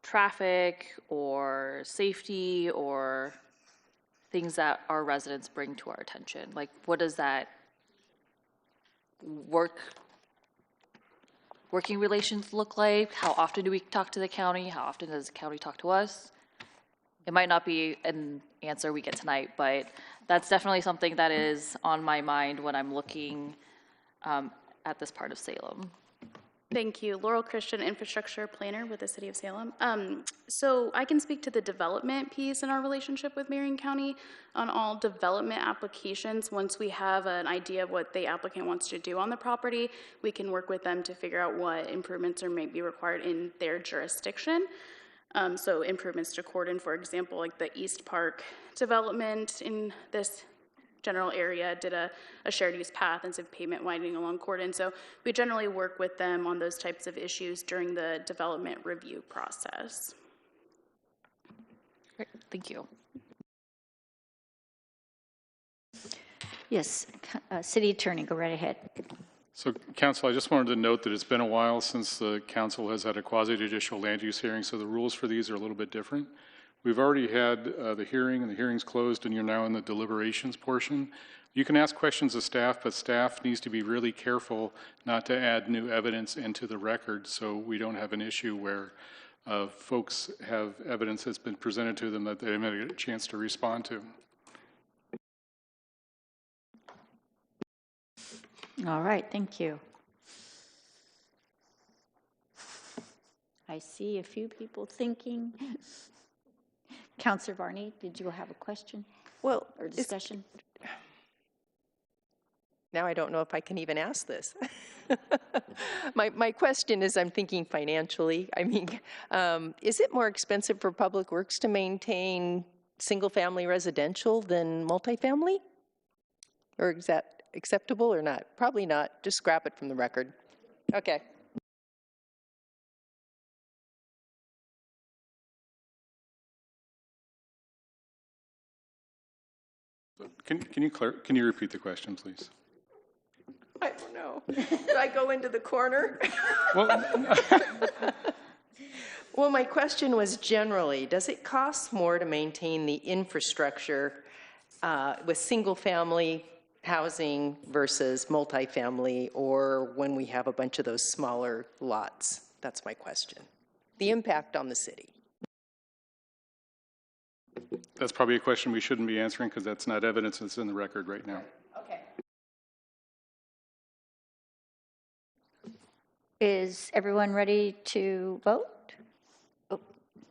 traffic or safety or things that our residents bring to our attention? Like, what does that working relations look like? How often do we talk to the county? How often does the county talk to us? It might not be an answer we get tonight, but that's definitely something that is on my mind when I'm looking at this part of Salem. Thank you. Laurel Christian, infrastructure planner with the City of Salem. So I can speak to the development piece in our relationship with Marion County on all development applications. Once we have an idea of what the applicant wants to do on the property, we can work with them to figure out what improvements are maybe required in their jurisdiction. So improvements to Cordon, for example, like the East Park development in this general area did a shared use path and some pavement widening along Cordon. So we generally work with them on those types of issues during the development review process. Great, thank you. Yes, City Attorney, go right ahead. So, Council, I just wanted to note that it's been a while since the Council has had a quasi-judicial land use hearing, so the rules for these are a little bit different. We've already had the hearing, and the hearing's closed, and you're now in the deliberations portion. You can ask questions of staff, but staff needs to be really careful not to add new evidence into the record so we don't have an issue where folks have evidence that's been presented to them that they haven't had a chance to respond to. All right, thank you. I see a few people thinking. Councilor Varney, did you have a question? Well, or discussion? Now I don't know if I can even ask this. My question is, I'm thinking financially. I mean, is it more expensive for Public Works to maintain single-family residential than multifamily? Or is that acceptable or not? Probably not. Just scrap it from the record. Okay. Can you repeat the question, please? I don't know. Do I go into the corner? Well, my question was generally, does it cost more to maintain the infrastructure with single-family housing versus multifamily, or when we have a bunch of those smaller lots? That's my question. The impact on the city. That's probably a question we shouldn't be answering because that's not evidence that's in the record right now. Okay. Is everyone ready to vote? Oh,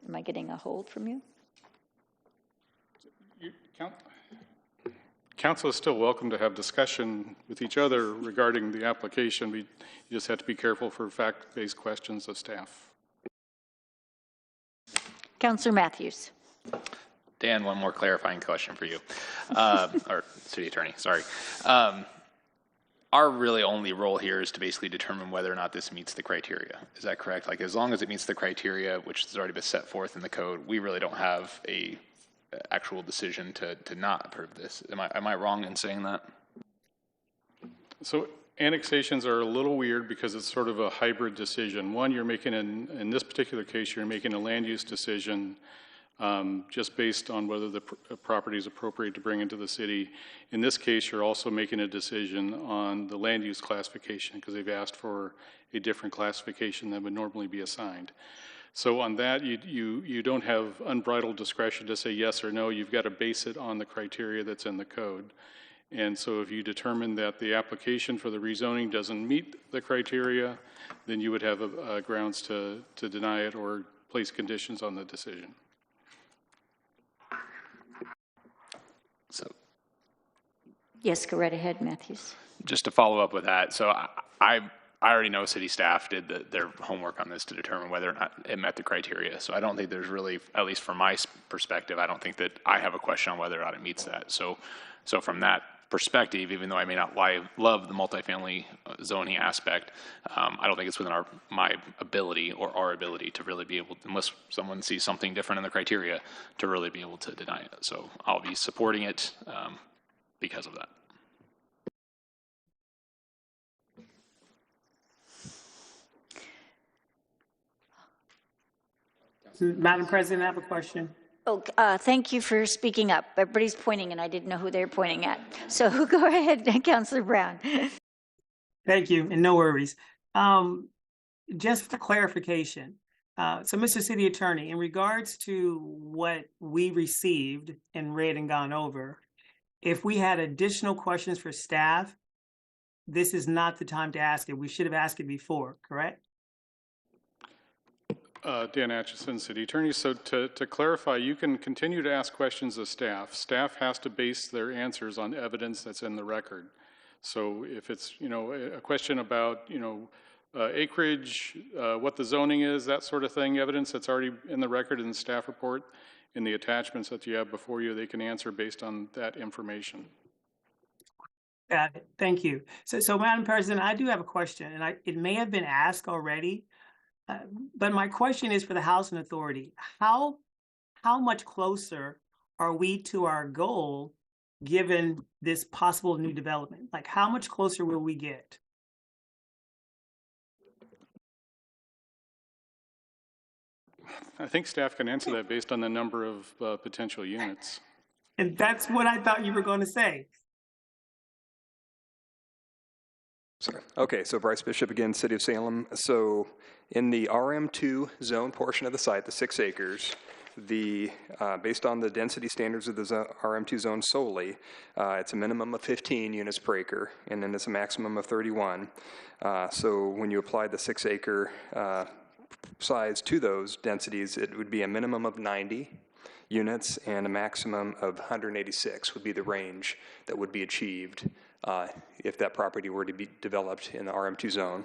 am I getting a hold from you? Council is still welcome to have discussion with each other regarding the application. You just have to be careful for fact-based questions of staff. Councilor Matthews. Dan, one more clarifying question for you, or City Attorney, sorry. Our really only role here is to basically determine whether or not this meets the criteria. Is that correct? Like, as long as it meets the criteria, which has already been set forth in the code, we really don't have a actual decision to not approve this. Am I wrong in saying that? So annexations are a little weird because it's sort of a hybrid decision. One, you're making, in this particular case, you're making a land use decision just based on whether the property is appropriate to bring into the city. In this case, you're also making a decision on the land use classification because they've asked for a different classification than would normally be assigned. So on that, you don't have unbridled discretion to say yes or no. You've got to base it on the criteria that's in the code. And so if you determine that the application for the rezoning doesn't meet the criteria, then you would have grounds to deny it or place conditions on the decision. So, yes, go right ahead, Matthews. Just to follow up with that, so I already know city staff did their homework on this to determine whether or not it met the criteria. So I don't think there's really, at least from my perspective, I don't think that I have a question on whether or not it meets that. So from that perspective, even though I may not love the multifamily zoning aspect, I don't think it's within my ability or our ability to really be able, unless someone sees something different in the criteria, to really be able to deny it. So I'll be supporting it because of that. Madam President, I have a question. Oh, thank you for speaking up. Everybody's pointing, and I didn't know who they were pointing at. So go ahead, Councilor Brown. Thank you, and no worries. Just for clarification, so Mr. City Attorney, in regards to what we received and read and gone over, if we had additional questions for staff, this is not the time to ask it. We should have asked it before, correct? Dan Atchison, City Attorney. So to clarify, you can continue to ask questions of staff. Staff has to base their answers on evidence that's in the record. So if it's, a question about, acreage, what the zoning is, that sort of thing, evidence that's already in the record in the staff report, in the attachments that you have before you, they can answer based on that information. Got it. Thank you. So Madam President, I do have a question, and it may have been asked already, but my question is for the Housing Authority. How much closer are we to our goal given this possible new development? Like, how much closer will we get? I think staff can answer that based on the number of potential units. And that's what I thought you were going to say. Sorry. Okay, so Bryce Bishop again, City of Salem. So in the RM2 zone portion of the site, the 6 acres, based on the density standards of the RM2 zone solely, it's a minimum of 15 units per acre, and then it's a maximum of 31. So when you apply the 6 acre size to those densities, it would be a minimum of 90 units and a maximum of 186 would be the range that would be achieved if that property were to be developed in the RM2 zone.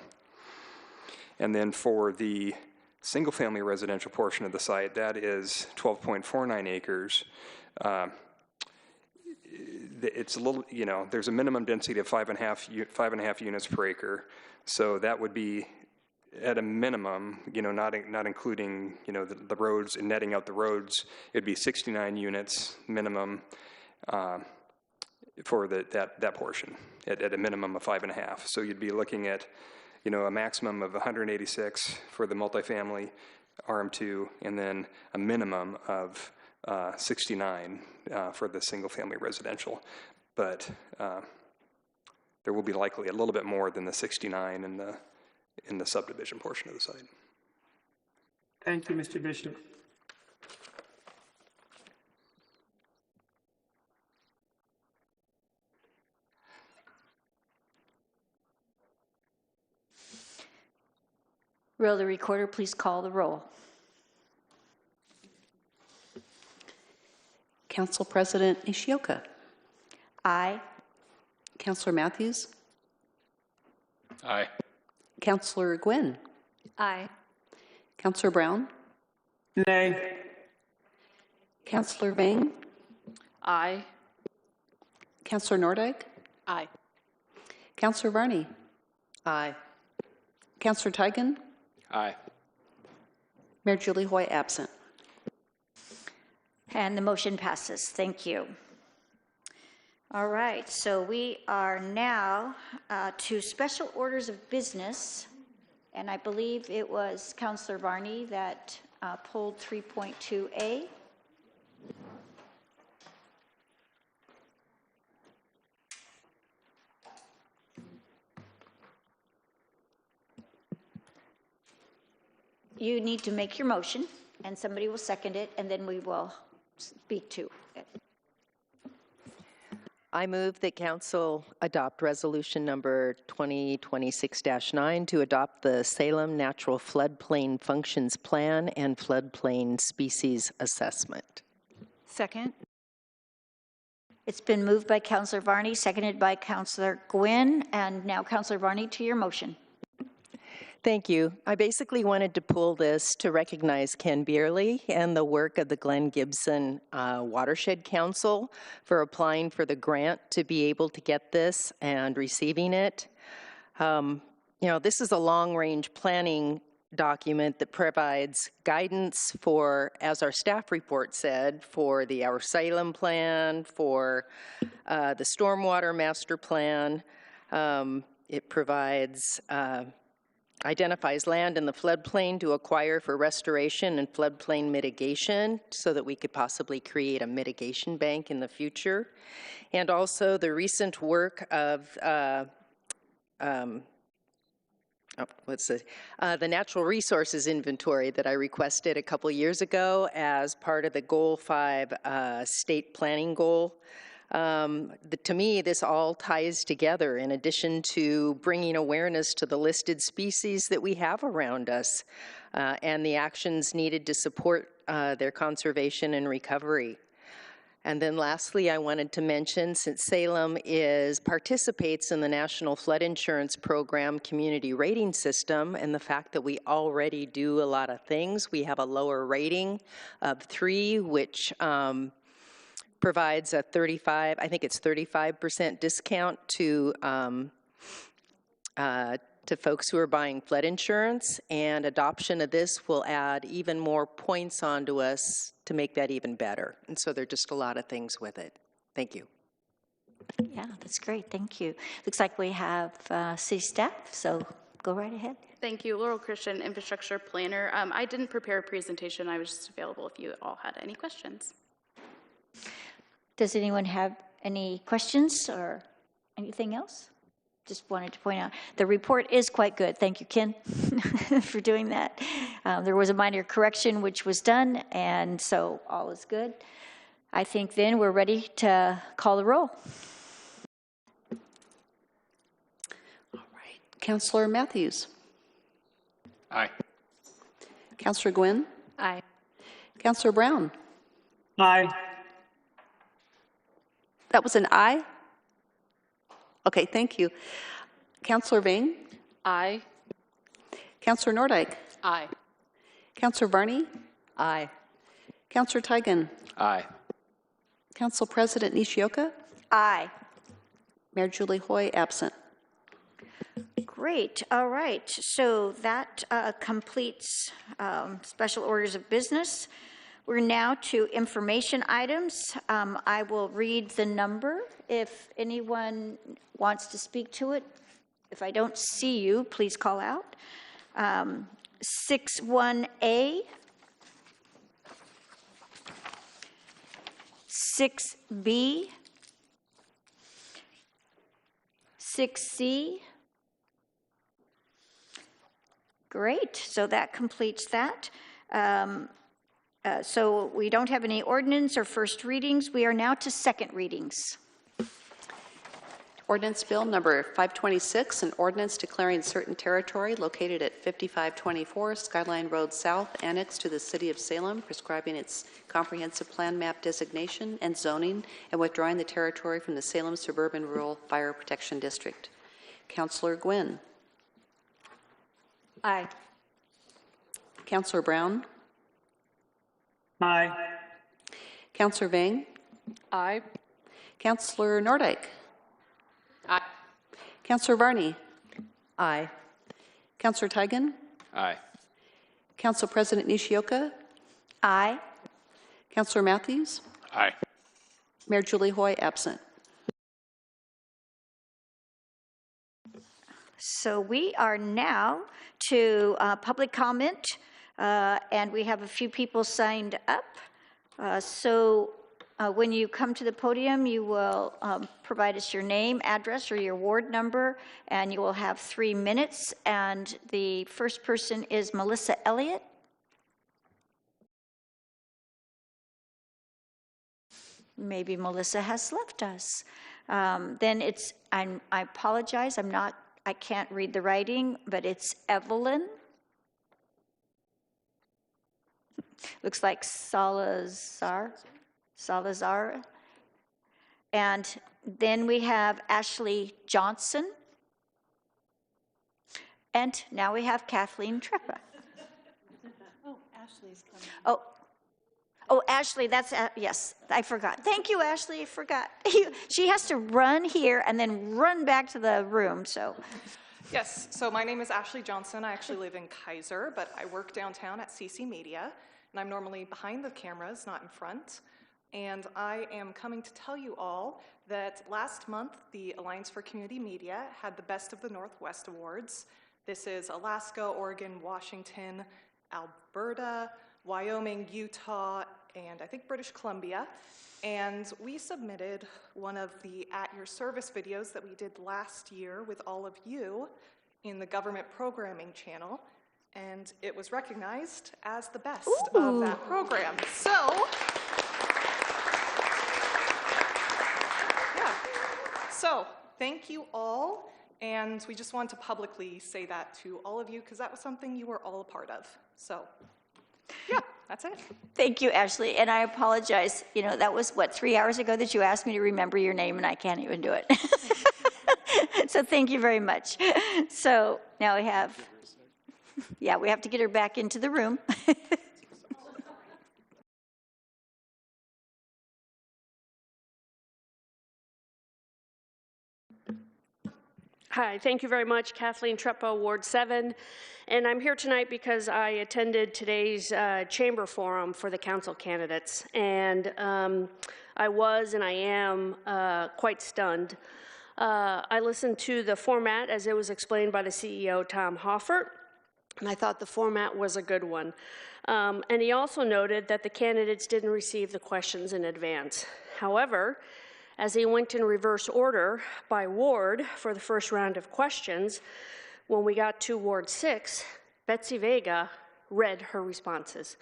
And then for the single-family residential portion of the site, that is 12.49 acres. It's a little, there's a minimum density of 5.5 units per acre. So that would be at a minimum, not including, the roads and netting out the roads, it'd be 69 units minimum for that portion at a minimum of 5.5. So you'd be looking at, a maximum of 186 for the multifamily RM2, and then a minimum of 69 for the single-family residential. But there will be likely a little bit more than the 69 in the subdivision portion of the site. Thank you, Mr. Bishop. Will the recorder please call the roll? Council President Nishioka. Aye. Councilor Matthews. Aye. Councilor Gwynn. Aye. Councilor Brown. Nay. Councilor Ming. Aye. Councilor Nordyke. Aye. Councilor Varney. Aye. Councilor Tigan. Aye. Mayor Julie Hoy absent. And the motion passes. Thank you. All right, so we are now to special orders of business, and I believe it was Councilor Varney that pulled 3.2A. You need to make your motion, and somebody will second it, and then we will speak to it. I move that Council adopt resolution number 2026-9 to adopt the Salem Natural Floodplain Functions Plan and Floodplain Species Assessment. Second. It's been moved by Councilor Varney, seconded by Councilor Gwynn, and now Councilor Varney to your motion. Thank you. I basically wanted to pull this to recognize Ken Beerley and the work of the Glenn Gibson Watershed Council for applying for the grant to be able to get this and receiving it. This is a long-range planning document that provides guidance for, as our staff report said, for our Salem plan, for the Stormwater Master Plan. It provides identifies land in the floodplain to acquire for restoration and floodplain mitigation so that we could possibly create a mitigation bank in the future. And also the recent work of the natural resources inventory that I requested a couple years ago as part of the Goal 5 state planning goal. To me, this all ties together in addition to bringing awareness to the listed species that we have around us and the actions needed to support their conservation and recovery. And then lastly, I wanted to mention, since Salem participates in the National Flood Insurance Program community rating system, and the fact that we already do a lot of things, we have a lower rating of 3, which provides a 35% discount to folks who are buying flood insurance, and adoption of this will add even more points onto us to make that even better. And so there are just a lot of things with it. Thank you. Yeah, that's great. Thank you. Looks like we have city staff, so go right ahead. Thank you. Laurel Christian, Infrastructure Planner. I didn't prepare a presentation. I was just available if you all had any questions. Does anyone have any questions or anything else? Just wanted to point out, the report is quite good. Thank you, Ken, for doing that. There was a minor correction which was done, and so all is good. I think then we're ready to call the roll. Councillor Matthews. Aye. Councillor Gwynn. Aye. Councillor Brown. Aye. That was an aye? Okay, thank you. Councillor Vang. Aye. Councillor Nordyke. Aye. Councillor Varney. Aye. Councillor Tigan. Aye. Council President Nishioka. Aye. Mayor Julie Hoy absent. Great. All right. So that completes special orders of business. We're now to information items. I will read the number if anyone wants to speak to it. If I don't see you, please call out. 61A, 6B, 6C. Great. So that completes that. So we don't have any ordinance or first readings. We are now to second readings. Ordinance Bill number 526, an ordinance declaring certain territory located at 5524 Skyline Road South, annexed to the City of Salem, prescribing its comprehensive plan map designation and zoning, and withdrawing the territory from the Salem Suburban Rural Fire Protection District. Councillor Gwynn. Aye. Councillor Brown. Aye. Councillor Vang. Aye. Councillor Nordyke. Aye. Councillor Varney. Aye. Councillor Tigan. Aye. Council President Nishioka. Aye. Councillor Matthews. Aye. Mayor Julie Hoy absent. So we are now to public comment, and we have a few people signed up. When you come to the podium, you will provide us your name, address, or your ward number, and you will have 3 minutes. And the first person is Melissa Elliott. Maybe Melissa has left us. Then it's, I apologize, I can't read the writing, but it's Evelyn. Looks like Salazar. And then we have Ashley Johnson. And now we have Kathleen Treppa. Oh, Ashley's coming. Oh, Ashley, that's, yes, I forgot. Thank you, Ashley, I forgot. She has to run here and then run back to the room, so. Yes, so my name is Ashley Johnson. I actually live in Kaiser, but I work downtown at CC Media, and I'm normally behind the cameras, not in front. And I am coming to tell you all that last month, the Alliance for Community Media had the Best of the Northwest Awards. This is Alaska, Oregon, Washington, Alberta, Wyoming, Utah, and I think British Columbia. And we submitted one of the At Your Service videos that we did last year with all of you in the government programming channel. And it was recognized as the best of that program. So thank you all. And we just want to publicly say that to all of you because that was something you were all a part of. So yeah, that's it. Thank you, Ashley, and I apologize. You know, that was, 3 hours ago that you asked me to remember your name, and I can't even do it. So thank you very much. So now we have, we have to get her back into the room. Hi, thank you very much. Kathleen Treppo, Ward 7. And I'm here tonight because I attended today's chamber forum for the council candidates. And I was and I am quite stunned. I listened to the format as it was explained by the CEO, Tom Hoffert, and I thought the format was a good one. And he also noted that the candidates didn't receive the questions in advance. However, as he went in reverse order by ward for the first round of questions, when we got to Ward 6, Betsy Vega read her responses.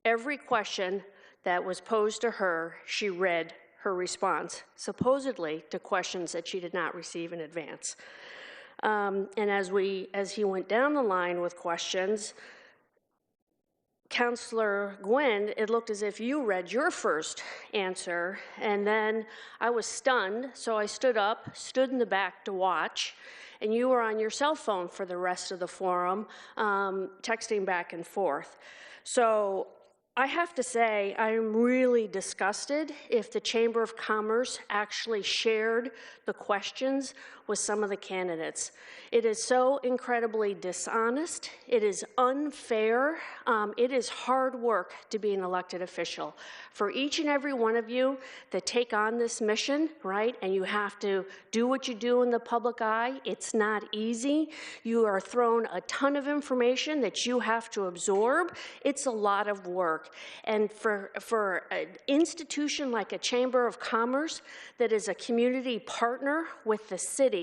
Every question that was posed to her, she read her response, supposedly to questions that she did not receive in advance. And as he went down the line with questions, Councillor Gwynn, it looked as if you read your first answer, and then I was stunned, so I stood up, stood in the back to watch, and you were on your cell phone for the rest of the forum, texting back and forth. So I have to say, I'm really disgusted if the Chamber of Commerce actually shared the questions with some of the candidates. It is so incredibly dishonest. It is unfair. It is hard work to be an elected official. For each and every one of you that take on this mission, right, and you have to do what you do in the public eye, it's not easy. You are thrown a ton of information that you have to absorb. It's a lot of work. And for an institution like a Chamber of Commerce that is a community partner with the city,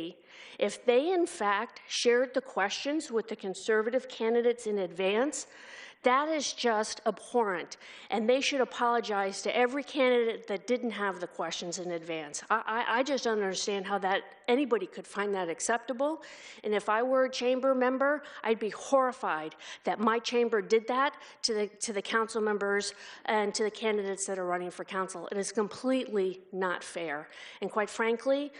if they in fact shared the questions with the conservative candidates in advance, that is just abhorrent, and they should apologize to every candidate that didn't have the questions in advance. I just don't understand how that anybody could find that acceptable, and if I were a chamber member, I'd be horrified that my chamber did that to the council members and to the candidates that are running for council. It is completely not fair, and quite frankly,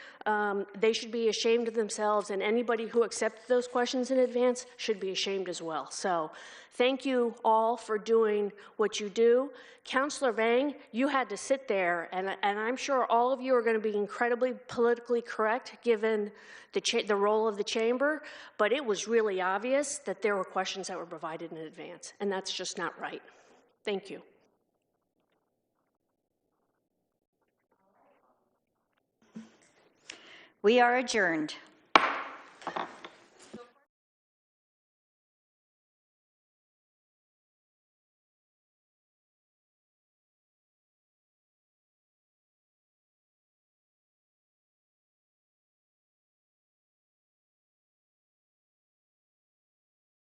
they should be ashamed of themselves, and anybody who accepted those questions in advance should be ashamed as well. So thank you all for doing what you do. Councillor Vang, you had to sit there, and I'm sure all of you are going to be incredibly politically correct given the role of the chamber, but it was really obvious that there were questions that were provided in advance, and that's just not right. Thank you. We are adjourned.